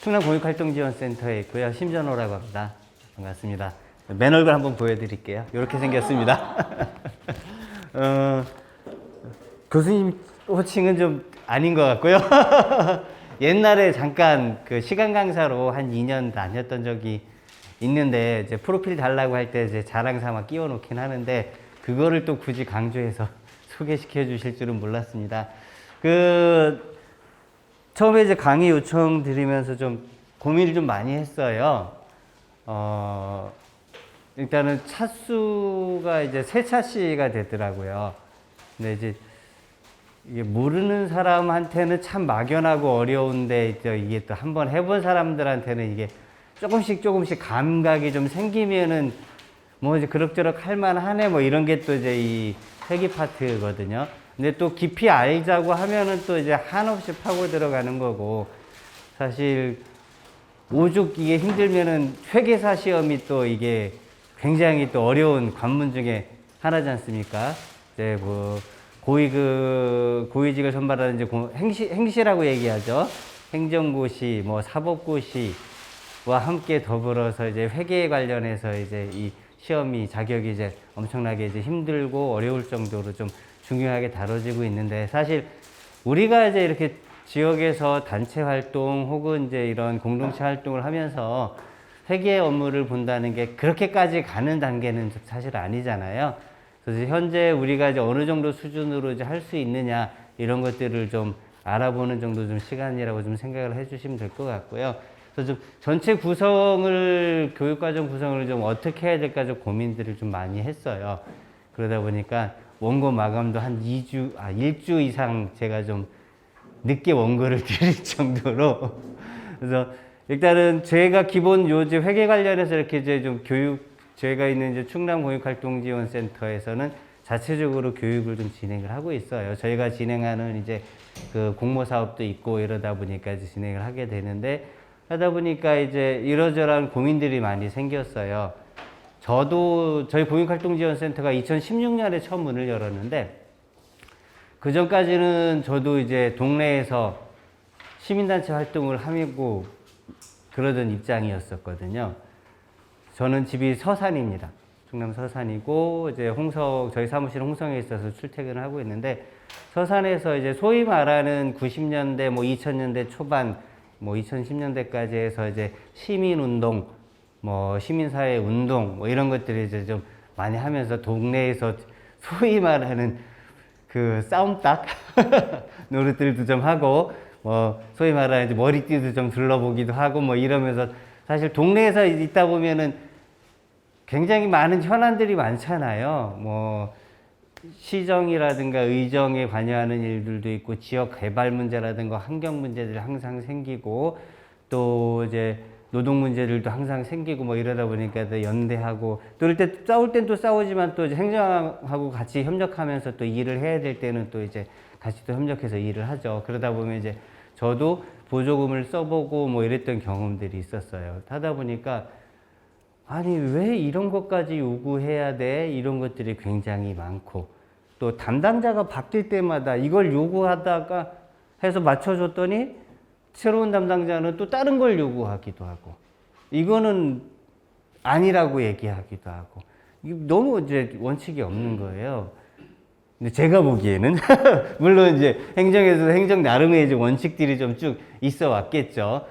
충남 공익활동지원센터에 있고요. 심전호라고 합니다. 반갑습니다. 맨 얼굴 한번 보여드릴게요. 이렇게 생겼습니다. 교수님 호칭은 좀 아닌 것 같고요. 옛날에 잠깐 그 시간 강사로 한 2년 다녔던 적이 있는데, 이제 프로필 달라고 할 때 이제 자랑 삼아 끼워 놓긴 하는데, 그거를 또 굳이 강조해서 소개시켜 주실 줄은 몰랐습니다. 처음에 이제 강의 요청 드리면서 좀 고민을 좀 많이 했어요. 일단은 차수가 이제 세 차씨가 되더라고요. 근데 이제 이게 모르는 사람한테는 참 막연하고 어려운데, 이게 또 한번 해본 사람들한테는 이게 조금씩 감각이 좀 생기면은 뭐 이제 그럭저럭 할만하네, 뭐 이런 게 또 이제 이 회계 파트거든요. 근데 또 깊이 알자고 하면은 또 이제 한없이 파고 들어가는 거고, 사실 오죽 이게 힘들면은 회계사 시험이 또 이게 굉장히 또 어려운 관문 중에 하나지 않습니까? 이제 뭐 고위직을 선발하는 이제 행시라고 얘기하죠. 행정고시, 뭐 사법고시와 함께 더불어서 이제 회계에 관련해서 이제 이 시험이 자격이 이제 엄청나게 이제 힘들고 어려울 정도로 좀 중요하게 다뤄지고 있는데, 사실 우리가 이제 이렇게 지역에서 단체 활동 혹은 이제 이런 공동체 활동을 하면서 회계 업무를 본다는 게 그렇게까지 가는 단계는 사실 아니잖아요. 그래서 현재 우리가 이제 어느 정도 수준으로 이제 할 수 있느냐, 이런 것들을 좀 알아보는 정도 좀 시간이라고 좀 생각을 해주시면 될 것 같고요. 그래서 좀 전체 교육과정 구성을 좀 어떻게 해야 될까 좀 고민들을 좀 많이 했어요. 그러다 보니까 원고 마감도 한 1주 이상 제가 좀 늦게 원고를 드릴 정도로. 그래서 일단은 제가 기본 요지 회계 관련해서 이렇게 이제 좀 저희가 있는 이제 충남공익활동지원센터에서는 자체적으로 교육을 좀 진행을 하고 있어요. 저희가 진행하는 이제 그 공모 사업도 있고 이러다 보니까 이제 진행을 하게 되는데, 하다 보니까 이제 이러저러한 고민들이 많이 생겼어요. 저희 공익활동지원센터가 2016년에 처음 문을 열었는데, 그 전까지는 저도 이제 동네에서 시민단체 활동을 하고 그러던 입장이었었거든요. 저는 집이 서산입니다. 충남 서산이고, 이제 저희 사무실은 홍성에 있어서 출퇴근을 하고 있는데, 서산에서 이제 소위 말하는 90년대, 뭐 2000년대 초반, 뭐 2010년대까지 해서 이제 시민운동, 뭐 시민사회 운동, 뭐 이런 것들을 이제 좀 많이 하면서 동네에서 소위 말하는 그 싸움닭 노릇들도 좀 하고, 뭐 소위 말하는 이제 머리띠도 좀 둘러보기도 하고, 뭐 이러면서 사실 동네에서 있다 보면은 굉장히 많은 현안들이 많잖아요. 뭐 시정이라든가 의정에 관여하는 일들도 있고, 지역 개발 문제라든가 환경 문제들이 항상 생기고, 또 이제 노동 문제들도 항상 생기고, 뭐 이러다 보니까 또 연대하고, 또 이럴 때 싸울 땐 또 싸우지만 또 이제 행정하고 같이 협력하면서 또 일을 해야 될 때는 또 이제 같이 또 협력해서 일을 하죠. 그러다 보면 이제 저도 보조금을 써보고 뭐 이랬던 경험들이 있었어요. 하다 보니까 아니 왜 이런 것까지 요구해야 돼? 이런 것들이 굉장히 많고, 또 담당자가 바뀔 때마다 이걸 요구하다가 해서 맞춰줬더니 새로운 담당자는 또 다른 걸 요구하기도 하고, 이거는 아니라고 얘기하기도 하고, 너무 이제 원칙이 없는 거예요. 근데 제가 보기에는 물론 이제 행정에서 행정 나름의 이제 원칙들이 좀 쭉 있어 왔겠죠.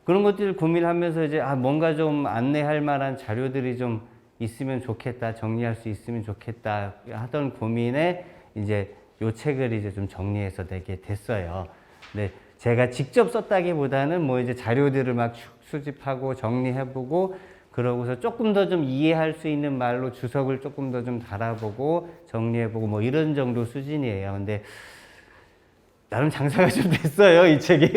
그런 것들을 고민하면서 이제 뭔가 좀 안내할 만한 자료들이 좀 있으면 좋겠다, 정리할 수 있으면 좋겠다 하던 고민에 이제 요 책을 이제 좀 정리해서 내게 됐어요. 근데 제가 직접 썼다기보다는 뭐 이제 자료들을 막 수집하고 정리해보고, 그러고서 조금 더 좀 이해할 수 있는 말로 주석을 조금 더 좀 달아보고 정리해보고 뭐 이런 정도 수준이에요. 근데 나름 장사가 좀 됐어요, 이 책이.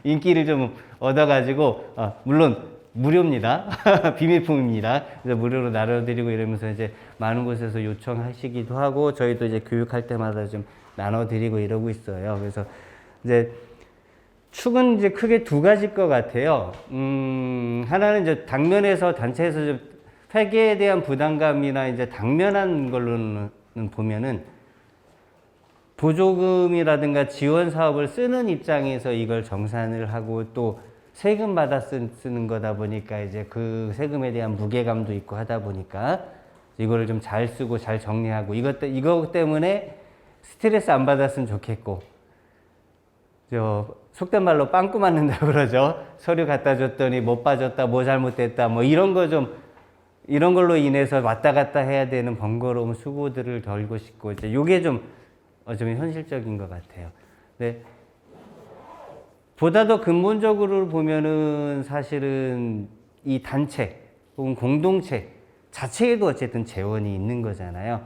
인기를 좀 얻어가지고, 물론 무료입니다. 비밀품입니다. 그래서 무료로 나눠드리고 이러면서 이제 많은 곳에서 요청하시기도 하고, 저희도 이제 교육할 때마다 좀 나눠드리고 이러고 있어요. 그래서 이제 축은 이제 크게 두 가지일 것 같아요. 하나는 이제 당면에서 단체에서 좀 회계에 대한 부담감이나 이제 당면한 걸로는 보면은 보조금이라든가 지원 사업을 쓰는 입장에서 이걸 정산을 하고 또 세금 받아 쓰는 거다 보니까 이제 그 세금에 대한 무게감도 있고 하다 보니까 이거를 좀 잘 쓰고 잘 정리하고 이것 때문에 스트레스 안 받았으면 좋겠고, 속된 말로 빵꾸 맞는다 그러죠. 서류 갖다 줬더니 못 봐줬다, 뭐 잘못됐다, 뭐 이런 걸로 인해서 왔다 갔다 해야 되는 번거로운 수고들을 덜고 싶고, 이제 요게 좀 현실적인 것 같아요. 네. 보다 더 근본적으로 보면은 사실은 이 단체 혹은 공동체 자체에도 어쨌든 재원이 있는 거잖아요.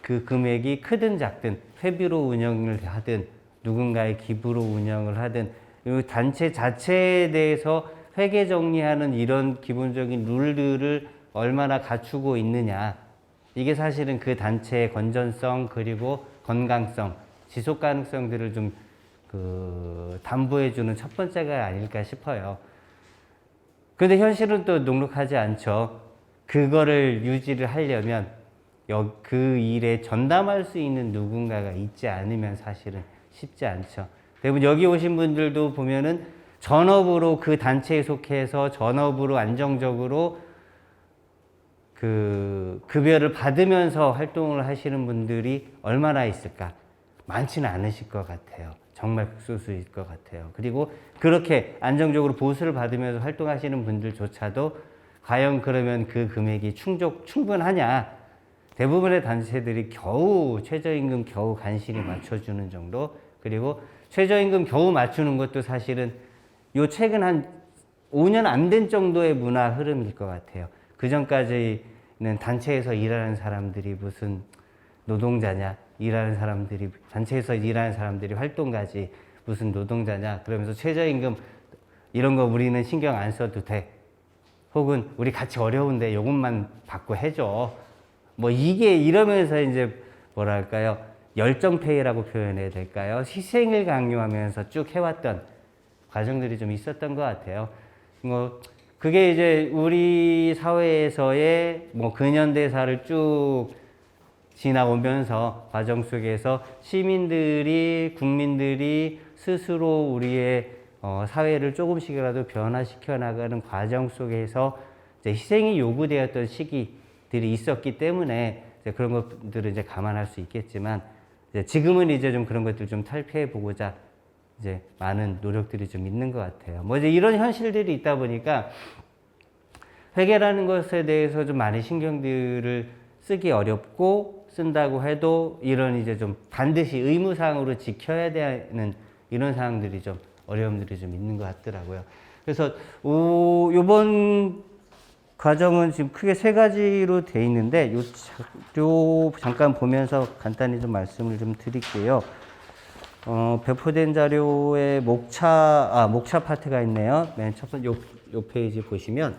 그 금액이 크든 작든 회비로 운영을 하든 누군가의 기부로 운영을 하든 이 단체 자체에 대해서 회계 정리하는 이런 기본적인 룰들을 얼마나 갖추고 있느냐, 이게 사실은 그 단체의 건전성 그리고 건강성, 지속 가능성들을 좀 담보해주는 첫 번째가 아닐까 싶어요. 그런데 현실은 또 녹록하지 않죠. 그거를 유지를 하려면 그 일에 전담할 수 있는 누군가가 있지 않으면 사실은 쉽지 않죠. 대부분 여기 오신 분들도 보면은 전업으로 그 단체에 속해서 전업으로 안정적으로 그 급여를 받으면서 활동을 하시는 분들이 얼마나 있을까? 많지는 않으실 것 같아요. 정말 극소수일 것 같아요. 그리고 그렇게 안정적으로 보수를 받으면서 활동하시는 분들조차도 과연 그러면 그 금액이 충분하냐? 대부분의 단체들이 겨우 최저임금 겨우 간신히 맞춰주는 정도, 그리고 최저임금 겨우 맞추는 것도 사실은 요 최근 한 5년 안 된 정도의 문화 흐름일 것 같아요. 그 전까지는 단체에서 일하는 사람들이 무슨 노동자냐, 단체에서 일하는 사람들이 활동가지 무슨 노동자냐, 그러면서 최저임금 이런 거 우리는 신경 안 써도 돼. 혹은 우리 같이 어려운데 요것만 받고 해줘. 뭐 이게 이러면서 이제 뭐랄까요, 열정페이라고 표현해야 될까요? 희생을 강요하면서 쭉 해왔던 과정들이 좀 있었던 것 같아요. 뭐 그게 이제 우리 사회에서의 뭐 근현대사를 쭉 지나오면서 과정 속에서 국민들이 스스로 우리의 사회를 조금씩이라도 변화시켜 나가는 과정 속에서 이제 희생이 요구되었던 시기들이 있었기 때문에 이제 그런 것들을 이제 감안할 수 있겠지만, 이제 지금은 이제 좀 그런 것들 좀 탈피해 보고자 이제 많은 노력들이 좀 있는 것 같아요. 뭐 이제 이런 현실들이 있다 보니까 회계라는 것에 대해서 좀 많은 신경들을 쓰기 어렵고, 쓴다고 해도 이런 이제 좀 반드시 의무사항으로 지켜야 되는 이런 사항들이 좀 어려움들이 좀 있는 것 같더라고요. 그래서 요번 과정은 지금 크게 세 가지로 돼 있는데 요 잠깐 보면서 간단히 좀 말씀을 좀 드릴게요. 배포된 자료에 목차 파트가 있네요. 맨 첫 번째 요 페이지 보시면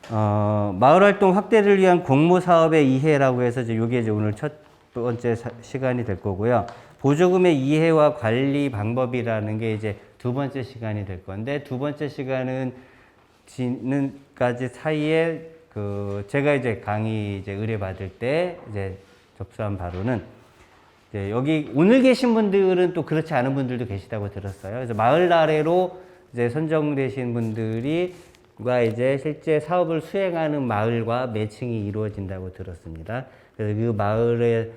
마을활동 확대를 위한 공모사업의 이해라고 해서 요게 이제 오늘 첫 번째 시간이 될 거고요. 보조금의 이해와 관리 방법이라는 게 이제 두 번째 시간이 될 건데, 두 번째 시간은 지금까지 사이에 제가 이제 강의 이제 의뢰받을 때 이제 접수한 바로는 이제 여기 오늘 계신 분들은 또 그렇지 않은 분들도 계시다고 들었어요. 그래서 마을 나래로 이제 선정되신 분들이 이제 실제 사업을 수행하는 마을과 매칭이 이루어진다고 들었습니다. 그래서 그 마을에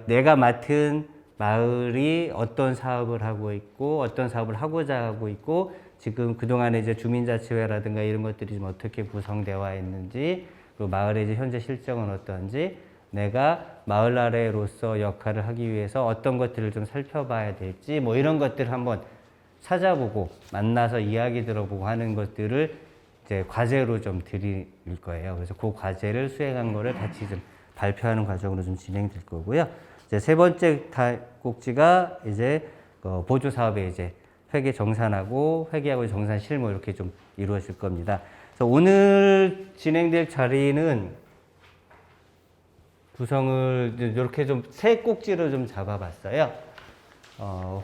내가 맡은 마을이 어떤 사업을 하고 있고 어떤 사업을 하고자 하고 있고 지금 그동안에 이제 주민자치회라든가 이런 것들이 좀 어떻게 구성되어 있는지, 그리고 마을의 이제 현재 실정은 어떤지, 내가 마을 나래로서 역할을 하기 위해서 어떤 것들을 좀 살펴봐야 될지, 뭐 이런 것들을 한번 찾아보고 만나서 이야기 들어보고 하는 것들을 이제 과제로 좀 드릴 거예요. 그래서 그 과제를 수행한 거를 같이 좀 발표하는 과정으로 좀 진행될 거고요. 이제 세 번째 꼭지가 이제 보조 사업에 이제 회계 정산하고 회계하고 정산 실무 이렇게 좀 이루어질 겁니다. 그래서 오늘 진행될 자리는 구성을 이렇게 좀 세 꼭지로 좀 잡아봤어요.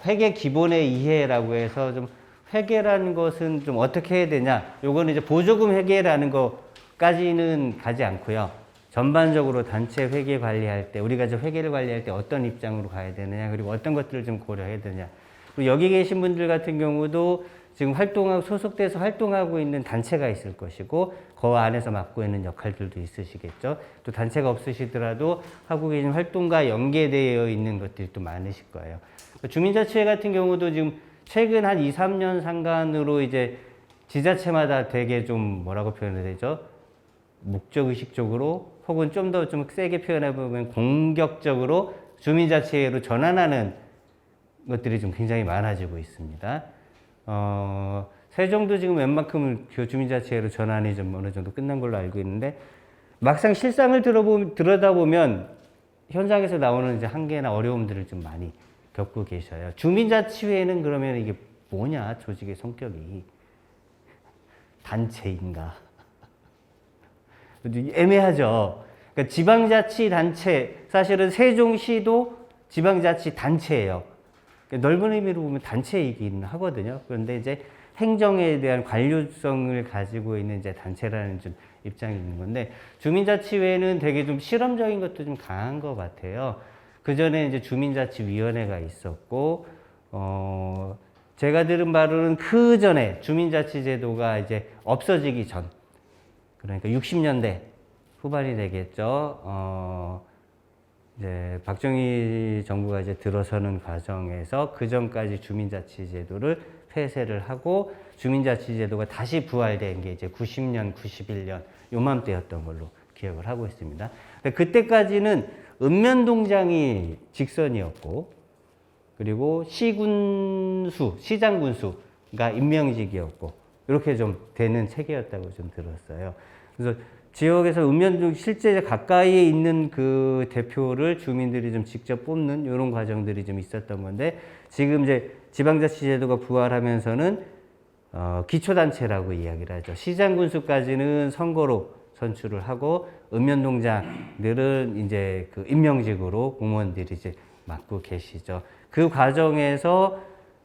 회계 기본의 이해라고 해서 좀 회계라는 것은 좀 어떻게 해야 되냐. 요거는 이제 보조금 회계라는 것까지는 가지 않고요. 전반적으로 단체 회계 관리할 때 우리가 저 회계를 관리할 때 어떤 입장으로 가야 되느냐 그리고 어떤 것들을 좀 고려해야 되느냐 그리고 여기 계신 분들 같은 경우도 지금 활동하고 소속돼서 활동하고 있는 단체가 있을 것이고 그 안에서 맡고 있는 역할들도 있으시겠죠. 또 단체가 없으시더라도 하고 계신 활동과 연계되어 있는 것들이 또 많으실 거예요. 주민자치회 같은 경우도 지금 최근 한 2, 3년 상간으로 이제 지자체마다 되게 좀 뭐라고 표현해야 되죠? 목적의식적으로 혹은 좀 더 좀 세게 표현해보면 공격적으로 주민자치회로 전환하는 것들이 좀 굉장히 많아지고 있습니다. 세종도 지금 웬만큼은 주민자치회로 전환이 좀 어느 정도 끝난 걸로 알고 있는데 막상 실상을 들여다보면 현장에서 나오는 이제 한계나 어려움들을 좀 많이 겪고 계셔요. 주민자치회는 그러면 이게 뭐냐, 조직의 성격이. 단체인가? 애매하죠. 그러니까 지방자치단체, 사실은 세종시도 지방자치단체예요. 그러니까 넓은 의미로 보면 단체이긴 하거든요. 그런데 이제 행정에 대한 관료성을 가지고 있는 이제 단체라는 좀 입장이 있는 건데, 주민자치회는 되게 좀 실험적인 것도 좀 강한 것 같아요. 그 전에 이제 주민자치위원회가 있었고, 제가 들은 바로는 그 전에 주민자치제도가 이제 없어지기 전, 그러니까 60년대 후반이 되겠죠. 이제 박정희 정부가 이제 들어서는 과정에서 그 전까지 주민자치제도를 폐쇄를 하고 주민자치제도가 다시 부활된 게 이제 90년, 91년 요맘때였던 걸로 기억을 하고 있습니다. 그때까지는 읍면동장이 직선이었고 그리고 시군수, 시장군수가 임명직이었고 이렇게 좀 되는 체계였다고 좀 들었어요. 그래서 지역에서 읍면동 실제 가까이에 있는 그 대표를 주민들이 좀 직접 뽑는 이런 과정들이 좀 있었던 건데 지금 이제 지방자치제도가 부활하면서는 기초단체라고 이야기를 하죠. 시장군수까지는 선거로 선출을 하고 읍면동장들은 이제 그 임명직으로 공무원들이 이제 맡고 계시죠. 그 과정에서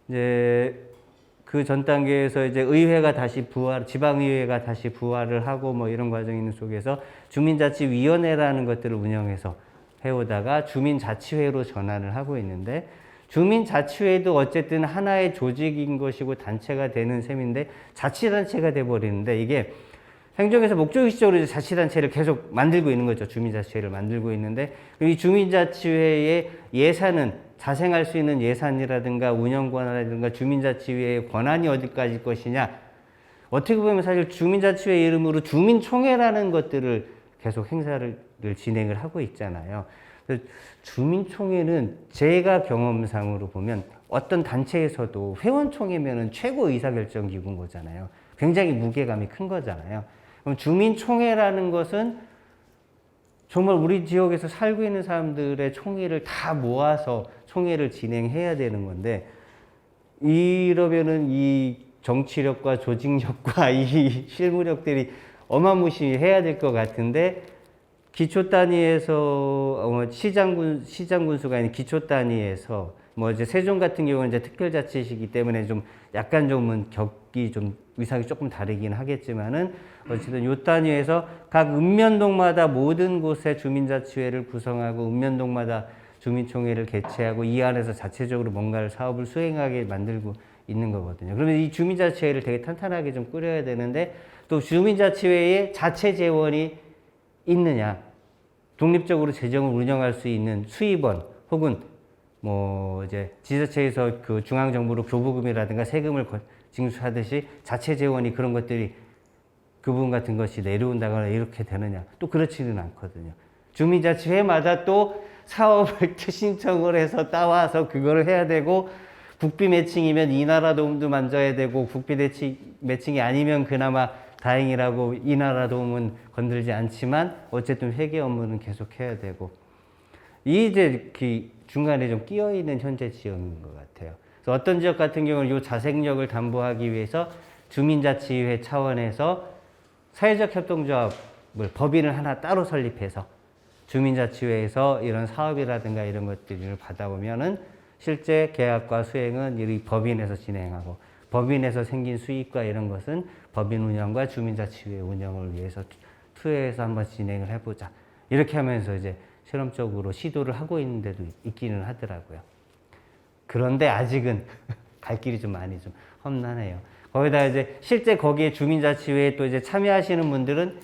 이제 그 전 단계에서 이제 의회가 다시 지방의회가 다시 부활을 하고 뭐 이런 과정이 있는 속에서 주민자치위원회라는 것들을 운영해서 해오다가 주민자치회로 전환을 하고 있는데 주민자치회도 어쨌든 하나의 조직인 것이고 단체가 되는 셈인데 자치단체가 돼버리는데 이게 행정에서 목적의식적으로 이제 자치단체를 계속 만들고 있는 거죠. 주민자치회를 만들고 있는데 이 주민자치회의 예산은 자생할 수 있는 예산이라든가 운영 권한이라든가 주민자치회의 권한이 어디까지일 것이냐. 어떻게 보면 사실 주민자치회 이름으로 주민총회라는 것들을 계속 행사를 진행을 하고 있잖아요. 주민총회는 제가 경험상으로 보면 어떤 단체에서도 회원총회면은 최고 의사결정 기구인 거잖아요. 굉장히 무게감이 큰 거잖아요. 그럼 주민총회라는 것은 정말 우리 지역에서 살고 있는 사람들의 총의를 다 모아서 총회를 진행해야 되는 건데 이러면은 이 정치력과 조직력과 이 실무력들이 어마무시해야 될 것 같은데 기초 단위에서 시장군수가 아닌 기초 단위에서 뭐 이제 세종 같은 경우는 이제 특별자치시기 때문에 좀 약간 좀은 격이 좀 의상이 조금 다르긴 하겠지만은 어쨌든 요 단위에서 각 읍면동마다 모든 곳에 주민자치회를 구성하고 읍면동마다 주민총회를 개최하고 이 안에서 자체적으로 뭔가를 사업을 수행하게 만들고 있는 거거든요. 그러면 이 주민자치회를 되게 탄탄하게 좀 꾸려야 되는데 또 주민자치회에 자체 재원이 있느냐, 독립적으로 재정을 운영할 수 있는 수입원 혹은 뭐 이제 지자체에서 그 중앙정부로 교부금이라든가 세금을 징수하듯이 자체 재원이 그런 것들이 그 부분 같은 것이 내려온다거나 이렇게 되느냐, 또 그렇지는 않거든요. 주민자치회마다 또 사업을 신청을 해서 따와서 그거를 해야 되고 국비 매칭이면 이 나라 도움도 만져야 되고 국비 매칭이 아니면 그나마 다행이라고 이 나라 도움은 건들지 않지만 어쨌든 회계 업무는 계속 해야 되고 이제 그 중간에 좀 끼어 있는 현재 지역인 것 같아요. 그래서 어떤 지역 같은 경우는 이 자생력을 담보하기 위해서 주민자치회 차원에서 사회적 협동조합을 법인을 하나 따로 설립해서 주민자치회에서 이런 사업이라든가 이런 것들을 받아오면은 실제 계약과 수행은 이 법인에서 진행하고 법인에서 생긴 수익과 이런 것은 법인 운영과 주민자치회 운영을 위해서 투여해서 한번 진행을 해보자. 이렇게 하면서 이제 실험적으로 시도를 하고 있는 데도 있기는 하더라고요. 그런데 아직은 갈 길이 좀 많이 좀 험난해요. 거기다 이제 실제 거기에 주민자치회에 또 이제 참여하시는 분들은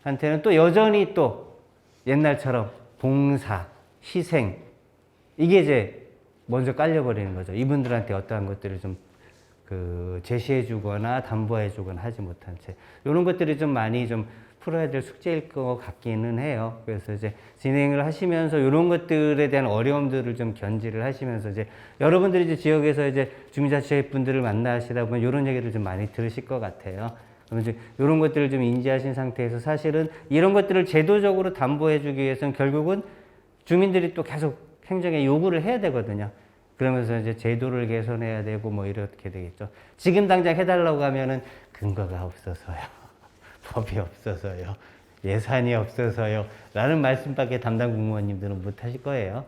한테는 또 여전히 또 옛날처럼 봉사, 희생 이게 이제 먼저 깔려버리는 거죠. 이분들한테 어떠한 것들을 좀 제시해 주거나 담보해 주거나 하지 못한 채 이런 것들이 좀 많이 좀 풀어야 될 숙제일 것 같기는 해요. 그래서 이제 진행을 하시면서 이런 것들에 대한 어려움들을 좀 견지를 하시면서 이제 여러분들이 이제 지역에서 이제 주민자치회 분들을 만나시다 보면 이런 얘기를 좀 많이 들으실 것 같아요. 그러면 이제 이런 것들을 좀 인지하신 상태에서 사실은 이런 것들을 제도적으로 담보해 주기 위해서는 결국은 주민들이 또 계속 행정에 요구를 해야 되거든요. 그러면서 이제 제도를 개선해야 되고 뭐 이렇게 되겠죠. 지금 당장 해달라고 하면은 근거가 없어서요. 법이 없어서요. 예산이 없어서요. 라는 말씀밖에 담당 공무원님들은 못 하실 거예요.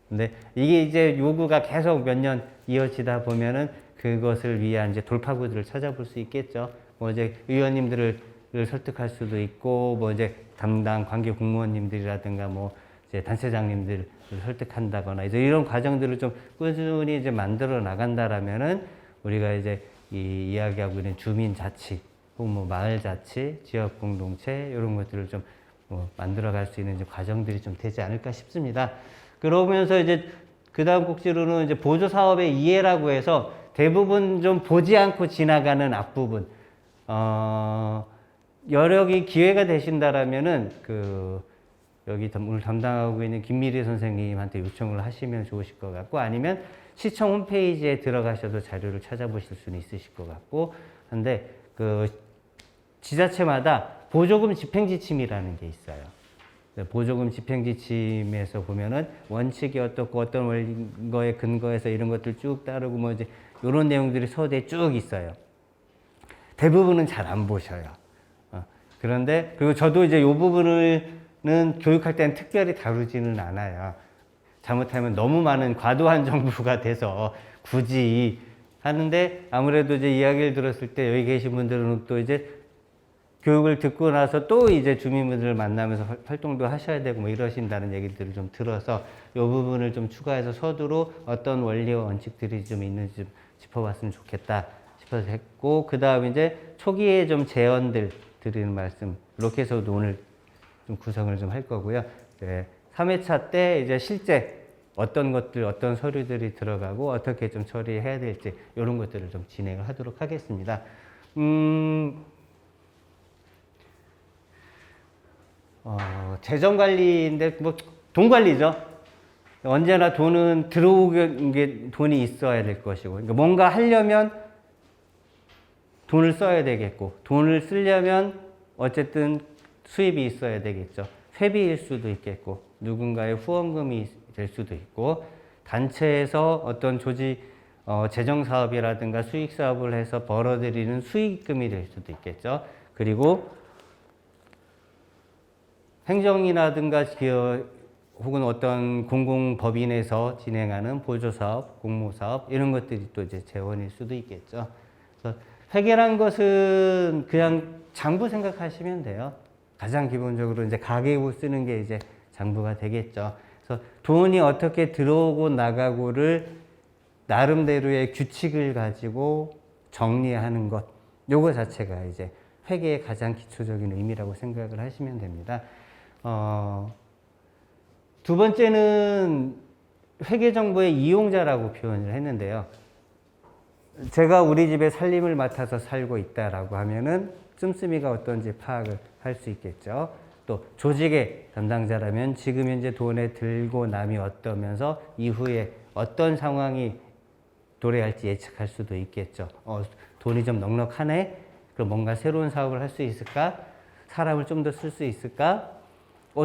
근데 이게 이제 요구가 계속 몇 년 이어지다 보면은 그것을 위한 이제 돌파구들을 찾아볼 수 있겠죠. 뭐 이제 의원님들을 설득할 수도 있고, 뭐 이제 담당 관계 공무원님들이라든가 뭐 이제 단체장님들을 설득한다거나 이제 이런 과정들을 좀 꾸준히 이제 만들어 나간다라면은 우리가 이제 이 이야기하고 있는 주민자치, 혹은 뭐 마을자치, 지역공동체 이런 것들을 좀 만들어갈 수 있는 이제 과정들이 좀 되지 않을까 싶습니다. 그러면서 이제 그 다음 꼭지로는 이제 보조사업의 이해라고 해서 대부분 좀 보지 않고 지나가는 앞부분, 여력이 기회가 되신다라면은 여기 오늘 담당하고 있는 김미리 선생님한테 요청을 하시면 좋으실 것 같고, 아니면 시청 홈페이지에 들어가셔도 자료를 찾아보실 수는 있으실 것 같고 한데, 지자체마다 보조금 집행지침이라는 게 있어요. 보조금 집행지침에서 보면은 원칙이 어떻고 어떤 거에 근거해서 이런 것들 쭉 따르고 뭐 이제 이런 내용들이 서두에 쭉 있어요. 대부분은 잘 안 보셔요. 그런데 그리고 저도 이제 이 부분을는 교육할 때는 특별히 다루지는 않아요. 잘못하면 너무 많은 과도한 정보가 돼서 굳이 하는데, 아무래도 이제 이야기를 들었을 때 여기 계신 분들은 또 이제 교육을 듣고 나서 또 이제 주민분들을 만나면서 활동도 하셔야 되고 뭐 이러신다는 얘기들을 좀 들어서 이 부분을 좀 추가해서 서두로 어떤 원리와 원칙들이 좀 있는지 좀 짚어봤으면 좋겠다 싶어서 했고, 그 다음 이제 초기에 좀 제언들 드리는 말씀, 이렇게 해서도 오늘 좀 구성을 좀 할 거고요. 네, 3회차 때 이제 실제 어떤 것들, 어떤 서류들이 들어가고 어떻게 좀 처리해야 될지 이런 것들을 좀 진행을 하도록 하겠습니다. 재정 관리인데 뭐 돈 관리죠. 언제나 돈은 들어오는 게 돈이 있어야 될 것이고, 그러니까 뭔가 하려면 돈을 써야 되겠고, 돈을 쓰려면 어쨌든 수입이 있어야 되겠죠. 회비일 수도 있겠고, 누군가의 후원금이 될 수도 있고, 단체에서 어떤 조직 재정 사업이라든가 수익 사업을 해서 벌어들이는 수익금이 될 수도 있겠죠. 그리고 행정이라든가 혹은 어떤 공공법인에서 진행하는 보조사업, 공모사업 이런 것들이 또 이제 재원일 수도 있겠죠. 그래서 회계란 것은 그냥 장부 생각하시면 돼요. 가장 기본적으로 이제 가계부 쓰는 게 이제 장부가 되겠죠. 그래서 돈이 어떻게 들어오고 나가고를 나름대로의 규칙을 가지고 정리하는 것, 요거 자체가 이제 회계의 가장 기초적인 의미라고 생각을 하시면 됩니다. 두 번째는 회계정보의 이용자라고 표현을 했는데요. 제가 우리 집에 살림을 맡아서 살고 있다라고 하면은 씀씀이가 어떤지 파악을 할 수 있겠죠. 또 조직의 담당자라면 지금 현재 돈에 들고 남이 어떠면서 이후에 어떤 상황이 도래할지 예측할 수도 있겠죠. 돈이 좀 넉넉하네? 그럼 뭔가 새로운 사업을 할 수 있을까? 사람을 좀 더 쓸 수 있을까?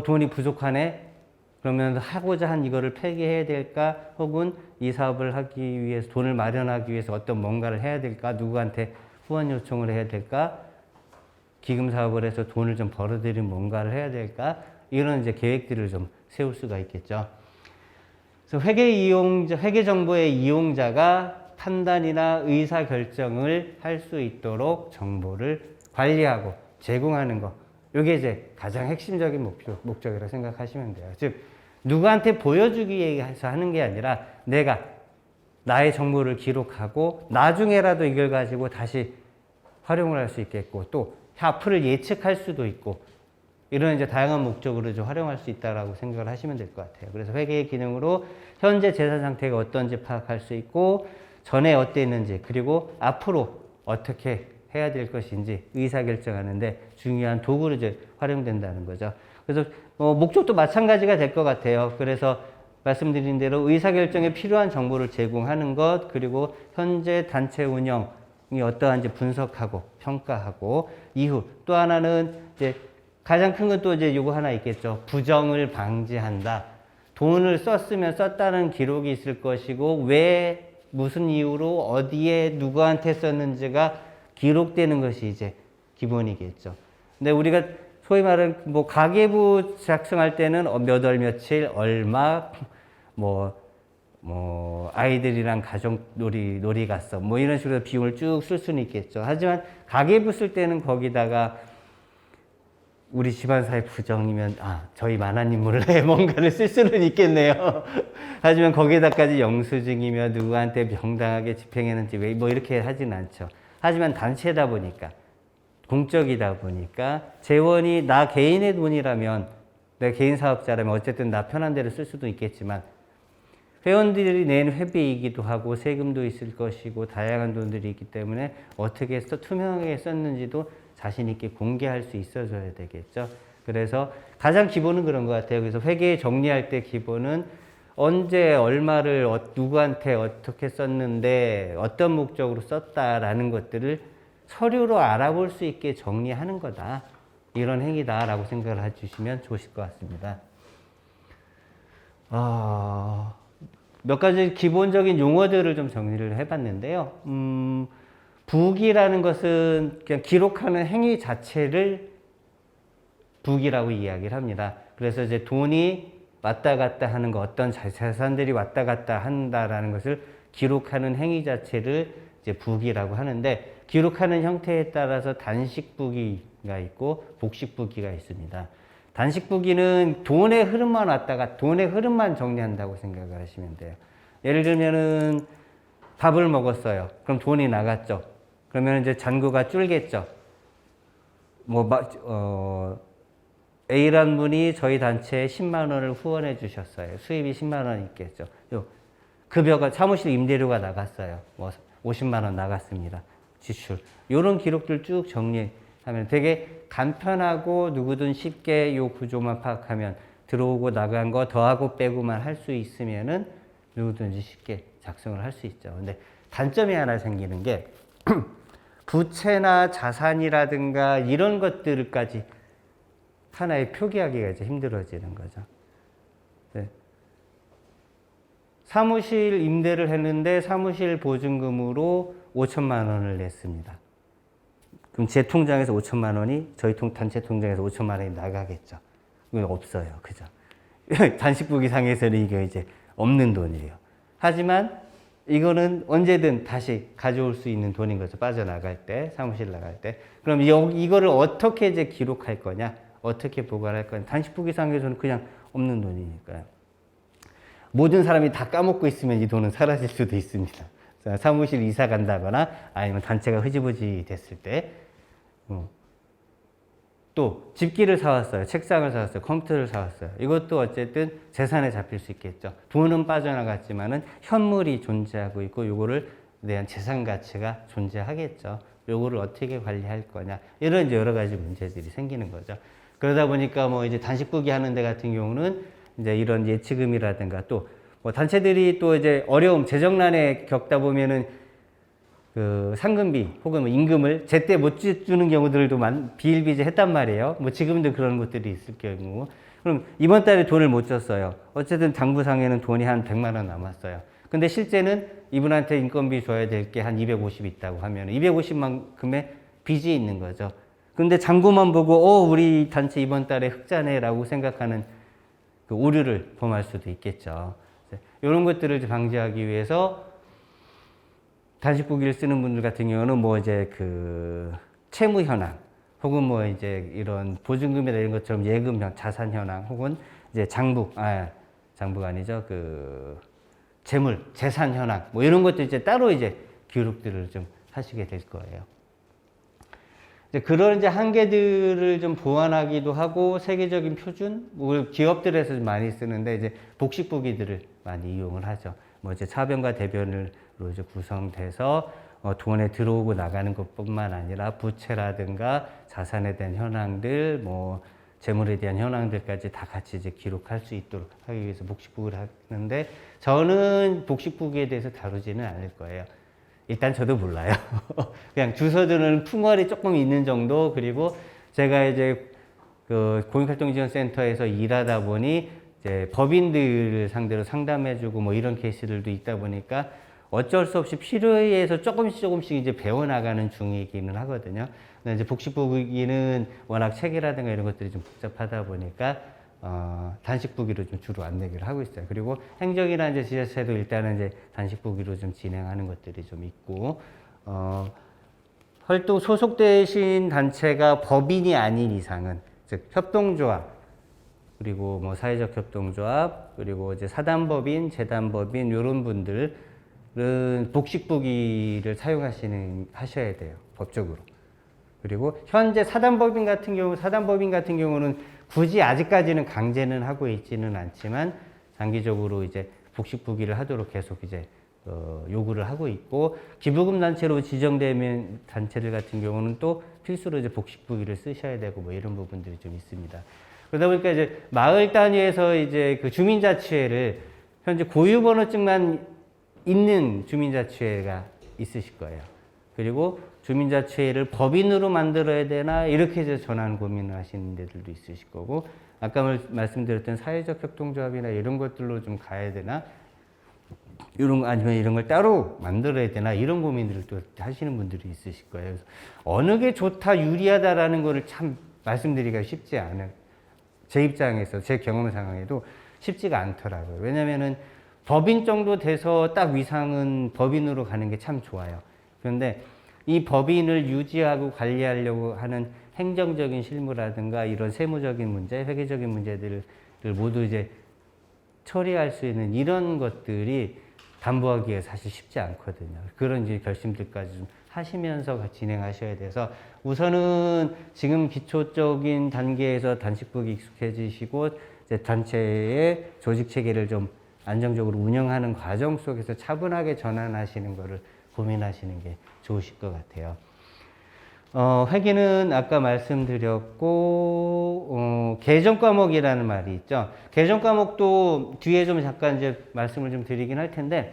돈이 부족하네? 그러면 하고자 한 이거를 폐기해야 될까? 혹은 이 사업을 하기 위해서, 돈을 마련하기 위해서 어떤 뭔가를 해야 될까? 누구한테 후원 요청을 해야 될까? 기금 사업을 해서 돈을 좀 벌어들이는 뭔가를 해야 될까? 이런 이제 계획들을 좀 세울 수가 있겠죠. 그래서 회계 정보의 이용자가 판단이나 의사 결정을 할 수 있도록 정보를 관리하고 제공하는 것. 이게 이제 가장 핵심적인 목적이라고 생각하시면 돼요. 즉 누구한테 보여주기 위해서 하는 게 아니라 내가 나의 정보를 기록하고 나중에라도 이걸 가지고 다시 활용을 할 수 있겠고 또 앞으로 예측할 수도 있고 이런 이제 다양한 목적으로 좀 활용할 수 있다라고 생각을 하시면 될 것 같아요. 그래서 회계의 기능으로 현재 재산 상태가 어떤지 파악할 수 있고 전에 어땠는지 그리고 앞으로 어떻게 해야 될 것인지 의사결정하는데 중요한 도구로 이제 활용된다는 거죠. 그래서 목적도 마찬가지가 될 것 같아요. 그래서 말씀드린 대로 의사결정에 필요한 정보를 제공하는 것 그리고 현재 단체 운영이 어떠한지 분석하고 평가하고 이후 또 하나는 이제 가장 큰 건 또 이제 요거 하나 있겠죠. 부정을 방지한다. 돈을 썼으면 썼다는 기록이 있을 것이고 왜 무슨 이유로 어디에 누구한테 썼는지가 기록되는 것이 이제 기본이겠죠. 근데 우리가 소위 말하는 뭐 가계부 작성할 때는 몇 월 며칠 얼마 아이들이랑 가족 놀이 갔어 뭐 이런 식으로 비용을 쭉 쓸 수는 있겠죠. 하지만 가계부 쓸 때는 거기다가 우리 집안사의 부정이면 저희 만화님 몰래 뭔가를 쓸 수는 있겠네요. 하지만 거기에다까지 영수증이며 누구한테 명당하게 집행했는지 왜 뭐 이렇게 하진 않죠. 하지만 단체다 보니까 공적이다 보니까 재원이 나 개인의 돈이라면 내 개인 사업자라면 어쨌든 나 편한 대로 쓸 수도 있겠지만 회원들이 낸 회비이기도 하고 세금도 있을 것이고 다양한 돈들이 있기 때문에 어떻게 투명하게 썼는지도 자신 있게 공개할 수 있어줘야 되겠죠. 그래서 가장 기본은 그런 것 같아요. 그래서 회계 정리할 때 기본은 언제 얼마를 누구한테 어떻게 썼는데 어떤 목적으로 썼다라는 것들을 서류로 알아볼 수 있게 정리하는 거다. 이런 행위다라고 생각을 해주시면 좋으실 것 같습니다. 몇 가지 기본적인 용어들을 좀 정리를 해봤는데요. 부기라는 것은 그냥 기록하는 행위 자체를 부기라고 이야기를 합니다. 그래서 이제 돈이 왔다 갔다 하는 거, 어떤 재산들이 왔다 갔다 한다라는 것을 기록하는 행위 자체를 이제 부기라고 하는데 기록하는 형태에 따라서 단식 부기가 있고 복식 부기가 있습니다. 단식 부기는 돈의 흐름만 왔다가 돈의 흐름만 정리한다고 생각을 하시면 돼요. 예를 들면은 밥을 먹었어요. 그럼 돈이 나갔죠. 그러면 이제 잔고가 줄겠죠. A라는 분이 저희 단체에 10만 원을 후원해 주셨어요. 수입이 10만 원 있겠죠. 급여가 사무실 임대료가 나갔어요. 50만 원 나갔습니다. 지출. 이런 기록들 쭉 정리하면 되게 간편하고 누구든 쉽게 요 구조만 파악하면 들어오고 나간 거 더하고 빼고만 할 수 있으면은 누구든지 쉽게 작성을 할 수 있죠. 근데 단점이 하나 생기는 게 부채나 자산이라든가 이런 것들까지 하나의 표기하기가 이제 힘들어지는 거죠. 네. 사무실 임대를 했는데 사무실 보증금으로 5천만 원을 냈습니다. 그럼 제 통장에서 5천만 원이 저희 단체 통장에서 5천만 원이 나가겠죠. 그건 없어요. 그죠? 단식부기상에서는 이게 이제 없는 돈이에요. 하지만 이거는 언제든 다시 가져올 수 있는 돈인 거죠. 빠져나갈 때, 사무실 나갈 때. 그럼 이거를 어떻게 이제 기록할 거냐? 어떻게 보관할 거냐? 단식부기상에서는 그냥 없는 돈이니까요. 모든 사람이 다 까먹고 있으면 이 돈은 사라질 수도 있습니다. 사무실 이사 간다거나 아니면 단체가 흐지부지 됐을 때. 또 집기를 사왔어요. 책상을 사왔어요. 컴퓨터를 사왔어요. 이것도 어쨌든 재산에 잡힐 수 있겠죠. 돈은 빠져나갔지만은 현물이 존재하고 있고 요거를 대한 재산 가치가 존재하겠죠. 요거를 어떻게 관리할 거냐. 이런 이제 여러 가지 문제들이 생기는 거죠. 그러다 보니까 뭐 이제 단식부기 하는 데 같은 경우는 이제 이런 예치금이라든가 또 뭐 단체들이 또 이제 어려움, 재정난에 겪다 보면은 그 상금비 혹은 뭐 임금을 제때 못 주는 경우들도 비일비재했단 말이에요. 뭐 지금도 그런 것들이 있을 경우. 그럼 이번 달에 돈을 못 줬어요. 어쨌든 장부상에는 돈이 한 100만 원 남았어요. 근데 실제는 이분한테 인건비 줘야 될 게 한 250 있다고 하면 250만큼의 빚이 있는 거죠. 근데 장부만 보고 우리 단체 이번 달에 흑자네라고 생각하는 그 오류를 범할 수도 있겠죠. 이런 것들을 방지하기 위해서 단식부기를 쓰는 분들 같은 경우는 뭐 이제 그 채무 현황 혹은 뭐 이제 이런 보증금이나 이런 것처럼 예금, 자산 현황, 혹은 이제 장부가 아니죠. 그 재물, 재산 현황, 뭐 이런 것도 이제 따로 이제 기록들을 좀 하시게 될 거예요. 이제 그런 이제 한계들을 좀 보완하기도 하고, 세계적인 표준, 뭐 기업들에서 좀 많이 쓰는데 이제 복식부기들을 많이 이용을 하죠. 뭐 이제 차변과 대변으로 이제 구성돼서 돈에 들어오고 나가는 것뿐만 아니라 부채라든가 자산에 대한 현황들, 뭐 재물에 대한 현황들까지 다 같이 이제 기록할 수 있도록 하기 위해서 복식부기를 하는데, 저는 복식부기에 대해서 다루지는 않을 거예요. 일단 저도 몰라요. 그냥 주소들은 풍월이 조금 있는 정도. 그리고 제가 이제 그 공익활동지원센터에서 일하다 보니 이제 법인들을 상대로 상담해주고 뭐 이런 케이스들도 있다 보니까 어쩔 수 없이 필요에 의해서 조금씩 이제 배워나가는 중이기는 하거든요. 근데 이제 복식부기는 워낙 체계라든가 이런 것들이 좀 복잡하다 보니까 단식부기로 좀 주로 안내기를 하고 있어요. 그리고 행정이나 이제 지자체도 일단은 이제 단식부기로 좀 진행하는 것들이 좀 있고, 활동 소속되신 단체가 법인이 아닌 이상은, 즉 협동조합, 그리고 뭐 사회적 협동조합, 그리고 이제 사단법인, 재단법인 이런 분들은 복식부기를 하셔야 돼요, 법적으로. 그리고 현재 사단법인 같은 경우는 굳이 아직까지는 강제는 하고 있지는 않지만 장기적으로 이제 복식부기를 하도록 계속 이제 요구를 하고 있고, 기부금 단체로 지정되면 단체들 같은 경우는 또 필수로 이제 복식부기를 쓰셔야 되고 뭐 이런 부분들이 좀 있습니다. 그러다 보니까 이제 마을 단위에서 이제 그 주민자치회를 현재 고유번호증만 있는 주민자치회가 있으실 거예요. 그리고 주민자치회를 법인으로 만들어야 되나 이렇게 이제 전환 고민을 하시는 데들도 있으실 거고, 아까 말씀드렸던 사회적 협동조합이나 이런 것들로 좀 가야 되나, 아니면 이런 걸 따로 만들어야 되나 이런 고민들을 또 하시는 분들이 있으실 거예요. 그래서 어느 게 좋다, 유리하다라는 거를 참 말씀드리기가 쉽지 않아요. 제 입장에서, 제 경험 상황에도 쉽지가 않더라고요. 왜냐면은 법인 정도 돼서 딱 위상은 법인으로 가는 게 참 좋아요. 그런데 이 법인을 유지하고 관리하려고 하는 행정적인 실무라든가 이런 세무적인 문제, 회계적인 문제들을 모두 이제 처리할 수 있는 이런 것들이 담보하기가 사실 쉽지 않거든요. 그런 이제 결심들까지 좀 하시면서 진행하셔야 돼서, 우선은 지금 기초적인 단계에서 단식부기 익숙해지시고 이제 단체의 조직 체계를 좀 안정적으로 운영하는 과정 속에서 차분하게 전환하시는 거를 고민하시는 게 좋으실 것 같아요. 회계는 아까 말씀드렸고, 개정 과목이라는 말이 있죠. 개정 과목도 뒤에 좀 잠깐 이제 말씀을 좀 드리긴 할 텐데,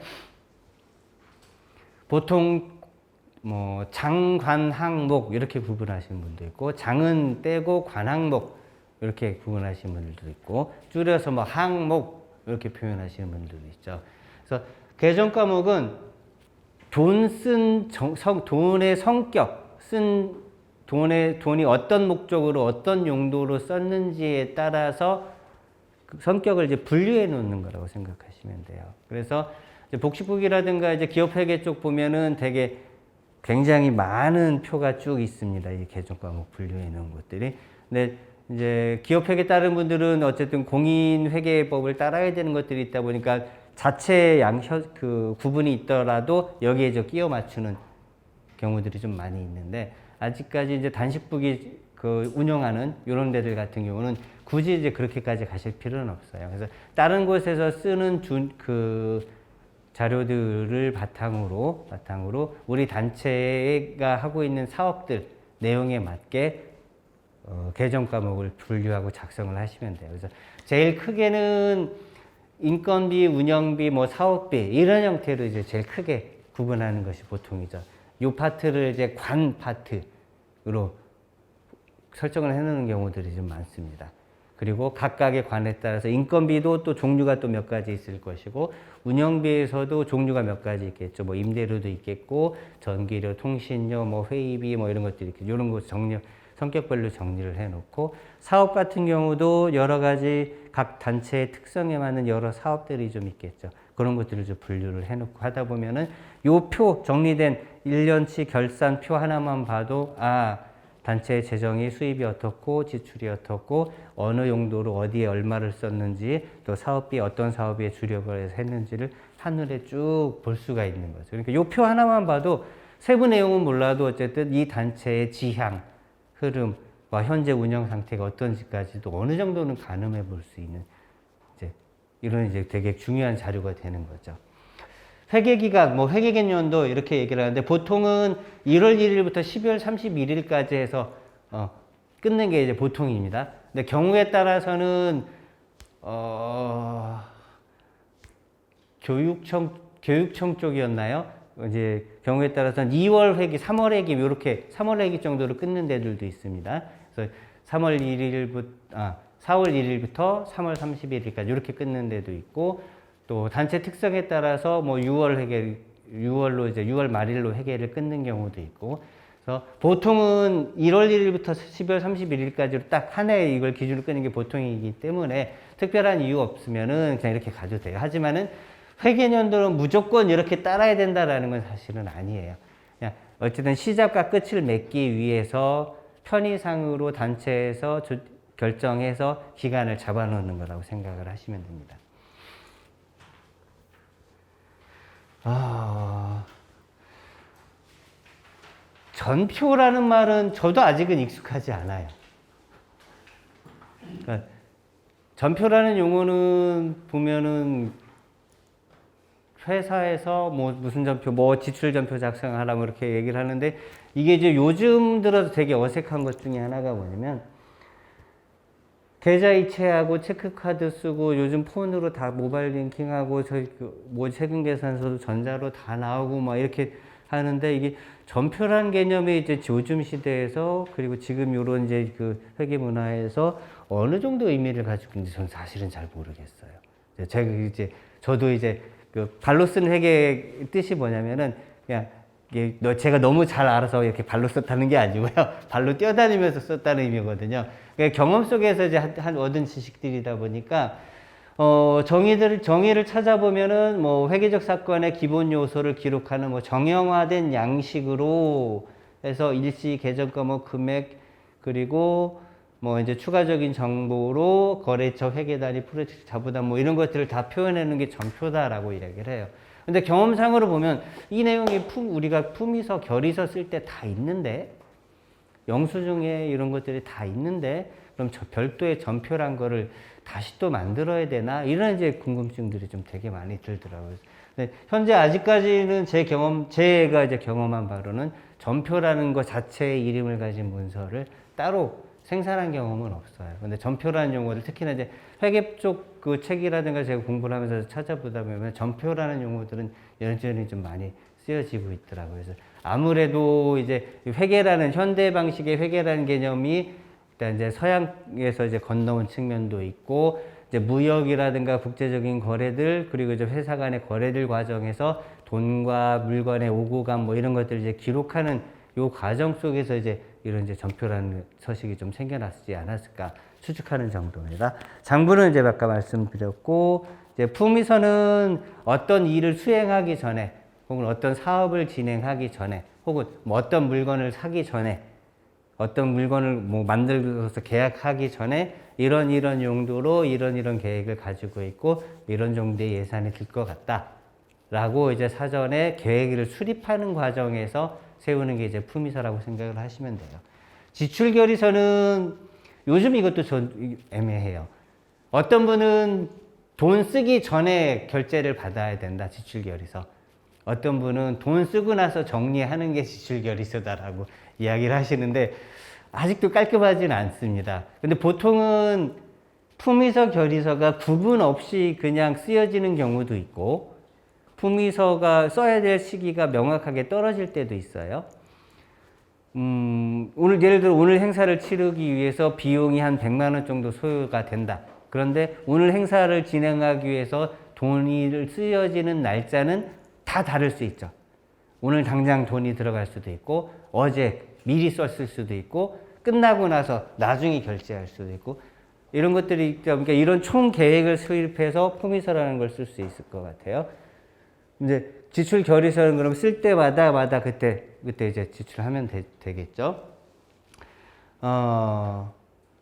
보통 뭐 장, 관, 항목 이렇게 구분하시는 분도 있고, 장은 떼고 관, 항목 이렇게 구분하시는 분들도 있고, 줄여서 뭐 항목 이렇게 표현하시는 분들도 있죠. 그래서 개정 과목은 돈의 성격, 돈이 어떤 목적으로, 어떤 용도로 썼는지에 따라서 그 성격을 이제 분류해 놓는 거라고 생각하시면 돼요. 그래서 이제 복식부기라든가 이제 기업회계 쪽 보면은 되게 굉장히 많은 표가 쭉 있습니다. 이 개정 과목 분류해 놓은 것들이. 근데 이제 기업회계 다른 분들은 어쨌든 공인회계법을 따라야 되는 것들이 있다 보니까 자체 그 구분이 있더라도 여기에 끼워 맞추는 경우들이 좀 많이 있는데, 아직까지 이제 단식부기 그 운영하는 이런 데들 같은 경우는 굳이 이제 그렇게까지 가실 필요는 없어요. 그래서 다른 곳에서 쓰는 그 자료들을 바탕으로 우리 단체가 하고 있는 사업들 내용에 맞게 개정 과목을 분류하고 작성을 하시면 돼요. 그래서 제일 크게는 인건비, 운영비, 뭐 사업비 이런 형태로 이제 제일 크게 구분하는 것이 보통이죠. 이 파트를 이제 관 파트로 설정을 해놓는 경우들이 좀 많습니다. 그리고 각각의 관에 따라서 인건비도 또 종류가 또 몇 가지 있을 것이고, 운영비에서도 종류가 몇 가지 있겠죠. 뭐 임대료도 있겠고, 전기료, 통신료, 뭐 회의비, 뭐 이런 것들이 있겠죠. 이런 거 성격별로 정리를 해놓고, 사업 같은 경우도 여러 가지 각 단체의 특성에 맞는 여러 사업들이 좀 있겠죠. 그런 것들을 좀 분류를 해놓고 하다 보면은 요 표 정리된 1년치 결산표 하나만 봐도 단체 재정이 수입이 어떻고 지출이 어떻고 어느 용도로 어디에 얼마를 썼는지 또 사업비 어떤 사업에 주력을 해서 했는지를 한눈에 쭉 볼 수가 있는 거죠. 그러니까 이 표 하나만 봐도 세부 내용은 몰라도 어쨌든 이 단체의 지향, 흐름, 현재 운영 상태가 어떤지까지도 어느 정도는 가늠해 볼 수 있는 이런 되게 중요한 자료가 되는 거죠. 회계기간, 회계개년도 이렇게 얘기를 하는데 보통은 1월 1일부터 12월 31일까지 해서 끊는 게 이제 보통입니다. 근데 경우에 따라서는 교육청 쪽이었나요? 이제 경우에 따라서는 2월 회기, 3월 회기 이렇게 3월 회기 정도로 끊는 데들도 있습니다. 그래서 4월 1일부터 3월 31일까지 이렇게 끊는 데도 있고 또 단체 특성에 따라서 6월로 이제 6월 말일로 회계를 끊는 경우도 있고 그래서 보통은 1월 1일부터 12월 31일까지로 딱 한 해 이걸 기준으로 끊는 게 보통이기 때문에 특별한 이유 없으면은 그냥 이렇게 가도 돼요. 하지만은 회계년도는 무조건 이렇게 따라야 된다라는 건 사실은 아니에요. 그냥 어쨌든 시작과 끝을 맺기 위해서 편의상으로 단체에서 결정해서 기간을 잡아놓는 거라고 생각을 하시면 됩니다. 전표라는 말은 저도 아직은 익숙하지 않아요. 그러니까 전표라는 용어는 보면은 회사에서 무슨 전표, 지출 전표 작성하라고 이렇게 얘기를 하는데 이게 이제 요즘 들어서 되게 어색한 것 중에 하나가 뭐냐면 계좌이체하고 체크카드 쓰고 요즘 폰으로 다 모바일 링킹하고 세금 계산서도 전자로 다 나오고 이렇게 하는데 이게 전표라는 개념이 이제 요즘 시대에서 그리고 지금 요런 이제 그 회계 문화에서 어느 정도 의미를 가지고 있는지 저는 사실은 잘 모르겠어요. 저도 이제 그 발로 쓴 회계 뜻이 뭐냐면은 그냥 제가 너무 잘 알아서 이렇게 발로 썼다는 게 아니고요. 발로 뛰어다니면서 썼다는 의미거든요. 그러니까 경험 속에서 이제 얻은 지식들이다 보니까, 정의를 찾아보면은 회계적 사건의 기본 요소를 기록하는 정형화된 양식으로 해서 일시 계정 과목 금액 그리고 이제 추가적인 정보로 거래처 회계 단위 프로젝트 자부담 이런 것들을 다 표현하는 게 전표다라고 이야기를 해요. 근데 경험상으로 보면 이 내용이 우리가 품위서, 결의서 쓸 때 다 있는데 영수증에 이런 것들이 다 있는데 그럼 별도의 전표란 거를 다시 또 만들어야 되나? 이런 이제 궁금증들이 좀 되게 많이 들더라고요. 근데 현재 아직까지는 제가 이제 경험한 바로는 전표라는 것 자체의 이름을 가진 문서를 따로 생산한 경험은 없어요. 근데 전표라는 용어를 특히나 이제 회계 쪽 그 책이라든가 제가 공부를 하면서 찾아보다 보면 전표라는 용어들은 여전히 좀 많이 쓰여지고 있더라고요. 그래서 아무래도 이제 회계라는 현대 방식의 회계라는 개념이 일단 이제 서양에서 이제 건너온 측면도 있고 이제 무역이라든가 국제적인 거래들 그리고 이제 회사 간의 거래들 과정에서 돈과 물건의 오고 감 이런 것들을 이제 기록하는 요 과정 속에서 이제 이런 이제 전표라는 서식이 좀 생겨났지 않았을까 추측하는 정도입니다. 장부는 이제 아까 말씀드렸고 이제 품위서는 어떤 일을 수행하기 전에 혹은 어떤 사업을 진행하기 전에 혹은 어떤 물건을 사기 전에 어떤 물건을 만들어서 계약하기 전에 이런 용도로 이런 계획을 가지고 있고 이런 정도의 예산이 들 것 같다 라고 이제 사전에 계획을 수립하는 과정에서 세우는 게 이제 품위서라고 생각을 하시면 돼요. 지출결의서는 요즘 이것도 좀 애매해요. 어떤 분은 돈 쓰기 전에 결제를 받아야 된다, 지출결의서. 어떤 분은 돈 쓰고 나서 정리하는 게 지출결의서다라고 이야기를 하시는데 아직도 깔끔하진 않습니다. 근데 보통은 품위서, 결의서가 구분 없이 그냥 쓰여지는 경우도 있고 품위서가 써야 될 시기가 명확하게 떨어질 때도 있어요. 예를 들어 오늘 행사를 치르기 위해서 비용이 한 100만 원 정도 소요가 된다. 그런데 오늘 행사를 진행하기 위해서 돈이 쓰여지는 날짜는 다 다를 수 있죠. 오늘 당장 돈이 들어갈 수도 있고 어제 미리 썼을 수도 있고 끝나고 나서 나중에 결제할 수도 있고 이런 것들이 있죠. 그러니까 이런 총 계획을 수립해서 품위서라는 걸 쓸 수 있을 것 같아요. 이제 지출 결의서는 그럼 쓸 때마다 그때 이제 지출하면 되겠죠.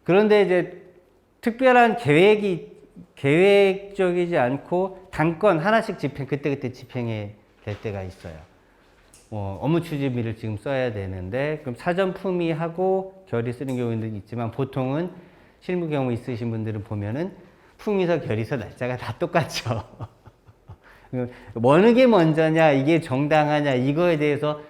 그런데 이제 특별한 계획적이지 않고 단건 하나씩 그때그때 집행이 될 때가 있어요. 업무 추진비를 지금 써야 되는데, 그럼 사전 품위하고 결의 쓰는 경우도 있지만, 보통은 실무 경험 있으신 분들은 보면은 품위서 결의서 날짜가 다 똑같죠. 어느 게 먼저냐, 이게 정당하냐, 이거에 대해서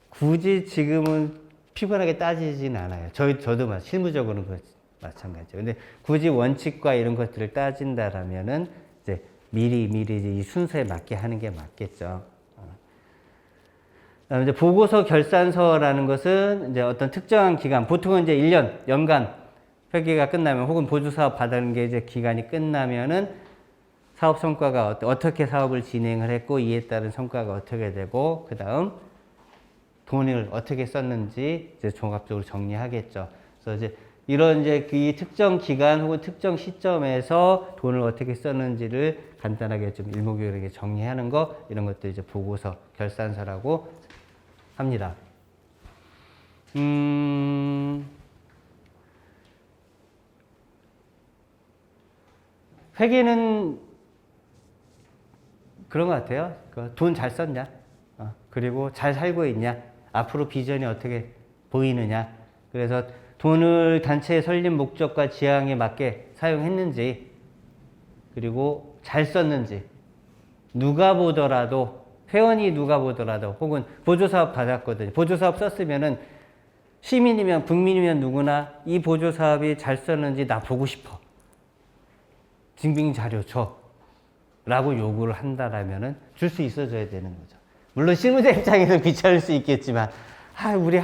굳이 지금은 피곤하게 따지진 않아요. 저도 실무적으로는 마찬가지죠. 근데 굳이 원칙과 이런 것들을 따진다라면은 이제 미리 이제 이 순서에 맞게 하는 게 맞겠죠. 그다음에 이제 보고서 결산서라는 것은 이제 어떤 특정한 기간, 보통은 이제 1년, 연간 회계가 끝나면 혹은 보조사업 받는 게 이제 기간이 끝나면은 사업 성과가 어떻게 사업을 진행을 했고 이에 따른 성과가 어떻게 되고 그 다음 돈을 어떻게 썼는지 이제 종합적으로 정리하겠죠. 그래서 이제 이런 이제 그 특정 기간 혹은 특정 시점에서 돈을 어떻게 썼는지를 간단하게 좀 일목요연하게 정리하는 거 이런 것들 이제 보고서 결산서라고 합니다. 회계는 그런 것 같아요. 돈 잘 썼냐? 그리고 잘 살고 있냐? 앞으로 비전이 어떻게 보이느냐? 그래서 돈을 단체의 설립 목적과 지향에 맞게 사용했는지, 그리고 잘 썼는지, 누가 보더라도, 회원이 누가 보더라도, 혹은 보조사업 받았거든요. 보조사업 썼으면은 시민이면, 국민이면 누구나 이 보조사업이 잘 썼는지 나 보고 싶어. 증빙 자료 줘. 라고 요구를 한다라면은 줄 수 있어줘야 되는 거죠. 물론 실무자 입장에서 귀찮을 수 있겠지만, 우리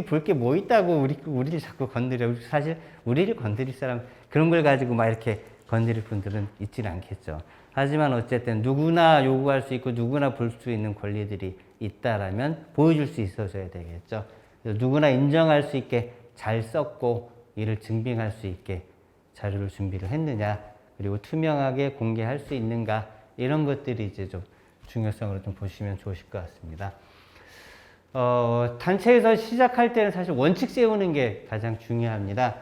볼 게 뭐 있다고 우리를 자꾸 건드려. 사실 우리를 건드릴 사람, 그런 걸 가지고 막 이렇게 건드릴 분들은 있지는 않겠죠. 하지만 어쨌든 누구나 요구할 수 있고 누구나 볼 수 있는 권리들이 있다라면 보여줄 수 있어줘야 되겠죠. 그래서 누구나 인정할 수 있게 잘 썼고 이를 증빙할 수 있게 자료를 준비를 했느냐, 그리고 투명하게 공개할 수 있는가, 이런 것들이 이제 좀 중요성으로 좀 보시면 좋으실 것 같습니다. 단체에서 시작할 때는 사실 원칙 세우는 게 가장 중요합니다.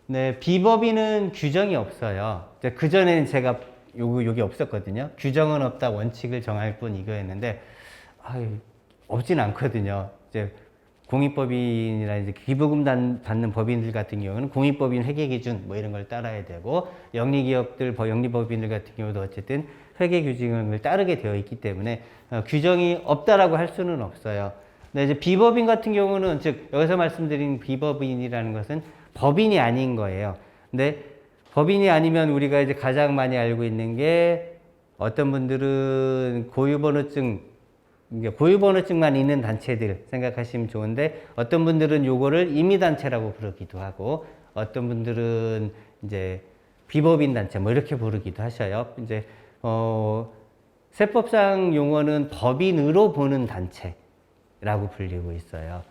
네, 비법인은 규정이 없어요. 그전에는 제가 여기 없었거든요. 규정은 없다, 원칙을 정할 뿐 이거였는데, 없진 않거든요. 이제 공익법인이나 이제 기부금 받는 법인들 같은 경우는 공익법인 회계기준 뭐 이런 걸 따라야 되고, 영리기업들, 영리법인들 같은 경우도 어쨌든 회계규정을 따르게 되어 있기 때문에 규정이 없다라고 할 수는 없어요. 근데 이제 비법인 같은 경우는, 즉 여기서 말씀드린 비법인이라는 것은 법인이 아닌 거예요. 근데 법인이 아니면 우리가 이제 가장 많이 알고 있는 게, 어떤 분들은 고유번호증만 있는 단체들 생각하시면 좋은데, 어떤 분들은 요거를 임의단체라고 부르기도 하고, 어떤 분들은 이제 비법인 단체 뭐 이렇게 부르기도 하셔요. 이제 세법상 용어는 법인으로 보는 단체라고 불리고 있어요.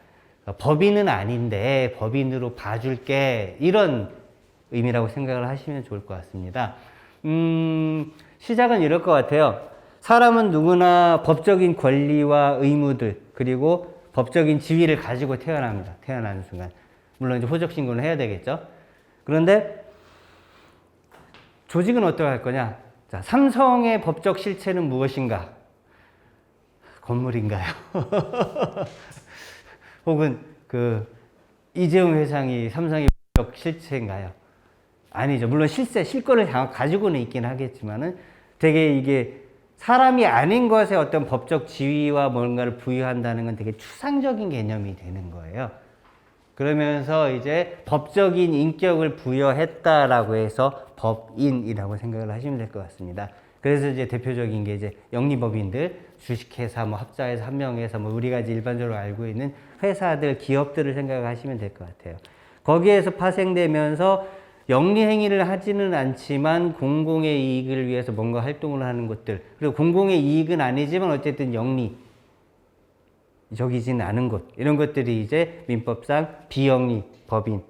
법인은 아닌데 법인으로 봐줄게, 이런 의미라고 생각을 하시면 좋을 것 같습니다. 시작은 이럴 것 같아요. 사람은 누구나 법적인 권리와 의무들, 그리고 법적인 지위를 가지고 태어납니다. 태어나는 순간. 물론 이제 호적 신고는 해야 되겠죠. 그런데 조직은 어떻게 할 거냐? 자, 삼성의 법적 실체는 무엇인가? 건물인가요? 혹은 이재용 회장이 삼성의 법적 실체인가요? 아니죠. 물론 실권을 가지고는 있긴 하겠지만은, 되게 이게 사람이 아닌 것에 어떤 법적 지위와 뭔가를 부여한다는 건 되게 추상적인 개념이 되는 거예요. 그러면서 이제 법적인 인격을 부여했다라고 해서 법인이라고 생각을 하시면 될 것 같습니다. 그래서 이제 대표적인 게 이제 영리법인들, 주식회사, 뭐 합자회사, 한명회사, 뭐 우리가 이제 일반적으로 알고 있는 회사들, 기업들을 생각하시면 될 것 같아요. 거기에서 파생되면서 영리행위를 하지는 않지만 공공의 이익을 위해서 뭔가 활동을 하는 것들, 그리고 공공의 이익은 아니지만 어쨌든 적이지는 않은 것, 이런 것들이 이제 민법상 비영리 법인,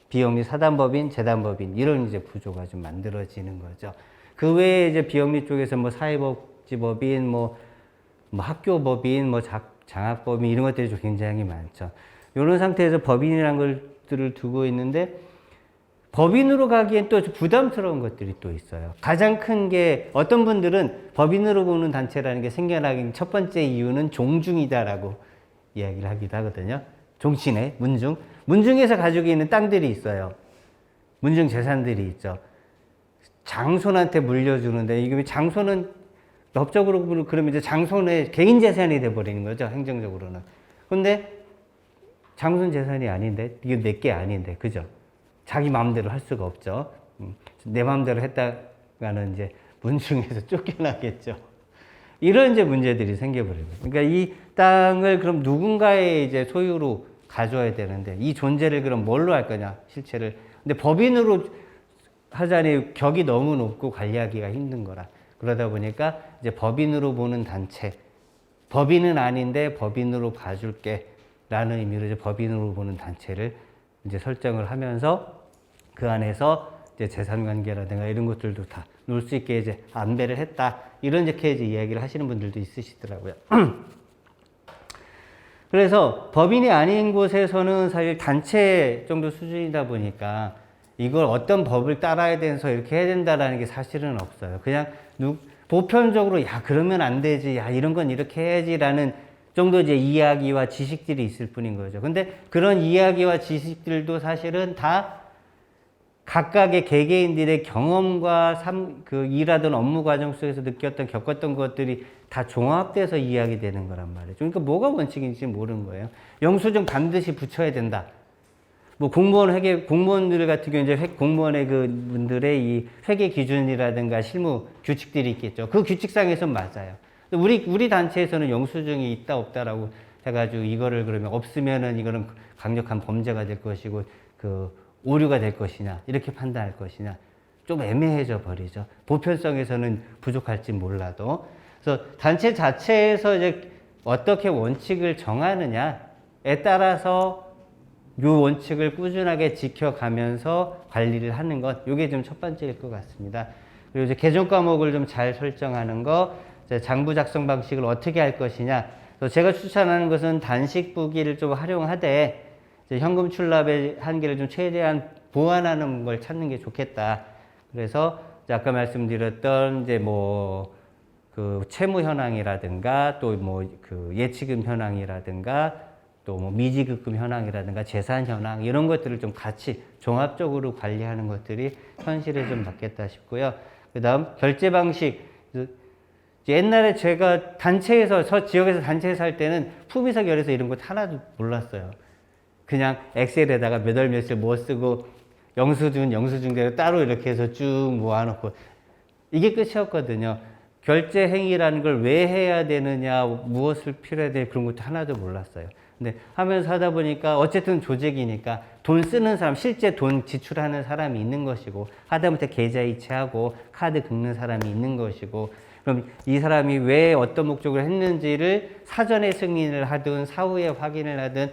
비영리 사단법인, 재단법인, 이런 이제 구조가 좀 만들어지는 거죠. 그 외에 이제 비영리 쪽에서 뭐 사회복지법인, 뭐 학교법인, 뭐 장학법인, 이런 것들이 좀 굉장히 많죠. 이런 상태에서 법인이라는 걸 것들을 두고 있는데 법인으로 가기엔 또 부담스러운 것들이 또 있어요. 가장 큰 게 어떤 분들은 법인으로 보는 단체라는 게 생겨나긴 첫 번째 이유는 종중이다라고 이야기를 하기도 하거든요. 종친회, 문중. 문중에서 가지고 있는 땅들이 있어요. 문중 재산들이 있죠. 장손한테 물려주는데 이게 장손은 법적으로 그러면 이제 장손의 개인 재산이 돼버리는 거죠. 행정적으로는. 근데 장손 재산이 아닌데 이게 내게 아닌데 그죠? 자기 마음대로 할 수가 없죠. 내 마음대로 했다가는 이제 문중에서 쫓겨나겠죠. 이런 이제 문제들이 생겨버려요. 그러니까 이 땅을 그럼 누군가의 이제 소유로 가져야 되는데 이 존재를 그럼 뭘로 할 거냐 실체를. 근데 법인으로 하자니 격이 너무 높고 관리하기가 힘든 거라. 그러다 보니까 이제 법인으로 보는 단체, 법인은 아닌데 법인으로 봐줄게 라는 의미로 이제 법인으로 보는 단체를 이제 설정을 하면서 그 안에서 이제 재산 관계라든가 이런 것들도 다 놓을 수 있게 이제 안배를 했다. 이런 이제 이야기를 하시는 분들도 있으시더라고요. 그래서 법인이 아닌 곳에서는 사실 단체 정도 수준이다 보니까 이걸 어떤 법을 따라야 돼서 이렇게 해야 된다라는 게 사실은 없어요. 그냥 보편적으로 야 그러면 안 되지, 야 이런 건 이렇게 해야지라는 정도 이제 이야기와 지식들이 있을 뿐인 거죠. 근데 그런 이야기와 지식들도 사실은 다 각각의 개개인들의 경험과 일하던 업무 과정 속에서 느꼈던, 겪었던 것들이 다 종합돼서 이야기되는 거란 말이죠. 그러니까 뭐가 원칙인지 모르는 거예요. 영수증 반드시 붙여야 된다. 뭐 공무원들 같은 경우 이제 공무원의 그 분들의 이 회계 기준이라든가 실무 규칙들이 있겠죠. 그 규칙상에서 맞아요. 우리 단체에서는 영수증이 있다 없다라고 해가지고 이거를 그러면 없으면은 이거는 강력한 범죄가 될 것이고 오류가 될 것이냐 이렇게 판단할 것이냐 좀 애매해져 버리죠. 보편성에서는 부족할지 몰라도. 그래서 단체 자체에서 이제 어떻게 원칙을 정하느냐에 따라서 요 원칙을 꾸준하게 지켜가면서 관리를 하는 것, 요게 좀 첫 번째일 것 같습니다. 그리고 이제 개정 과목을 좀 잘 설정하는 거, 장부 작성 방식을 어떻게 할 것이냐. 제가 추천하는 것은 단식 부기를 좀 활용하되 현금 출납의 한계를 좀 최대한 보완하는 걸 찾는 게 좋겠다. 그래서 아까 말씀드렸던 이제 그 채무 현황이라든가 또 그 예치금 현황이라든가 또 미지급금 현황이라든가 재산 현황 이런 것들을 좀 같이 종합적으로 관리하는 것들이 현실에 좀 맞겠다 싶고요. 그다음 결제 방식. 옛날에 제가 지역에서 단체에서 할 때는 품위서 결에서 이런 것 하나도 몰랐어요. 그냥 엑셀에다가 몇 월 며칠 뭐 쓰고 영수증대로 따로 이렇게 해서 쭉 모아놓고 이게 끝이었거든요. 결제 행위라는 걸 왜 해야 되느냐, 무엇을 필요해야 되냐 그런 것도 하나도 몰랐어요. 근데 하면서 하다 보니까 어쨌든 조직이니까 돈 쓰는 사람, 실제 돈 지출하는 사람이 있는 것이고 하다못해 계좌 이체하고 카드 긁는 사람이 있는 것이고 그럼 이 사람이 왜 어떤 목적을 했는지를 사전에 승인을 하든 사후에 확인을 하든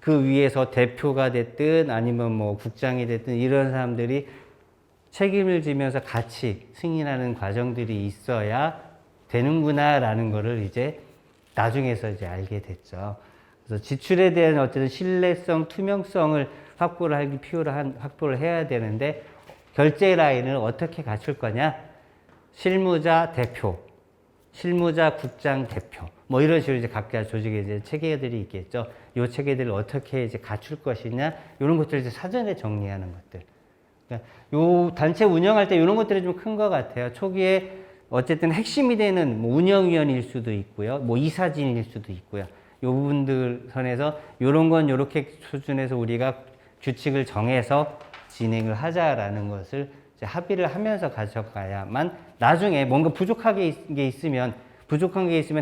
그 위에서 대표가 됐든 아니면 국장이 됐든 이런 사람들이 책임을 지면서 같이 승인하는 과정들이 있어야 되는구나라는 거를 이제 나중에서 이제 알게 됐죠. 그래서 지출에 대한 어쨌든 신뢰성, 투명성을 확보를 해야 되는데 결제 라인을 어떻게 갖출 거냐? 실무자 대표, 실무자 국장 대표, 이런 식으로 이제 각자 조직에 이제 체계들이 있겠죠. 요 체계들을 어떻게 이제 갖출 것이냐, 이런 것들을 이제 사전에 정리하는 것들. 그러니까 요 단체 운영할 때 이런 것들이 좀 큰 것 같아요. 초기에 어쨌든 핵심이 되는 운영위원일 수도 있고요, 이사진일 수도 있고요. 요 부분들 선에서 요런 건 요렇게 수준에서 우리가 규칙을 정해서 진행을 하자라는 것을 이제 합의를 하면서 가져가야만 나중에 뭔가 부족한 게 있으면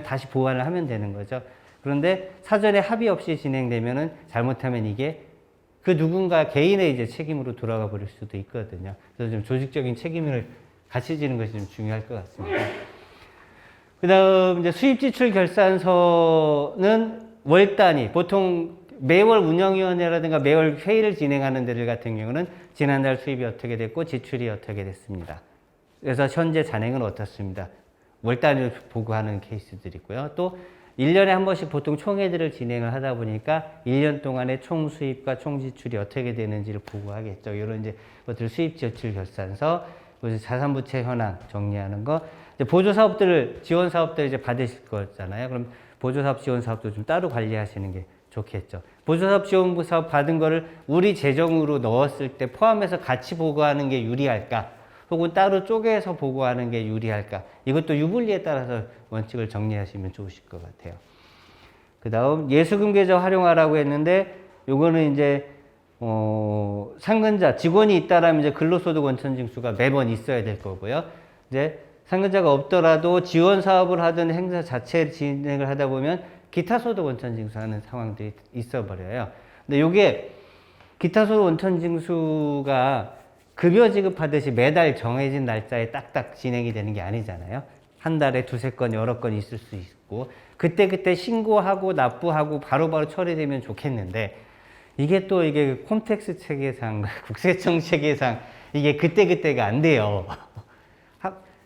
다시 보완을 하면 되는 거죠. 그런데 사전에 합의 없이 진행되면은 잘못하면 이게 그 누군가 개인의 이제 책임으로 돌아가 버릴 수도 있거든요. 그래서 좀 조직적인 책임을 같이 지는 것이 좀 중요할 것 같습니다. 그 다음 이제 수입지출 결산서는 월 단위, 보통 매월 운영위원회라든가 매월 회의를 진행하는 데들 같은 경우는 지난달 수입이 어떻게 됐고 지출이 어떻게 됐습니다. 그래서 현재 잔액은 어떻습니다. 월 단위로 보고하는 케이스들이 있고요. 또 1년에 한 번씩 보통 총회들을 진행을 하다 보니까 1년 동안의 총 수입과 총 지출이 어떻게 되는지를 보고하겠죠. 이런 이제 것들 수입 지출 결산서, 자산 부채 현황 정리하는 거, 이제 보조 사업들을 지원 사업들 이제 받으실 거잖아요. 그럼 보조 사업 지원 사업도 좀 따로 관리하시는 게 좋겠죠. 보조 사업 지원 사업 받은 거를 우리 재정으로 넣었을 때 포함해서 같이 보고하는 게 유리할까? 혹은 따로 쪼개서 보고하는 게 유리할까? 이것도 유불리에 따라서 원칙을 정리하시면 좋으실 것 같아요. 그 다음 예수금 계좌 활용하라고 했는데 요거는 이제 상근자 직원이 있다라면 이제 근로소득 원천징수가 매번 있어야 될 거고요. 이제 상근자가 없더라도 지원 사업을 하든 행사 자체 진행을 하다 보면 기타 소득 원천징수하는 상황들이 있어 버려요. 근데 요게 기타 소득 원천징수가 급여 지급하듯이 매달 정해진 날짜에 딱딱 진행이 되는 게 아니잖아요. 한 달에 두세 건, 여러 건 있을 수 있고, 그때그때 신고하고 납부하고 바로바로 처리되면 좋겠는데, 이게 또 이게 콤텍스 체계상, 국세청 체계상, 이게 그때그때가 안 돼요.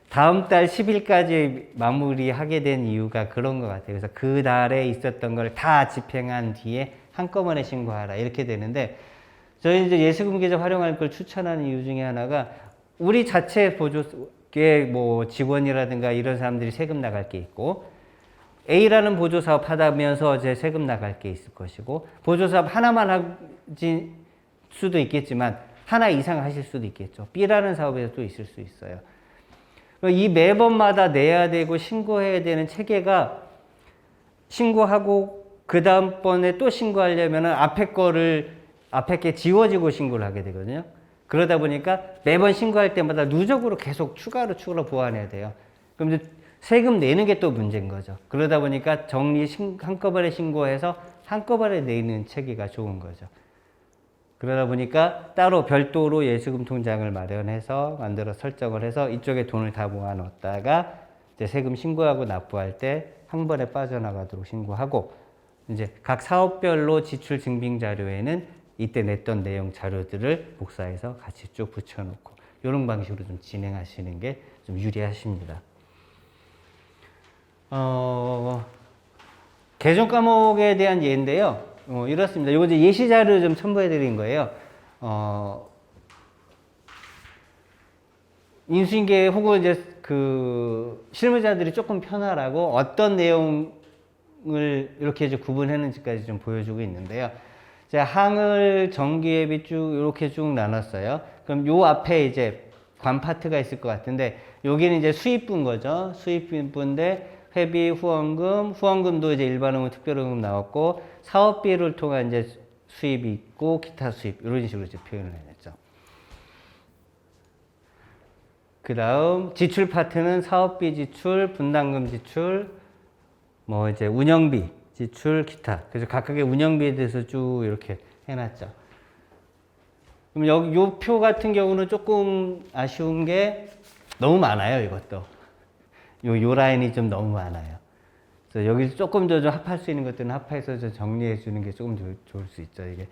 다음 달 10일까지 마무리하게 된 이유가 그런 것 같아요. 그래서 그 달에 있었던 걸 다 집행한 뒤에 한꺼번에 신고하라. 이렇게 되는데, 저희 이제 예수금 계좌 활용할 걸 추천하는 이유 중에 하나가 우리 자체 보조에 뭐 직원이라든가 이런 사람들이 세금 나갈 게 있고 A라는 보조사업 하다면서 이제 세금 나갈 게 있을 것이고 보조사업 하나만 하실 수도 있겠지만 하나 이상 하실 수도 있겠죠. B라는 사업에서 또 있을 수 있어요. 이 매번마다 내야 되고 신고해야 되는 체계가 신고하고 그 다음번에 또 신고하려면 앞에 게 지워지고 신고를 하게 되거든요. 그러다 보니까 매번 신고할 때마다 누적으로 계속 추가로 보완해야 돼요. 그럼 이제 세금 내는 게 또 문제인 거죠. 그러다 보니까 한꺼번에 신고해서 한꺼번에 내는 체계가 좋은 거죠. 그러다 보니까 따로 별도로 예수금 통장을 마련해서 만들어 설정을 해서 이쪽에 돈을 다 모아 놓았다가 이제 세금 신고하고 납부할 때 한 번에 빠져나가도록 신고하고 이제 각 사업별로 지출 증빙 자료에는 이때 냈던 내용 자료들을 복사해서 같이 쭉 붙여놓고 이런 방식으로 좀 진행하시는 게 좀 유리하십니다. 개정 과목에 대한 예인데요. 이렇습니다. 이거 이제 예시 자료 좀 첨부해 드린 거예요. 인수인계 혹은 이제 그 실무자들이 조금 편하라고 어떤 내용을 이렇게 이제 구분했는지까지 좀 보여주고 있는데요. 자, 항을 정기예비 쭉 이렇게 쭉 나눴어요. 그럼 요 앞에 이제 관 파트가 있을 것 같은데 여기는 이제 수입부인 거죠. 수입부인데 회비, 후원금도 이제 일반후원, 특별후원금 나왔고 사업비를 통한 이제 수입이 있고 기타 수입 이런 식으로 이제 표현을 해냈죠. 그 다음 지출 파트는 사업비 지출, 분담금 지출, 뭐 이제 운영비 지출, 기타. 그래서 각각의 운영비에 대해서 쭉 이렇게 해놨죠. 그럼 여기 요 표 같은 경우는 조금 아쉬운 게 너무 많아요, 이것도. 요 라인이 좀 너무 많아요. 그래서 여기 조금 더 좀 합할 수 있는 것들은 합해서 좀 정리해 주는 게 조금 좋을 수 있죠, 이게.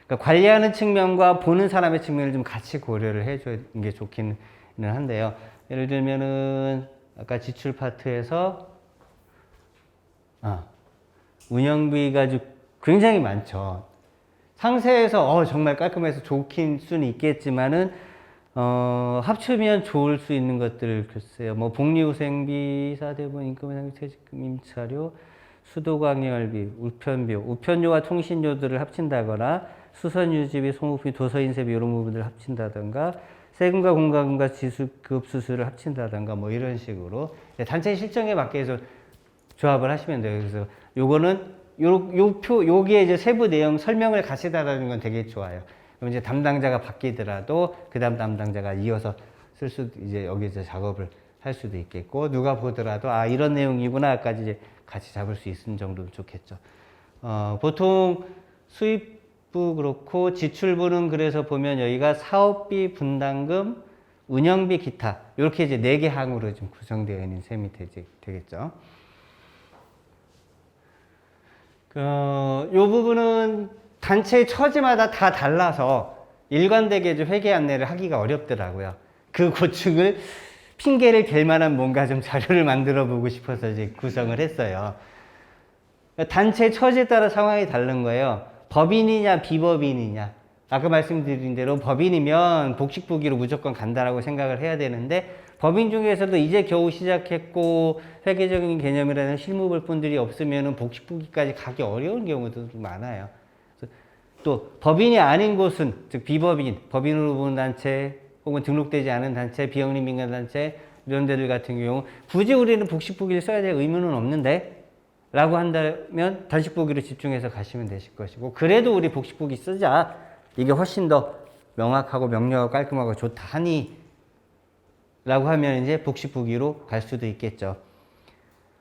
그러니까 관리하는 측면과 보는 사람의 측면을 좀 같이 고려를 해 주는 게 좋기는 한데요. 예를 들면은 아까 지출 파트에서 운영비가 굉장히 많죠. 상세해서 정말 깔끔해서 좋긴 수는 있겠지만은 합치면 좋을 수 있는 것들 글쎄요. 뭐 복리후생비, 사대본 임금상비, 퇴직금, 임차료, 수도광열비, 우편료와 통신료들을 합친다거나 수선유지비, 소모품, 도서인쇄비 이런 부분들을 합친다던가 세금과 공과금과 지수급수수를 합친다던가 뭐 이런 식으로 단체 실정에 맞게 해서 조합을 하시면 돼요. 그래서 요거는 여기에 이제 세부 내용 설명을 같이 달아주는 건 되게 좋아요. 그럼 이제 담당자가 바뀌더라도 그 다음 담당자가 이어서 이제 여기서 작업을 할 수도 있겠고, 누가 보더라도 이런 내용이구나까지 이제 같이 잡을 수 있는 정도면 좋겠죠. 보통 수입부 그렇고 지출부는 그래서 보면 여기가 사업비, 분담금, 운영비, 기타 이렇게 이제 4개 항으로 좀 구성되어 있는 셈이 되겠죠. 요 부분은 단체의 처지마다 다 달라서 일관되게 회계 안내를 하기가 어렵더라고요. 그 고충을 핑계를 댈 만한 뭔가 좀 자료를 만들어 보고 싶어서 이제 구성을 했어요. 단체 처지에 따라 상황이 다른 거예요. 법인이냐 비법인이냐. 아까 말씀드린 대로 법인이면 복식부기로 무조건 간다라고 생각을 해야 되는데 법인 중에서도 이제 겨우 시작했고 회계적인 개념이라는 실무벌분들이 없으면 복식부기까지 가기 어려운 경우도 많아요. 또 법인이 아닌 곳은 즉 비법인, 법인으로 보는 단체 혹은 등록되지 않은 단체, 비영리 민간단체 이런 데들 같은 경우 굳이 우리는 복식부기를 써야 될 의무는 없는데 라고 한다면 단식부기로 집중해서 가시면 되실 것이고 그래도 우리 복식부기 쓰자 이게 훨씬 더 명확하고 명료하고 깔끔하고 좋다 하니 라고 하면 이제 복식부기로 갈 수도 있겠죠.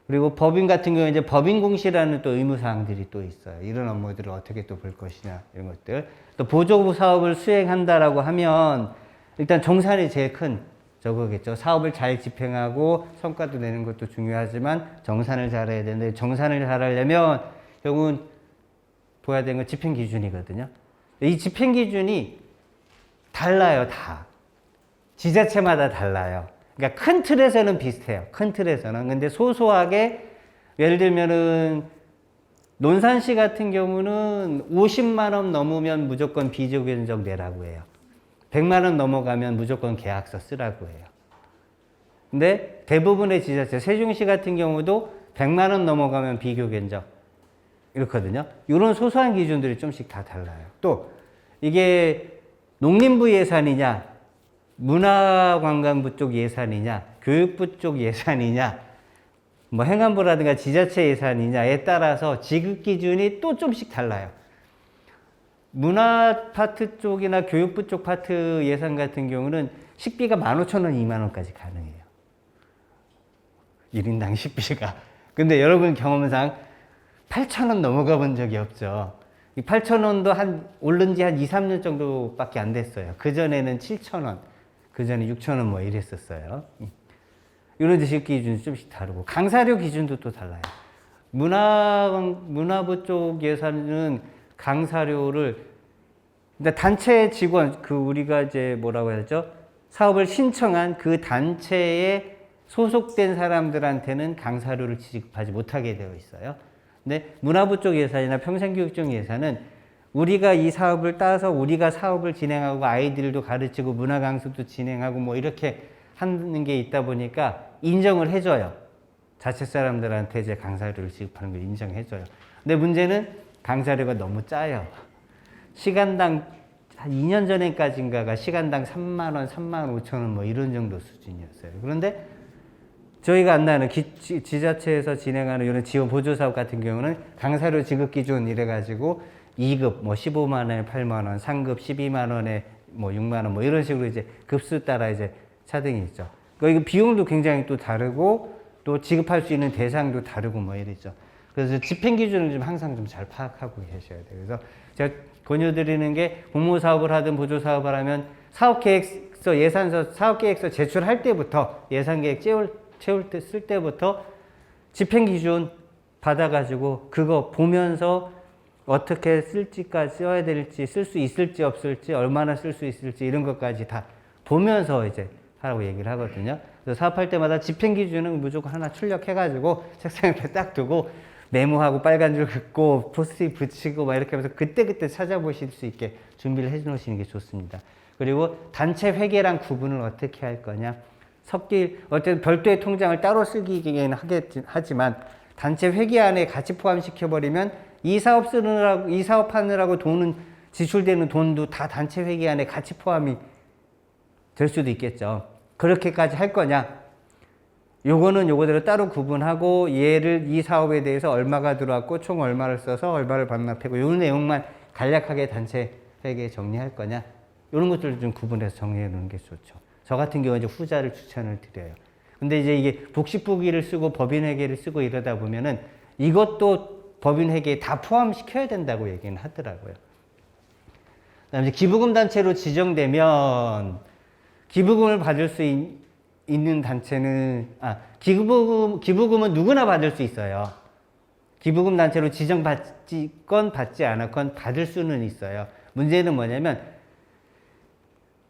그리고 법인 같은 경우에 이제 법인 공시라는 또 의무사항들이 또 있어요. 이런 업무들을 어떻게 또 볼 것이냐 이런 것들. 또 보조 사업을 수행한다라고 하면 일단 정산이 제일 큰 저거겠죠. 사업을 잘 집행하고 성과도 내는 것도 중요하지만 정산을 잘해야 되는데 정산을 잘하려면 결국은 보야 되는 건 집행 기준이거든요. 이 집행 기준이 달라요, 다. 지자체마다 달라요. 그러니까 큰 틀에서는 비슷해요. 큰 틀에서는. 근데 소소하게 예를 들면은 논산시 같은 경우는 50만 원 넘으면 무조건 비교견적 내라고 해요. 100만 원 넘어가면 무조건 계약서 쓰라고 해요. 근데 대부분의 지자체, 세종시 같은 경우도 100만 원 넘어가면 비교견적 이렇거든요. 이런 소소한 기준들이 좀씩 다 달라요. 또 이게 농림부 예산이냐 문화관광부 쪽 예산이냐 교육부 쪽 예산이냐 뭐 행안부라든가 지자체 예산이냐에 따라서 지급 기준이 또 좀씩 달라요. 문화 파트 쪽이나 교육부 쪽 파트 예산 같은 경우는 식비가 15,000원, 20,000원까지 가능해요. 1인당 식비가. 근데 여러분 경험상 8,000원 넘어가 본 적이 없죠. 이 8,000원도 오른 지 한 2, 3년 정도밖에 안 됐어요. 그전에는 7,000원, 그전에 6,000원 뭐 이랬었어요. 이런 지급 기준이 좀씩 다르고, 강사료 기준도 또 달라요. 문화부 쪽 예산은 강사료를, 그러니까 단체 직원, 우리가 이제 뭐라고 해야죠? 사업을 신청한 그 단체에 소속된 사람들한테는 강사료를 지급하지 못하게 되어 있어요. 근데 문화부 쪽 예산이나 평생교육 쪽 예산은 우리가 이 사업을 따서 우리가 사업을 진행하고 아이들도 가르치고 문화 강습도 진행하고 뭐 이렇게 하는 게 있다 보니까 인정을 해줘요. 자체 사람들한테 이제 강사료를 지급하는 걸 인정해줘요. 근데 문제는 강사료가 너무 짜요. 시간당 한 2년 전에까지인가가 시간당 3만 원, 3만 5천 원 뭐 이런 정도 수준이었어요. 그런데 저희가 안나는 지자체에서 진행하는 이런 지원 보조 사업 같은 경우는 강사료 지급 기준 이래가지고 2급 뭐 15만 원에 8만 원, 3급 12만 원에 뭐 6만 원 뭐 이런 식으로 이제 급수 따라 이제 차등이 있죠. 그러니까 비용도 굉장히 또 다르고 또 지급할 수 있는 대상도 다르고 뭐 이랬죠. 그래서 집행 기준을 좀 항상 좀 잘 파악하고 계셔야 돼요. 그래서 제가 권유드리는 게 공모 사업을 하든 보조 사업을 하면 사업계획서, 예산서, 사업계획서 제출할 때부터 예산계획 채울 때 쓸 때부터 집행 기준 받아가지고 그거 보면서 어떻게 쓸지까지 써야 될지, 쓸 수 있을지 없을지, 얼마나 쓸 수 있을지 이런 것까지 다 보면서 이제 하라고 얘기를 하거든요. 그래서 사업할 때마다 집행 기준은 무조건 하나 출력해가지고 책상 옆에 딱 두고 메모하고 빨간 줄 긋고 포스트잇 붙이고 막 이렇게 하면서 그때그때 찾아보실 수 있게 준비를 해 놓으시는 게 좋습니다. 그리고 단체 회계랑 구분을 어떻게 할 거냐. 어쨌든 별도의 통장을 따로 쓰기는 하지만 단체 회계 안에 같이 포함시켜버리면 이 사업하느라고 돈은 지출되는 돈도 다 단체 회계 안에 같이 포함이 될 수도 있겠죠. 그렇게까지 할 거냐? 요거는 요거대로 따로 구분하고 이 사업에 대해서 얼마가 들어왔고 총 얼마를 써서 얼마를 반납하고 요 내용만 간략하게 단체 회계에 정리할 거냐? 이런 것들을 좀 구분해서 정리해 놓는 게 좋죠. 저 같은 경우는 이제 후자를 추천을 드려요. 근데 이제 이게 복식부기를 쓰고 법인회계를 쓰고 이러다 보면은 이것도 법인회계에 다 포함시켜야 된다고 얘기는 하더라고요. 그다음에 기부금 단체로 지정되면 기부금을 받을 수 있는 단체는, 기부금은 누구나 받을 수 있어요. 기부금 단체로 지정받건 받지 않았건 받을 수는 있어요. 문제는 뭐냐면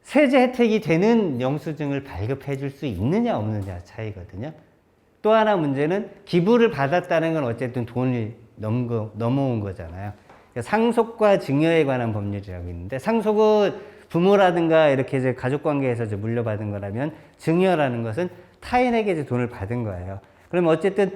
세제 혜택이 되는 영수증을 발급해 줄 수 있느냐 없느냐 차이거든요. 또 하나 문제는 기부를 받았다는 건 어쨌든 돈을 넘어온 거잖아요. 그러니까 상속과 증여에 관한 법률이라고 있는데, 상속은 부모라든가 이렇게 이제 가족 관계에서 이제 물려받은 거라면, 증여라는 것은 타인에게 이제 돈을 받은 거예요. 그러면 어쨌든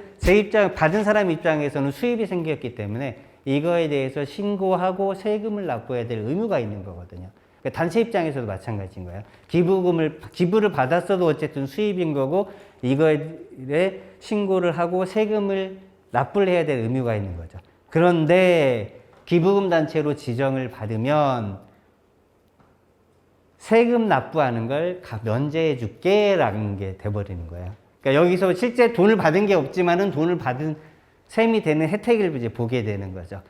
받은 사람 입장에서는 수입이 생겼기 때문에 이거에 대해서 신고하고 세금을 납부해야 될 의무가 있는 거거든요. 그러니까 단체 입장에서도 마찬가지인 거예요. 기부를 받았어도 어쨌든 수입인 거고, 이거에 신고를 하고 세금을 납부를 해야 될 의무가 있는 거죠. 그런데 기부금 단체로 지정을 받으면 세금 납부하는 걸 면제해 줄게 라는 게 돼버리는 거예요. 그러니까 여기서 실제 돈을 받은 게 없지만은 돈을 받은 셈이 되는 혜택을 이제 보게 되는 거죠.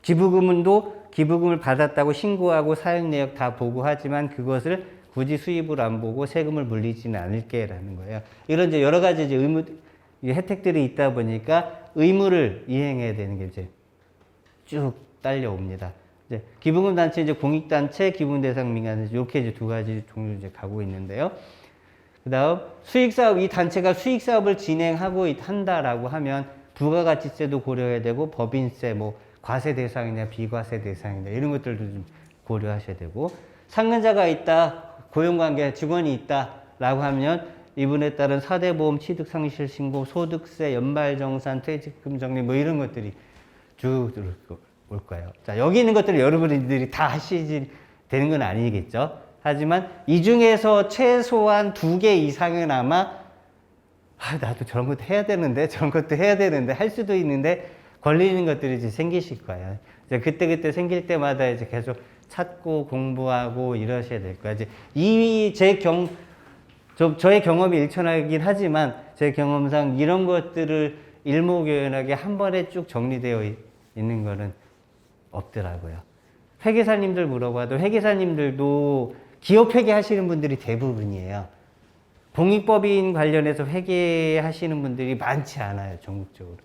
기부금을 받았다고 신고하고 사용 내역 다 보고하지만 그것을 굳이 수입으로 안 보고 세금을 물리지는 않을게라는 거예요. 이런 이제 여러 가지 이제 혜택들이 있다 보니까 의무를 이행해야 되는 게 이제 쭉 딸려옵니다. 이제 기부금 단체, 이제 공익단체, 기부금 대상 민간 이렇게 이제 두 가지 종류 이제 가고 있는데요. 그다음 수익사업, 이 단체가 수익사업을 진행하고 한다라고 하면 부가가치세도 고려해야 되고, 법인세, 뭐 과세 대상이냐 비과세 대상이냐 이런 것들도 좀 고려하셔야 되고, 상근자가 있다, 고용관계 직원이 있다라고 하면 이분에 따른 4대 보험 취득 상실 신고, 소득세, 연말정산, 퇴직금 정리 뭐 이런 것들이 쭉 올 거예요. 자, 여기 있는 것들을 여러분들이 다 하시지 되는 건 아니겠죠. 하지만 이 중에서 최소한 2개 이상은 아마 나도 저런 것도 해야 되는데 저런 것도 해야 되는데 할 수도 있는데 걸리는 것들이 이제 생기실 거예요. 이제 그때 생길 때마다 이제 계속 찾고 공부하고 이러셔야 될 거예요. 이제 저의 경험이 일천하긴 하지만 제 경험상 이런 것들을 일목요연하게 한 번에 쭉 정리되어 있는 거는 없더라고요. 회계사님들 물어봐도 회계사님들도 기업 회계 하시는 분들이 대부분이에요. 공익법인 관련해서 회계하시는 분들이 많지 않아요, 전국적으로.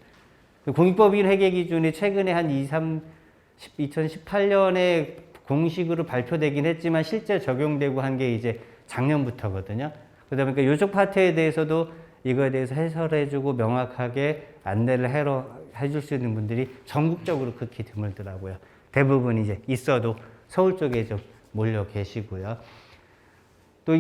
공익법인 회계 기준이 최근에 한 2018년에 공식으로 발표되긴 했지만 실제 적용되고 한 게 이제 작년부터거든요. 그러다 보니까 요쪽 파트에 대해서도 이거에 대해서 해설해주고 명확하게 안내를 해줄 수 있는 분들이 전국적으로 극히 드물더라고요. 대부분 이제 있어도 서울 쪽에 좀 몰려 계시고요. 또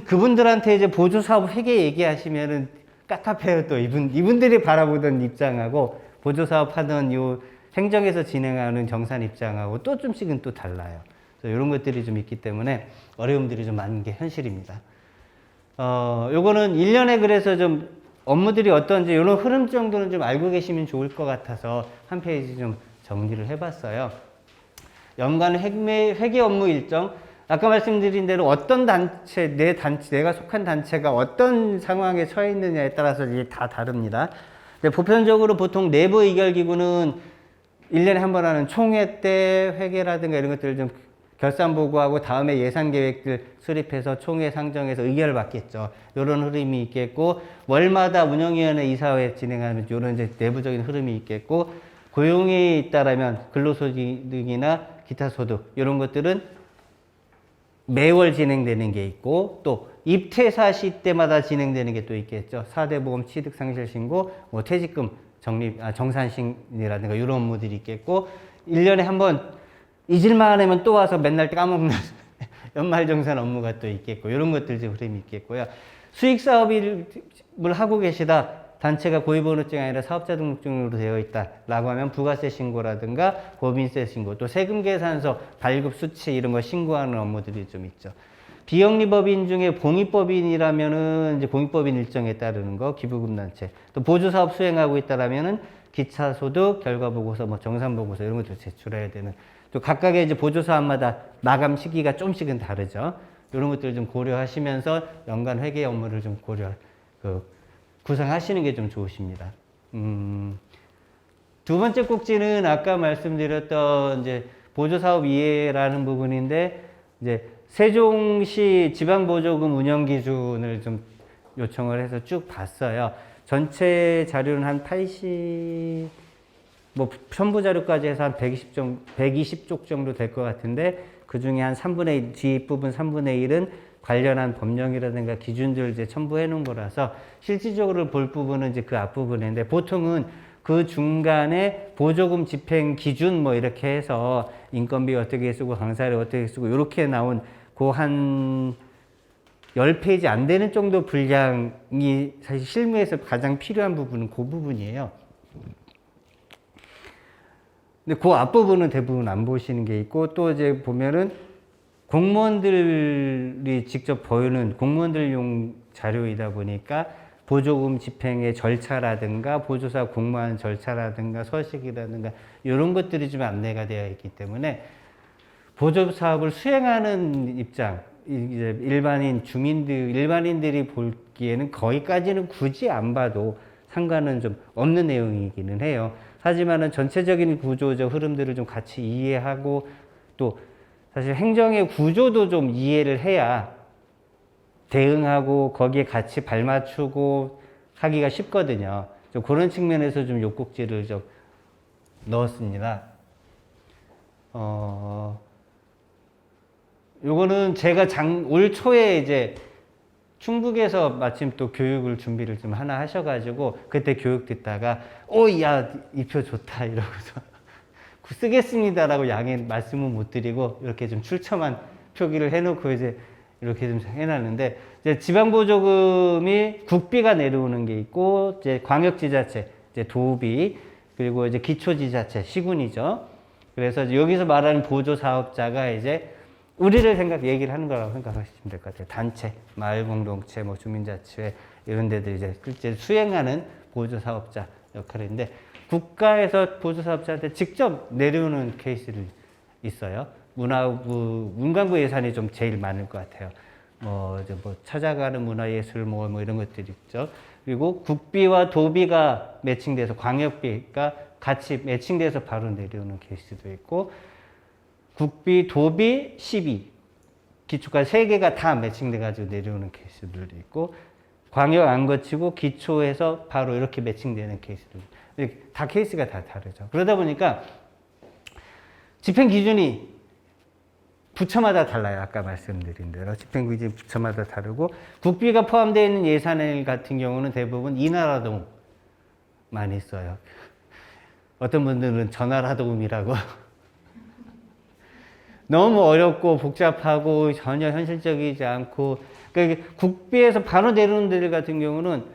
그분들한테 이제 보조사업 회계 얘기하시면은 깝깝해요. 또 이분들이 바라보던 입장하고 보조사업 하던 요 행정에서 진행하는 정산 입장하고 또 좀씩은 또 달라요. 그래서 이런 것들이 좀 있기 때문에 어려움들이 좀 많은 게 현실입니다. 요거는 1년에 그래서 좀 업무들이 어떤지 이런 흐름 정도는 좀 알고 계시면 좋을 것 같아서 한 페이지 좀 정리를 해봤어요. 연간 회계 업무 일정. 아까 말씀드린 대로 어떤 단체, 내가 속한 단체가 어떤 상황에 처해 있느냐에 따라서 이게 다 다릅니다. 보편적으로 보통 내부 의결기구는 1년에 한 번 하는 총회 때 회계라든가 이런 것들을 좀 결산 보고하고 다음에 예산 계획들 수립해서 총회 상정해서 의결을 받겠죠. 이런 흐름이 있겠고, 월마다 운영위원회 이사회 진행하는 이런 이제 내부적인 흐름이 있겠고, 고용이 있다라면 근로소득이나 기타 소득 이런 것들은 매월 진행되는 게 있고, 또 입퇴사 시 때마다 진행되는 게 또 있겠죠. 4대 보험 취득 상실 신고, 뭐 퇴직금 정산신이라든가 이런 업무들이 있겠고, 1년에 한 번 잊을만 하면 또 와서 맨날 까먹는 연말정산 업무가 또 있겠고, 이런 것들 좀 흐름이 있겠고요. 수익사업을 하고 계시다, 단체가 고유번호증이 아니라 사업자 등록증으로 되어 있다라고 하면 부가세 신고라든가 법인세 신고, 또 세금계산서 발급 수치 이런 거 신고하는 업무들이 좀 있죠. 비영리법인 중에 공익법인이라면은 이제 공익법인 일정에 따르는 거, 기부금단체, 또 보조사업 수행하고 있다라면은 기차소득, 결과보고서, 뭐 정산보고서 이런 것들 제출해야 되는, 또 각각의 이제 보조사업마다 마감 시기가 좀씩은 다르죠. 이런 것들을 좀 고려하시면서 연간 회계 업무를 좀 구상하시는 게 좀 좋으십니다. 두 번째 꼭지는 아까 말씀드렸던 이제 보조사업 이해라는 부분인데, 이제 세종시 지방보조금 운영 기준을 좀 요청을 해서 쭉 봤어요. 전체 자료는 한 80, 뭐 첨부 자료까지 해서 한 120쪽 정도 될 것 같은데, 그 중에 한 3분의 1, 뒷부분 3분의 1은 관련한 법령이라든가 기준들 이제 첨부해 놓은 거라서 실질적으로 볼 부분은 이제 그 앞부분인데, 보통은 그 중간에 보조금 집행 기준 뭐 이렇게 해서 인건비 어떻게 쓰고 강사를 어떻게 쓰고 이렇게 나온 그 한 10페이지 안 되는 정도 분량이 사실 실무에서 가장 필요한 부분은 그 부분이에요. 근데 그 앞부분은 대부분 안 보시는 게 있고, 또 이제 보면은 공무원들이 직접 보이는 공무원들용 자료이다 보니까 보조금 집행의 절차라든가 보조사 공모하는 절차라든가 서식이라든가 이런 것들이 좀 안내가 되어 있기 때문에 보조 사업을 수행하는 입장, 이제 일반인 주민들, 일반인들이 보기에는 거기까지는 굳이 안 봐도 상관은 좀 없는 내용이기는 해요. 하지만은 전체적인 구조적 흐름들을 좀 같이 이해하고 또 사실 행정의 구조도 좀 이해를 해야 대응하고 거기에 같이 발맞추고 하기가 쉽거든요. 좀 그런 측면에서 좀 욕국지를 좀 넣었습니다. 요거는 제가 올 초에 이제 충북에서 마침 또 교육을 준비를 좀 하나 하셔가지고 그때 교육 듣다가 야, 이 표 좋다 이러고서 쓰겠습니다라고 양해 말씀은 못 드리고 이렇게 좀 출처만 표기를 해놓고 이제 이렇게 좀 해놨는데, 이제 지방보조금이 국비가 내려오는 게 있고 이제 광역지자체, 이제 도비, 그리고 이제 기초지자체, 시군이죠. 그래서 여기서 말하는 보조사업자가 이제 우리를 얘기를 하는 거라고 생각하시면 될 것 같아요. 단체, 마을공동체, 뭐 주민자치회 이런 데들 이제 실제 수행하는 보조사업자 역할인데, 국가에서 보조사업자한테 직접 내려오는 케이스를 있어요. 문광부 예산이 좀 제일 많을 것 같아요. 뭐 찾아가는 문화예술 뭐 이런 것들이 있죠. 그리고 국비와 도비가 매칭돼서 광역비가 같이 매칭돼서 바로 내려오는 케이스도 있고, 국비, 도비, 시비, 기초까지 세 개가 다 매칭돼가지고 내려오는 케이스들도 있고, 광역 안 거치고 기초에서 바로 이렇게 매칭되는 케이스들, 다 케이스가 다 다르죠. 그러다 보니까 집행 기준이 부처마다 달라요. 아까 말씀드린 대로 집행 기준이 부처마다 다르고, 국비가 포함되어 있는 예산일 같은 경우는 대부분 이나라도움 많이 써요. 어떤 분들은 전화라도움이라고 너무 어렵고 복잡하고 전혀 현실적이지 않고, 그러니까 국비에서 바로 내려오는 데들 같은 경우는,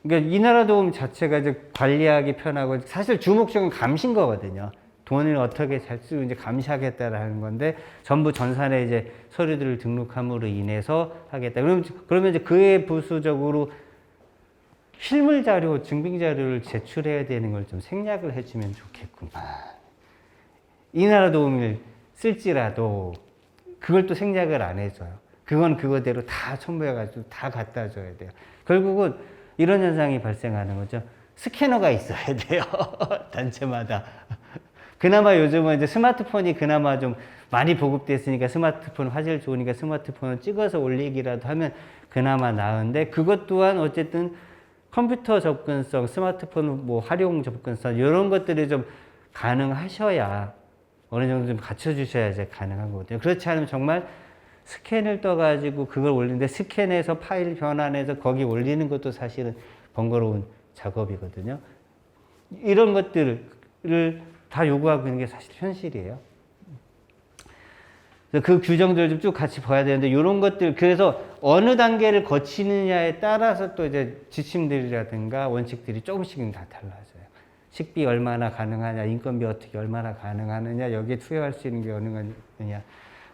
그러니까 이 나라 도움 자체가 이제 관리하기 편하고 사실 주목적인 감시인 거거든요. 돈을 어떻게 잘 쓰고 이제 감시하겠다라는 건데, 전부 전산에 이제 서류들을 등록함으로 인해서 하겠다. 그러면 이제 그에 부수적으로 실물 자료, 증빙 자료를 제출해야 되는 걸 좀 생략을 해주면 좋겠구만. 이 나라 도움을 쓸지라도 그걸 또 생략을 안 해줘요. 그건 그거대로 다 첨부해가지고 다 갖다 줘야 돼요. 결국은 이런 현상이 발생하는 거죠. 스캐너가 있어야 돼요. 단체마다. 그나마 요즘은 이제 스마트폰이 그나마 좀 많이 보급됐으니까, 스마트폰 화질 좋으니까 스마트폰을 찍어서 올리기라도 하면 그나마 나은데, 그것 또한 어쨌든 컴퓨터 접근성, 스마트폰 뭐 활용 접근성 이런 것들이 좀 가능하셔야, 어느 정도 좀 갖춰주셔야 이제 가능한 거거든요. 그렇지 않으면 정말 스캔을 떠가지고 그걸 올리는데, 스캔해서 파일 변환해서 거기 올리는 것도 사실은 번거로운 작업이거든요. 이런 것들을 다 요구하고 있는 게 사실 현실이에요. 그래서 그 규정들을 좀 쭉 같이 봐야 되는데, 이런 것들, 그래서 어느 단계를 거치느냐에 따라서 또 이제 지침들이라든가 원칙들이 조금씩은 다 달라져요. 식비 얼마나 가능하냐, 인건비 어떻게 얼마나 가능하느냐, 여기에 투여할 수 있는 게 어느 거냐.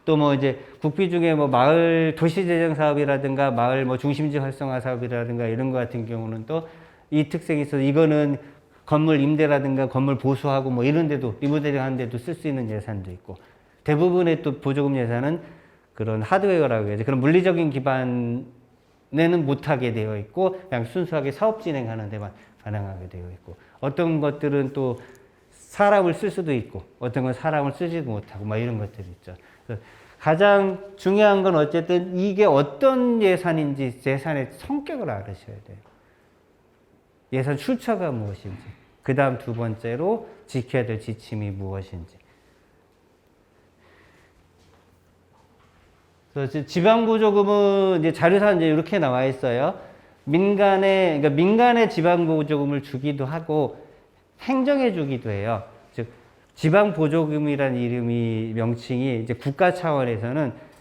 또 뭐 이제 국비 중에 뭐 마을 도시재정 사업이라든가 마을 뭐 중심지 활성화 사업이라든가 이런 거 같은 경우는 또 이 특색이 있어서, 이거는 건물 임대라든가 건물 보수하고 뭐 이런 데도 리모델링 하는 데도 쓸 수 있는 예산도 있고, 대부분의 또 보조금 예산은 그런 하드웨어라고 해야지, 그런 물리적인 기반에는 못하게 되어 있고 그냥 순수하게 사업 진행하는 데만 가능하게 되어 있고, 어떤 것들은 또 사람을 쓸 수도 있고 어떤 건 사람을 쓰지도 못하고 막 이런 것들이 있죠. 그래서 가장 중요한 건 어쨌든 이게 어떤 예산인지 예산의 성격을 알으셔야 돼요. 예산 출처가 무엇인지, 그 다음 두 번째로 지켜야 될 지침이 무엇인지. 그래서 지방보조금은 이제 자료사는 이제 이렇게 나와 있어요. 그러니까 민간에 지방보조금을 주기도 하고 행정에 주기도 해요. 즉, 지방보조금이라는 이름이 명칭이 이제 국가 차원에서는